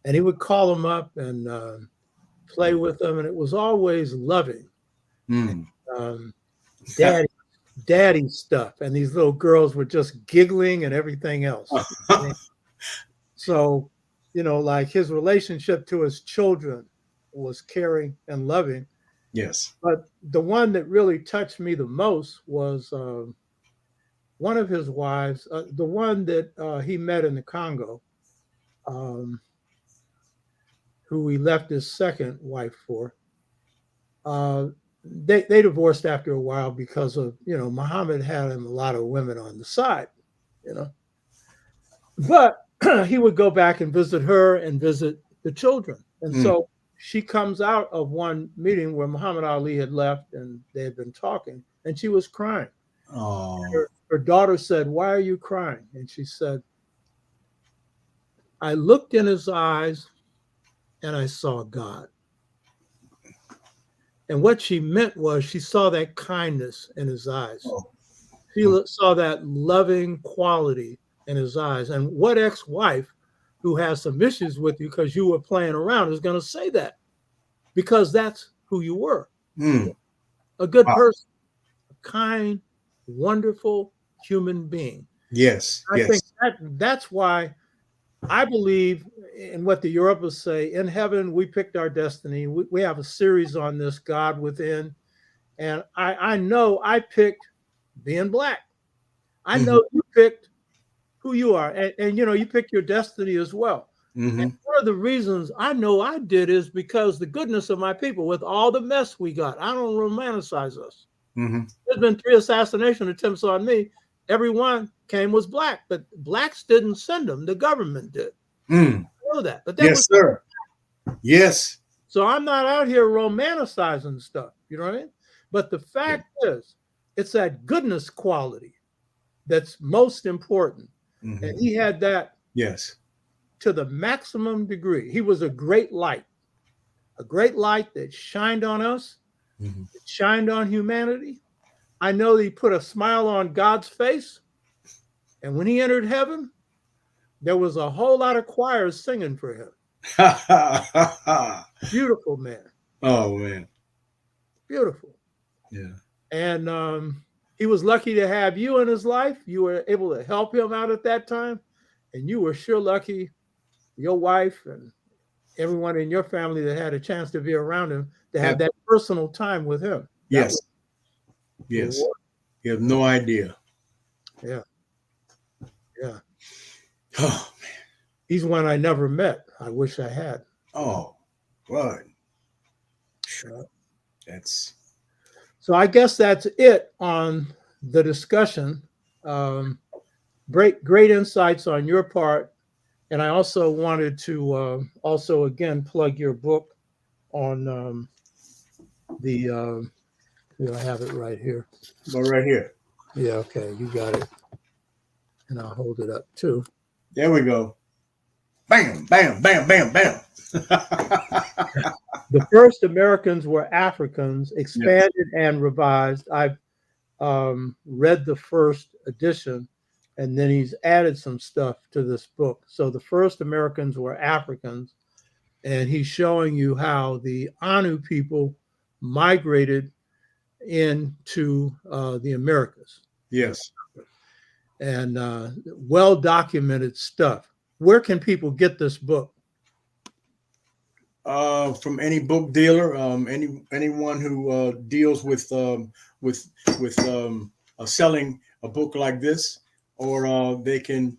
And he would call them up and play with them. And it was always loving. Mm. Daddy stuff, and these little girls were just giggling and everything else. So, like his relationship to his children was caring and loving. Yes. But the one that really touched me the most was one of his wives, the one that he met in the Congo, um, who he left his second wife for, they divorced after a while because of, Muhammad had him a lot of women on the side, you know. But he would go back and visit her and visit the children. And so she comes out of one meeting where Muhammad Ali had left and they had been talking, and she was crying. Oh. Her daughter said, "Why are you crying?" And she said, "I looked in his eyes and I saw God." And what she meant was she saw that kindness in his eyes. Oh. She saw that loving quality in his eyes. And what ex-wife who has some issues with you because you were playing around is going to say that? Because that's who you were. A good person, a kind, wonderful human being. Yes. I think that's why I believe in what the Europeans say. In heaven, we picked our destiny. We have a series on this, God Within. And I know I picked being Black. I know you picked who you are. And you pick your destiny as well. And one of the reasons I know I did is because the goodness of my people, with all the mess we got. I don't romanticize us. There's been 3 assassination attempts on me. Everyone was Black, but Blacks didn't send them. The government did. I know that. But that was sir. Yes. So I'm not out here romanticizing stuff. You know what I mean? But the fact is, it's that goodness quality that's most important. And he had that to the maximum degree. He was a great light that shined on us, that shined on humanity. I know he put a smile on God's face. And when he entered heaven, there was a whole lot of choirs singing for him. Beautiful man. Oh, man. Beautiful. Yeah. And he was lucky to have you in his life. You were able to help him out at that time. And you were sure lucky, your wife and everyone in your family that had a chance to be around him, to have that personal time with him. Yes. Yes. You have no idea. Yeah. Yeah. Oh, man. He's one I never met. I wish I had. Oh, God. That's. So I guess that's it on the discussion. Great insights on your part. And I also wanted to again plug your book on I have it right here. Go right here. Yeah, okay, you got it. And I'll hold it up too. There we go. Bam, bam, bam, bam, bam. The First Americans Were Africans, expanded and revised. I've read the first edition, and then he's added some stuff to this book. So the first Americans were Africans, and he's showing you how the Anu people migrated into the Americas. Yes. And well-documented stuff. Where can people get this book? From any book dealer, anyone who deals with selling a book like this, or they can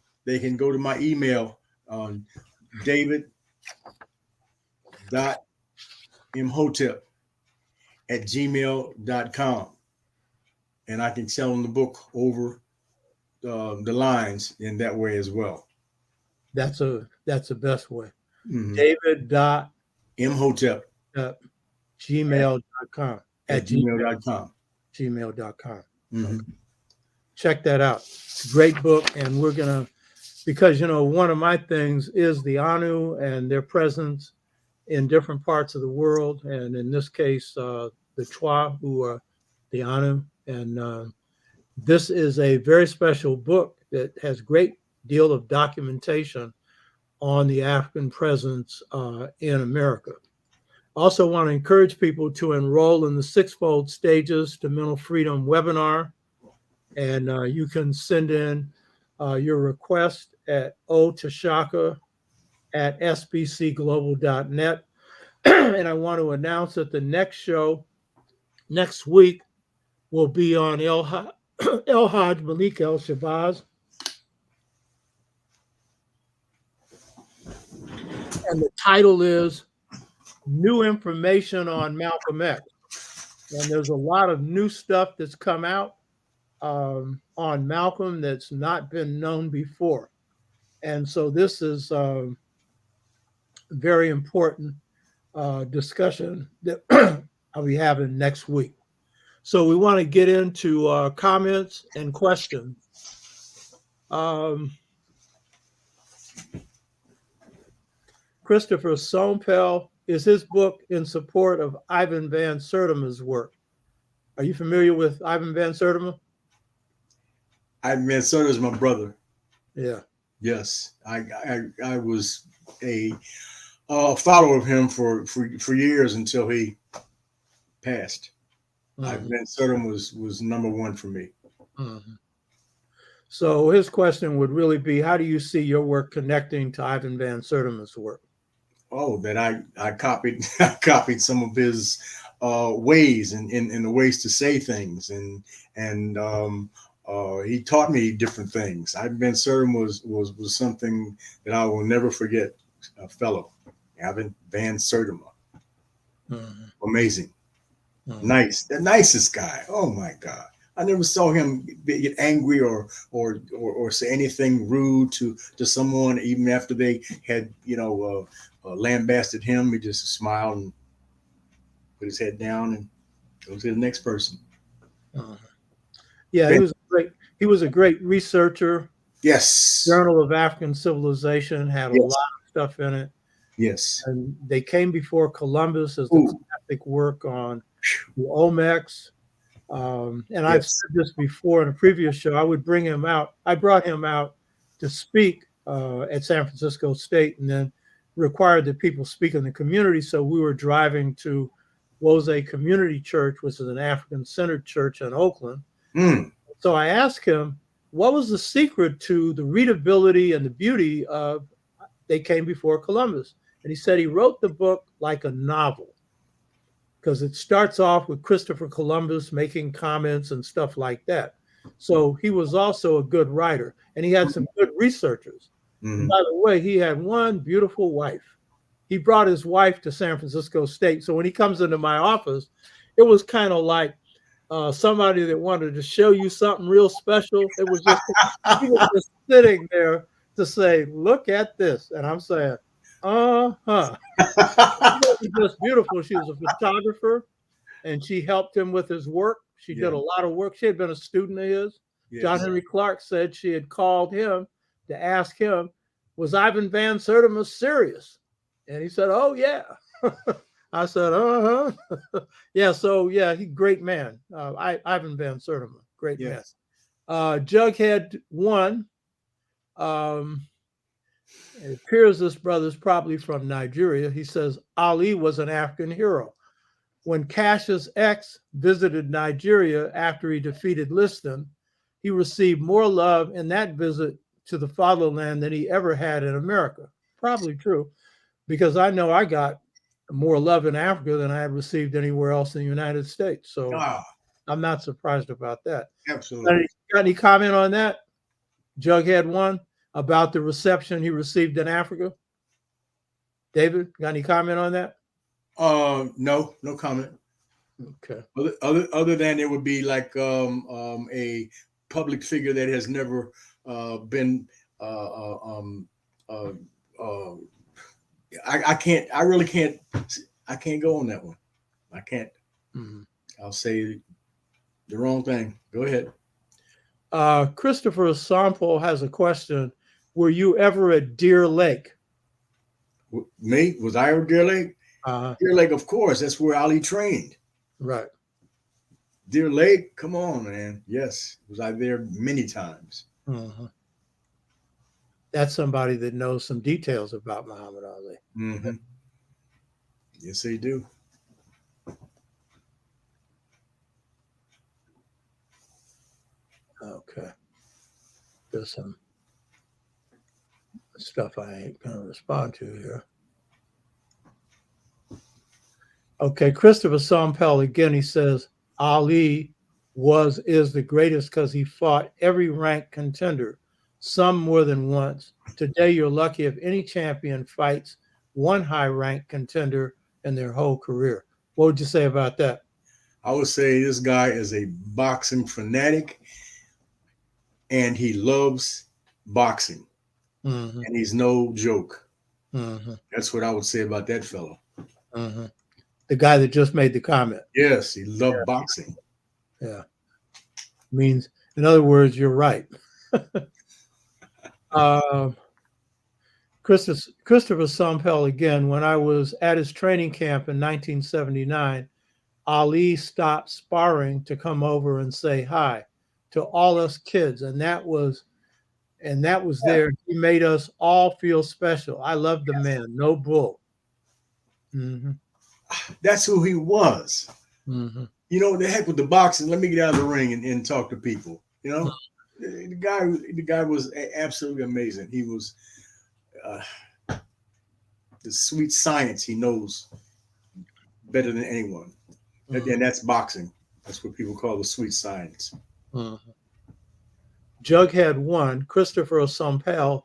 go to my email, david.imhotep@gmail.com, and I can sell them the book over the lines in that way as well. That's the best way. David.imhotep@gmail.com. gmail.com. Check that out. It's a great book. And we're going to, because, one of my things is the Anu and their presence in different parts of the world. And in this case, the Chwa, who are the Anu. And this is a very special book that has great deal of documentation on the African presence in America. Also want to encourage people to enroll in the 6-fold Stages to Mental Freedom webinar. And you can send in your request at otashaka@sbcglobal.net. And I want to announce that the next show next week will be on El Haj Malik El Shabazz. And the title is New Information on Malcolm X. And there's a lot of new stuff that's come out on Malcolm that's not been known before. And so this is very important discussion that I'll be having next week. So we want to get into comments and questions. Christopher Sompel, is his book in support of Ivan Van Sertima's work? Are you familiar with Ivan Van Sertima? Ivan Van Sertima is my brother. Yeah. Yes, I was a follower of him for years until he passed. Ivan Van Sertima was number one for me. Mm-hmm. So his question would really be, how do you see your work connecting to Ivan Van Sertima's work? Oh, that I copied copied some of his ways and the ways to say things, and he taught me different things. Ivan Van Sertima was something that I will never forget. A fellow, Ivan Van Sertima, amazing, nice, the nicest guy. Oh my God. I never saw him get angry or say anything rude to someone, even after they had, lambasted him. He just smiled and put his head down and go to the next person. Yeah, he was a great researcher. Yes. Journal of African Civilization had a lot of stuff in it. Yes. And they came before Columbus as the classic work on the Olmecs. And I've said this before in a previous show. I brought him out to speak at San Francisco State, and then required that people speak in the community. So we were driving to Wose Community Church, which is an African-centered church in Oakland. So I asked him, what was the secret to the readability and the beauty of They Came Before Columbus? And he said he wrote the book like a novel, because it starts off with Christopher Columbus making comments and stuff like that. So he was also a good writer, and he had some good researchers. And by the way, he had one beautiful wife. He brought his wife to San Francisco State. So when he comes into my office, it was kind of like somebody that wanted to show you something real special. It was just, he was just sitting there to say, look at this. And I'm saying, It was just beautiful. She was a photographer, and she helped him with his work. She did a lot of work. She had been a student of his. Yes. John Henry Clark said she had called him to ask him, was Ivan Van Sertima serious? And he said, oh, yeah. I said, yeah, so, yeah, he's a great man. Ivan Van Sertima, great man. Jughead 1. It appears this brother's probably from Nigeria. He says, Ali was an African hero. When Cassius X visited Nigeria after he defeated Liston, he received more love in that visit to the fatherland than he ever had in America. Probably true, because I know I got more love in Africa than I had received anywhere else in the United States. So I'm not surprised about that. Absolutely. Got any comment on that? Jughead 1, about the reception he received in Africa? David, got any comment on that? No comment. Okay. Other than it would be like a public figure that has never been. I really can't. I can't go on that one. I can't. I'll say the wrong thing. Go ahead. Christopher Sample has a question. Were you ever at Deer Lake? Me? Was I at Deer Lake? Deer Lake, of course. That's where Ali trained. Right. Deer Lake? Come on, man. Yes. Was I there many times. That's somebody that knows some details about Muhammad Ali. Yes, they do. Okay. There's some stuff I ain't going to respond to here. Okay, Christopher Sompel again, he says, Ali is the greatest because he fought every ranked contender, some more than once. Today, you're lucky if any champion fights one high-ranked contender in their whole career. What would you say about that? I would say this guy is a boxing fanatic, and he loves boxing, Mm-hmm. and he's no joke. Mm-hmm. That's what I would say about that fellow. Mm-hmm. The guy that just made the comment. Yes, he loved boxing. Yeah. Means, in other words, you're right. Christopher Sompel again. When I was at his training camp in 1979, Ali stopped sparring to come over and say hi to all us kids, and that was there. He made us all feel special. I love the man, no bull. Mm-hmm. That's who he was. Mm-hmm. You know, the heck with the boxing. Let me get out of the ring and talk to people. You know, the guy was absolutely amazing. He was the sweet science he knows better than anyone, and that's boxing. That's what people call the sweet science. Mm-hmm. Jughead 1, Christopher Sompel.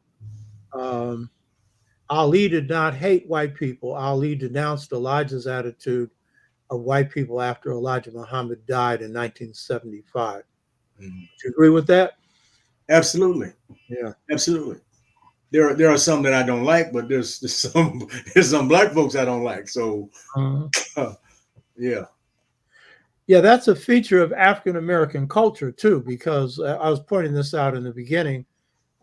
Ali did not hate white people. Ali denounced Elijah's attitude of white people after Elijah Muhammad died in 1975. Mm-hmm. Do you agree with that? Absolutely. Yeah. Absolutely. There are some that I don't like, but there's some black folks I don't like. So, yeah. Yeah, that's a feature of African American culture too, because I was pointing this out in the beginning.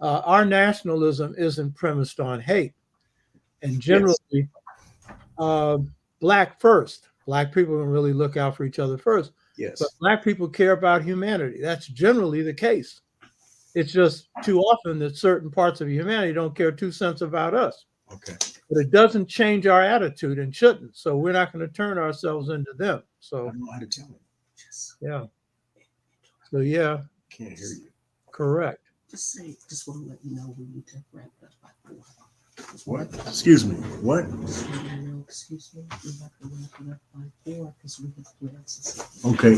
Our nationalism isn't premised on hate, and generally, black first. Black people don't really look out for each other first. Yes. But black people care about humanity. That's generally the case. It's just too often that certain parts of humanity don't care 2 cents about us. Okay. But it doesn't change our attitude and shouldn't. So we're not going to turn ourselves into them. So I don't know how to tell him. Yeah. So yeah. Can't hear you. Correct. Just want to let you know we need to wrap it up by 4. What? Excuse me. What? Excuse me. We have to wrap it up by 4 because we have to access it. Okay.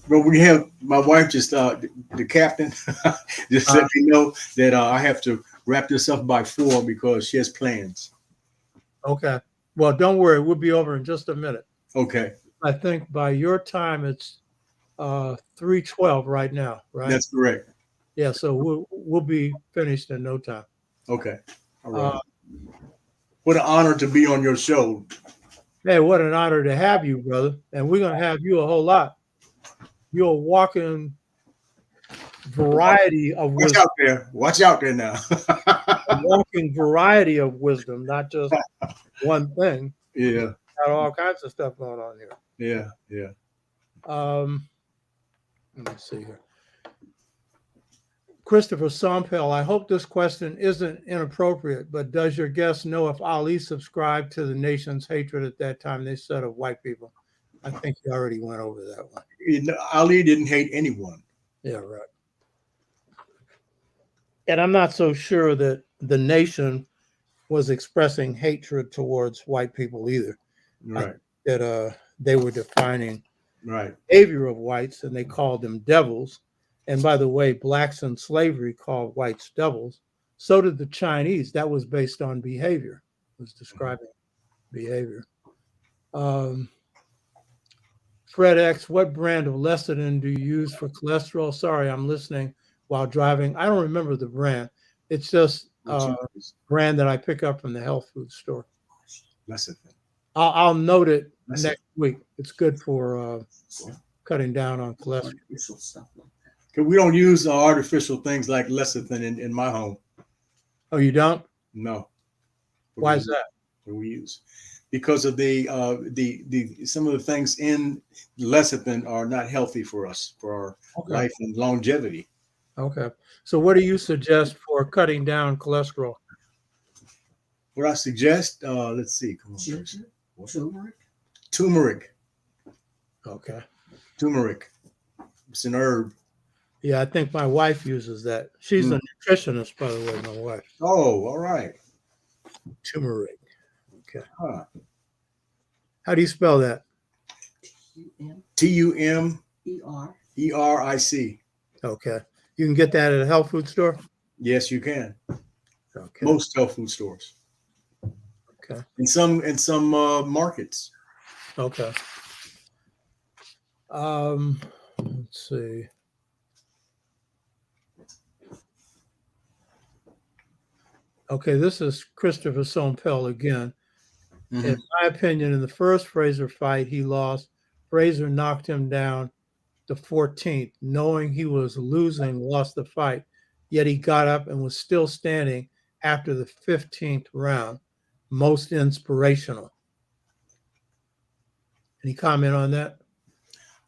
Well, we have my wife just the captain just let me know that I have to wrap this up by 4 because she has plans. Okay. Well, don't worry. We'll be over in just a minute. Okay. I think by your time it's 3:12 right now, right? That's correct. Yeah. So we'll be finished in no time. Okay. All right. What an honor to be on your show. Hey, what an honor to have you, brother. And we're going to have you a whole lot. You're a walking variety of wisdom. Watch out there now. A walking variety of wisdom, not just one thing. Yeah. Got all kinds of stuff going on here. Yeah. Yeah. Let me see here. Christopher Sompel, I hope this question isn't inappropriate, but does your guest know if Ali subscribed to the nation's hatred at that time they said of white people? I think you already went over that one. Ali didn't hate anyone. Yeah, right. And I'm not so sure that the nation was expressing hatred towards white people either. Right. That they were defining right behavior of whites, and they called them devils. And by the way, blacks in slavery called whites devils. So did the Chinese. That was based on behavior. It was describing behavior. Fred X, what brand of lecithin do you use for cholesterol? Sorry, I'm listening while driving. I don't remember the brand. It's just a brand that I pick up from the health food store. Lecithin. I'll note it next week. It's good for cutting down on cholesterol. We don't use artificial things like lecithin in my home. Oh, you don't? No. Why is that? What we use, because of the some of the things in lecithin are not healthy for us, for our life and longevity. Okay. So what do you suggest for cutting down cholesterol? What I suggest, let's see. Come on. Turmeric. Turmeric. Okay. Turmeric. It's an herb. Yeah, I think my wife uses that. She's a nutritionist, by the way, my wife. Oh, all right. Turmeric. Okay. Huh. How do you spell that? Tum. E.R. E.R.I.C. Okay. You can get that at a health food store? Yes, you can. Okay. Most health food stores. Okay. In some markets. Okay. Let's see. Okay, this is Christopher Sompel again. Mhm. In my opinion, in the first Fraser fight he lost, Fraser knocked him down the 14th, knowing he was losing, lost the fight. Yet he got up and was still standing after the 15th round. Most inspirational. Any comment on that?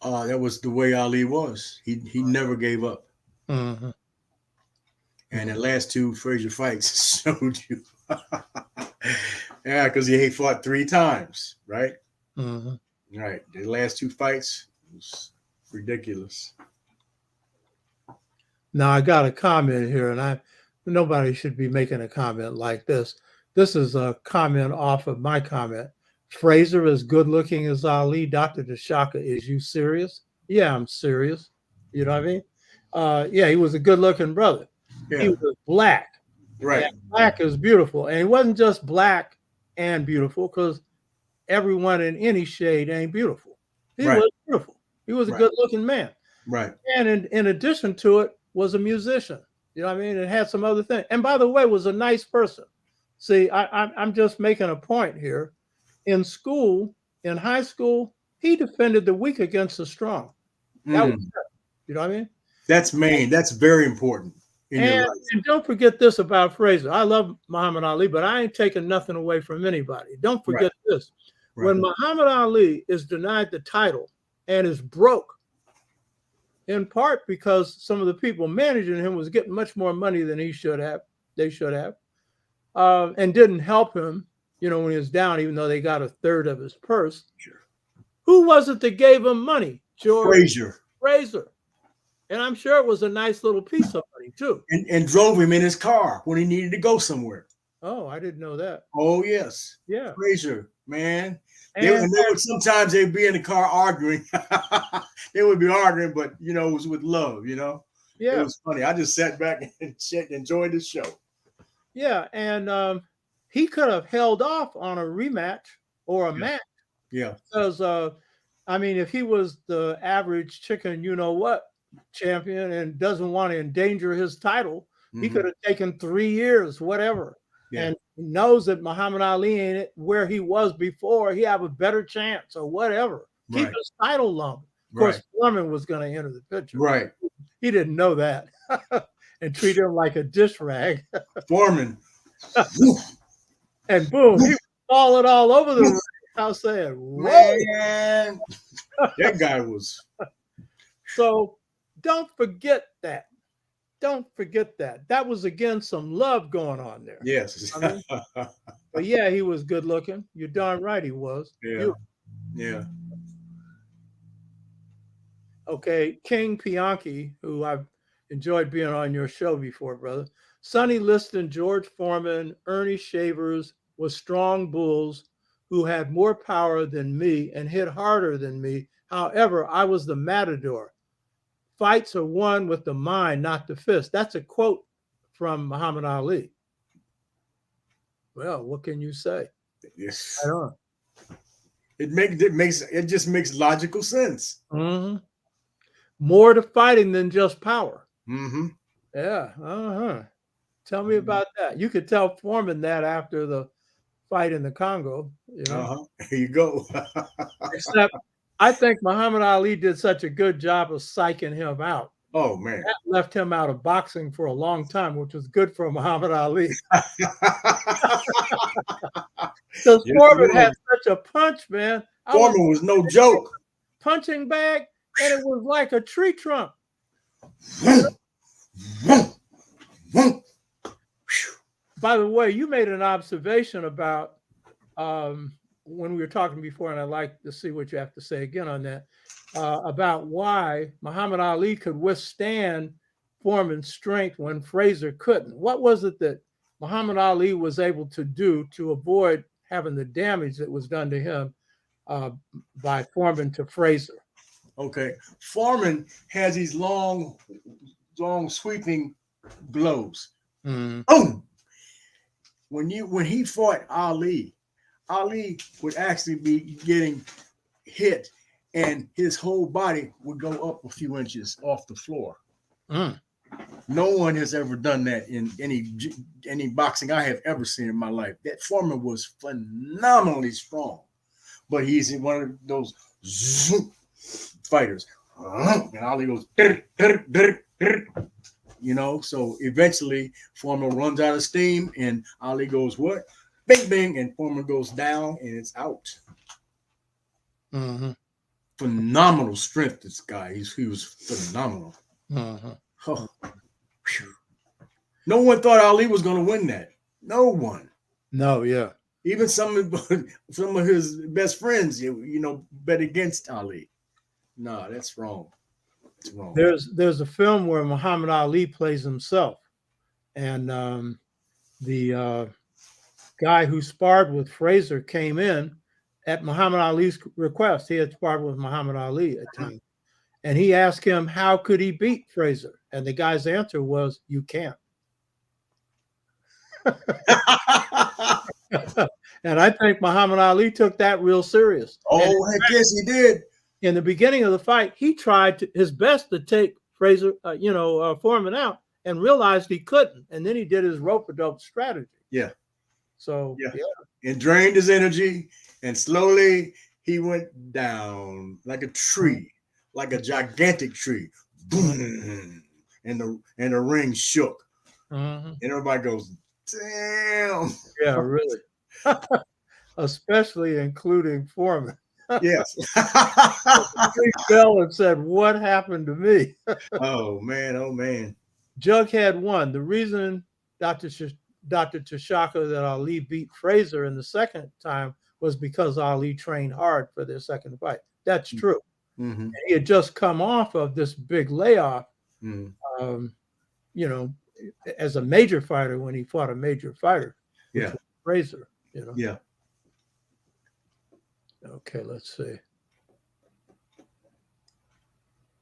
That was the way Ali was. He never gave up. Mm-hmm. And the last two Fraser fights showed you. Yeah, because he fought 3 times, right? Mm-hmm. Right. The last 2 fights was ridiculous. Now I got a comment here, and nobody should be making a comment like this. This is a comment off of my comment. Fraser is good looking as Ali. Dr. Deshaka, is you serious? Yeah, I'm serious. You know what I mean? Yeah, he was a good looking brother. Yeah. He was black. Right. And black is beautiful. And he wasn't just black and beautiful, because everyone in any shade ain't beautiful. He Right. was beautiful. He was a Right. good looking man. Right. And in addition to it, was a musician. You know what I mean? It had some other things. And by the way, was a nice person. See, I'm just making a point here. In school, in high school, he defended the weak against the strong. That was it. You know what I mean? That's main. That's very important in your life. And don't forget this about Fraser. I love Muhammad Ali, but I ain't taking nothing away from anybody. Don't forget this. Right. When Muhammad Ali is denied the title and is broke, in part because some of the people managing him was getting much more money than they should have, and didn't help him, when he was down, even though they got a third of his purse. Sure. Who was it that gave him money? Fraser. And I'm sure it was a nice little piece of money too. And drove him in his car when he needed to go somewhere. Oh, I didn't know that. Oh, yes. Yeah. Fraser, man. And sometimes they'd be in the car arguing. They would be arguing, but it was with love, Yeah. It was funny. I just sat back and enjoyed the show. Yeah, and he could have held off on a rematch or a match. Yeah. Because if he was the average chicken, champion and doesn't want to endanger his title, he could have taken 3 years, whatever. Yeah. And knows that Muhammad Ali ain't where he was before. He have a better chance or whatever. Keep his title long. Of course, Foreman was going to enter the picture. Right. He didn't know that and treat him like a dish rag. Foreman. And boom, he was falling all over the ring. I was saying, whoa. Man, that guy was. So don't forget that. Don't forget that. That was, again, some love going on there. Yes. But yeah, he was good looking. You're darn right he was. Yeah. Yeah. Okay, King Pianki, who I've enjoyed being on your show before, brother. Sonny Liston, George Foreman, Ernie Shavers was strong bulls who had more power than me and hit harder than me. However, I was the matador. Fights are won with the mind, not the fist. That's a quote from Muhammad Ali. Well, what can you say? Yes. I don't know. It just makes logical sense. Mm-hmm. More to fighting than just power. Mm-hmm. Yeah. Tell me about that. You could tell Foreman that after the fight in the Congo. Here you go. Except I think Muhammad Ali did such a good job of psyching him out. Oh, man. That left him out of boxing for a long time, which was good for Muhammad Ali. Because Foreman had such a punch, man. Foreman was no joke. Punching bag, and it was like a tree trunk. By the way, you made an observation about when we were talking before, and I'd like to see what you have to say again on that, about why Muhammad Ali could withstand Foreman's strength when Fraser couldn't. What was it that Muhammad Ali was able to do to avoid having the damage that was done to him by Foreman to Fraser? Okay. Foreman has these long sweeping blows. Mm. Boom. When he fought Ali would actually be getting hit and his whole body would go up a few inches off the floor. Mm. No one has ever done that in any boxing I have ever seen in my life. That Foreman was phenomenally strong, but he's one of those fighters. And Ali goes, so eventually Foreman runs out of steam and Ali goes, what? Bing, bing, and Foreman goes down and it's out. Mm-hmm. Phenomenal strength, this guy. He was phenomenal. Mm-hmm. Oh. No one thought Ali was going to win that. No one. No, yeah. Even some of his best friends, bet against Ali. No, that's wrong. It's wrong. There's a film where Muhammad Ali plays himself, and the guy who sparred with Fraser came in at Muhammad Ali's request. He had sparred with Muhammad Ali at times, and he asked him how could he beat Fraser, and the guy's answer was, "You can't." And I think Muhammad Ali took that real serious. Oh, heck yes, he did. In the beginning of the fight, he tried his best to take Fraser, Foreman out, and realized he couldn't. And then he did his rope-a-dope strategy. Yeah. So yeah, and drained his energy, and slowly he went down like a tree, like a gigantic tree. Boom, and the ring shook, mm-hmm. and everybody goes, "Damn!" Yeah, really. Especially including Foreman. Yes. He fell and said, "What happened to me?" Oh man. Jughead won. The reason Dr. Tshaka that Ali beat Fraser in the second time was because Ali trained hard for their second fight. That's true. Mm-hmm. He had just come off of this big layoff, mm-hmm. As a major fighter when he fought a major fighter, which was Fraser. Yeah. Okay, let's see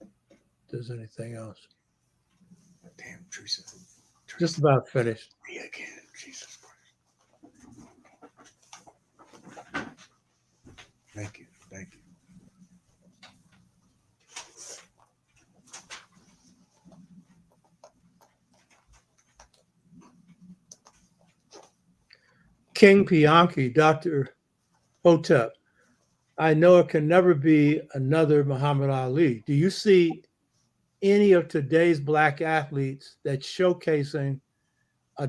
if there's anything else. Damn, Teresa. Just about finished. Me again, Jesus Christ. Thank you. King Pianki, Dr. Hotep. I know it can never be another Muhammad Ali. Do you see any of today's Black athletes that's showcasing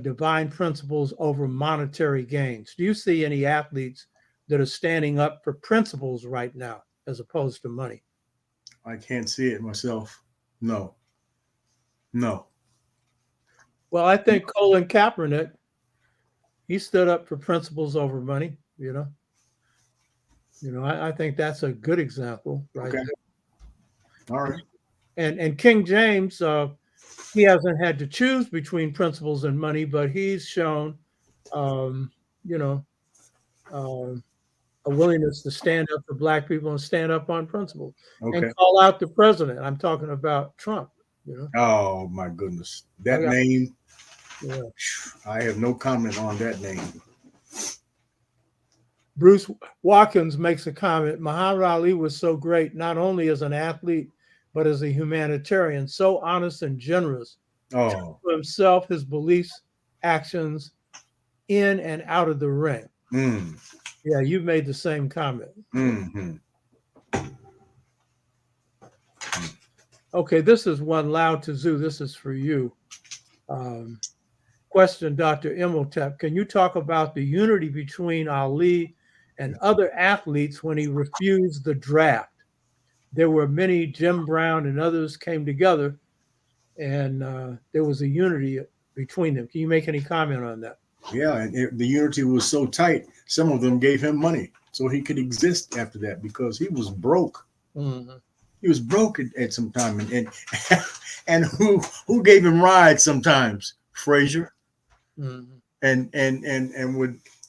divine principles over monetary gains? Do you see any athletes that are standing up for principles right now as opposed to money? I can't see it myself. No. Well, I think Colin Kaepernick, he stood up for principles over money, I think that's a good example, right? Okay. All right. And King James, he hasn't had to choose between principles and money, but he's shown, a willingness to stand up for Black people and stand up on principles and call out the president. I'm talking about Trump. Oh my goodness, that name. Yeah. I have no comment on that name. Bruce Watkins makes a comment. Muhammad Ali was so great, not only as an athlete, but as a humanitarian, so honest and generous. Oh. To himself, his beliefs, actions in and out of the ring. Mm. Yeah, you've made the same comment. Mm-hmm. Okay, this is one Lao Tzu. This is for you. Question, Dr. Imhotep. Can you talk about the unity between Ali and other athletes when he refused the draft? There were many, Jim Brown and others came together, and there was a unity between them. Can you make any comment on that? Yeah, and the unity was so tight, some of them gave him money so he could exist after that because he was broke. Mm-hmm. He was broke at some time, and who gave him rides sometimes? Fraser. Mm-hmm. And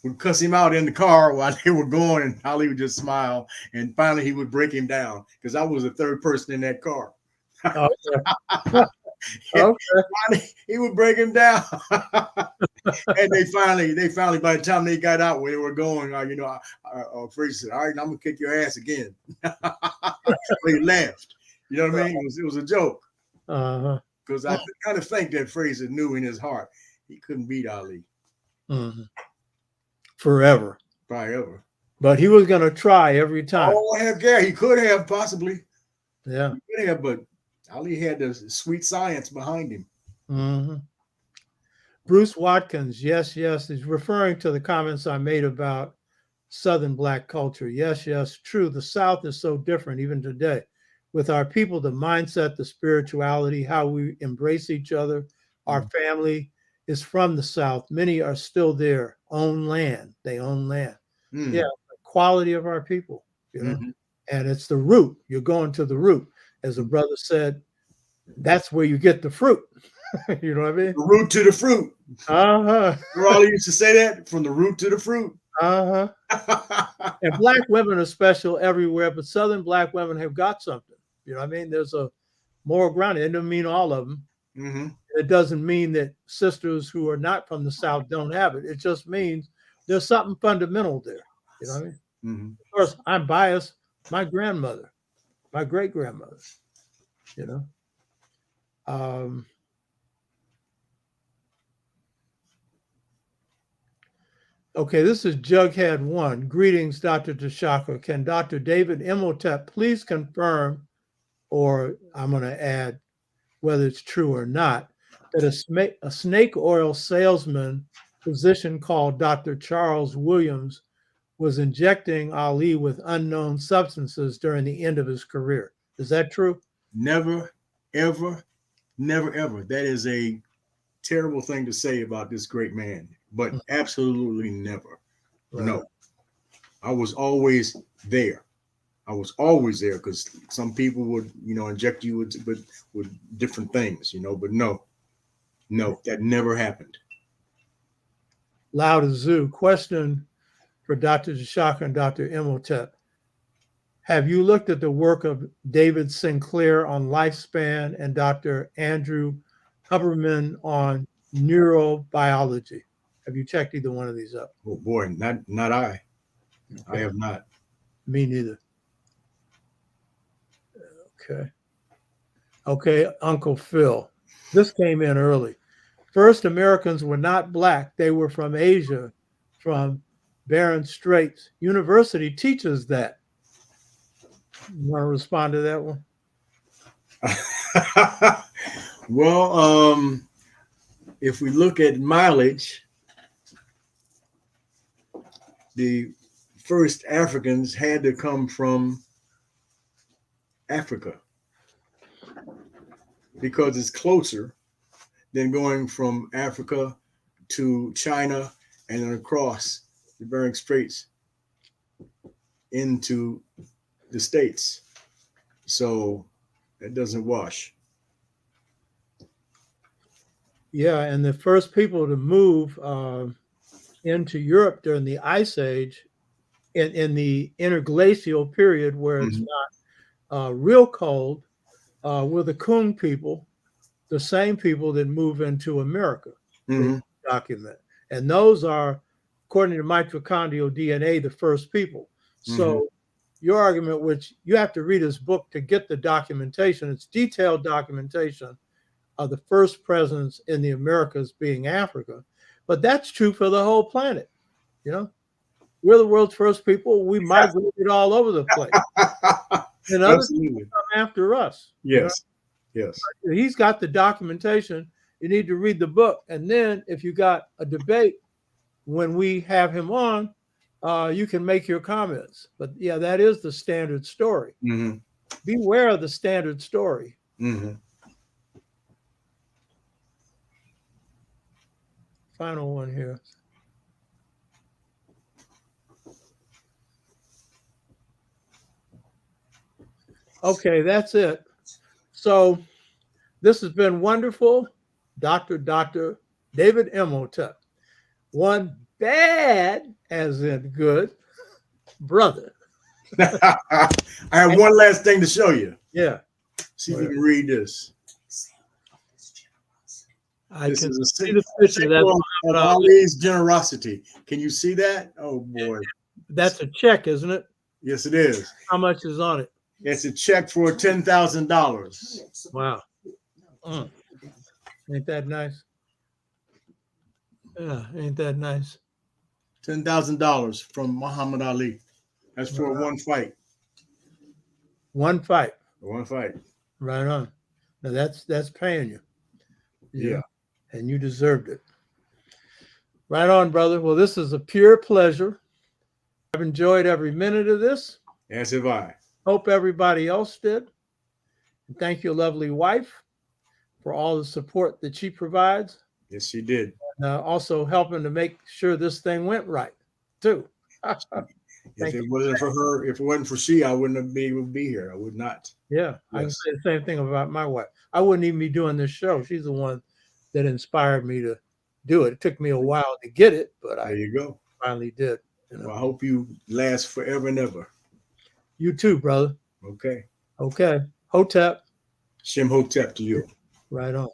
would cuss him out in the car while they were going, and Ali would just smile. And finally, he would break him down because I was the third person in that car. Okay. Okay. Finally, he would break him down. And they finally, by the time they got out where they were going, Fraser said, "All right, I'm gonna kick your ass again." But he laughed. You know what I mean? It was a joke. Because I kind of think that Fraser knew in his heart he couldn't beat Ali. Forever. Probably ever. But he was going to try every time. Oh, heck yeah, he could have possibly. Yeah. He could have, but Ali had the sweet science behind him. Bruce Watkins, yes, he's referring to the comments I made about Southern Black culture. Yes, true. The South is so different even today. With our people, the mindset, the spirituality, how we embrace each other, our family is from the South. Many are still there, own land. They own land. Yeah, the quality of our people, you know, and it's the root. You're going to the root. As a brother said, that's where you get the fruit. You know what I mean? The root to the fruit. Remember all used to say that? From the root to the fruit. And Black women are special everywhere, but Southern Black women have got something. You know what I mean? There's a moral ground. It doesn't mean all of them. It doesn't mean that sisters who are not from the South don't have it. It just means there's something fundamental there. You know what I mean? Of course, I'm biased. My grandmother, my great-grandmother, you know. Okay, this is Jughead 1. Greetings, Dr. Tashaka. Can Dr. David Imhotep please confirm, or I'm going to add whether it's true or not, that a snake oil salesman physician called Dr. Charles Williams was injecting Ali with unknown substances during the end of his career. Is that true? Never, ever, never, ever. That is a terrible thing to say about this great man, but absolutely never. Right. No, I was always there. I was always there because some people would, inject you with different things, but no, that never happened. Loud as Zoo. Question for Dr. Tashaka and Dr. Imhotep. Have you looked at the work of David Sinclair on lifespan and Dr. Andrew Huberman on neurobiology? Have you checked either one of these up? Oh boy, not I. Okay. I have not. Me neither. Okay, Uncle Phil. This came in early. First Americans were not Black. They were from Asia, from Bering Straits. University teaches that. You want to respond to that one? Well, if we look at mileage, the first Africans had to come from Africa because it's closer than going from Africa to China and then across the Bering Straits into the States. So that doesn't wash. Yeah, and the first people to move into Europe during the Ice Age, in the interglacial period where it's not real cold, were the Kung people, the same people that move into America. Document. And those are, according to mitochondrial DNA, the first people. So your argument, which you have to read his book to get the documentation, it's detailed documentation of the first presence in the Americas being Africa. But that's true for the whole planet. We're the world's first people. We migrated all over the place. And others come after us. Yes. Yes. He's got the documentation. You need to read the book. And then if you got a debate, when we have him on, you can make your comments. But yeah, that is the standard story. Beware of the standard story. Final one here. Okay, that's it. So this has been wonderful. Dr. David Imhotep. One bad, as in good, brother. I have one last thing to show you. Yeah, See if you can read this. I This can is a see the picture. That's of Ali's generosity. Can you see that? Oh boy. That's a check, isn't it? Yes, it is. How much is on it? It's a check for $10,000. Wow. Ain't that nice? Yeah, ain't that nice? $10,000 from Muhammad Ali. That's for one fight. One fight. One fight. Right on. Now that's paying you. Yeah. And you deserved it. Right on, brother. Well, this is a pure pleasure. I've enjoyed every minute of this. As have I. Hope everybody else did. And thank your lovely wife for all the support that she provides. Yes, she did. And also helping to make sure this thing went right, too. If it wasn't for her, if it wasn't for she, I wouldn't be able to be here. I would not. Yeah, I can say the same thing about my wife. I wouldn't even be doing this show. She's the one that inspired me to do it. It took me a while to get it, but there you go. Finally did. You know? Well, I hope you last forever and ever. You too, brother. Okay. Okay. Hotep. Shem Hotep to you. Right on.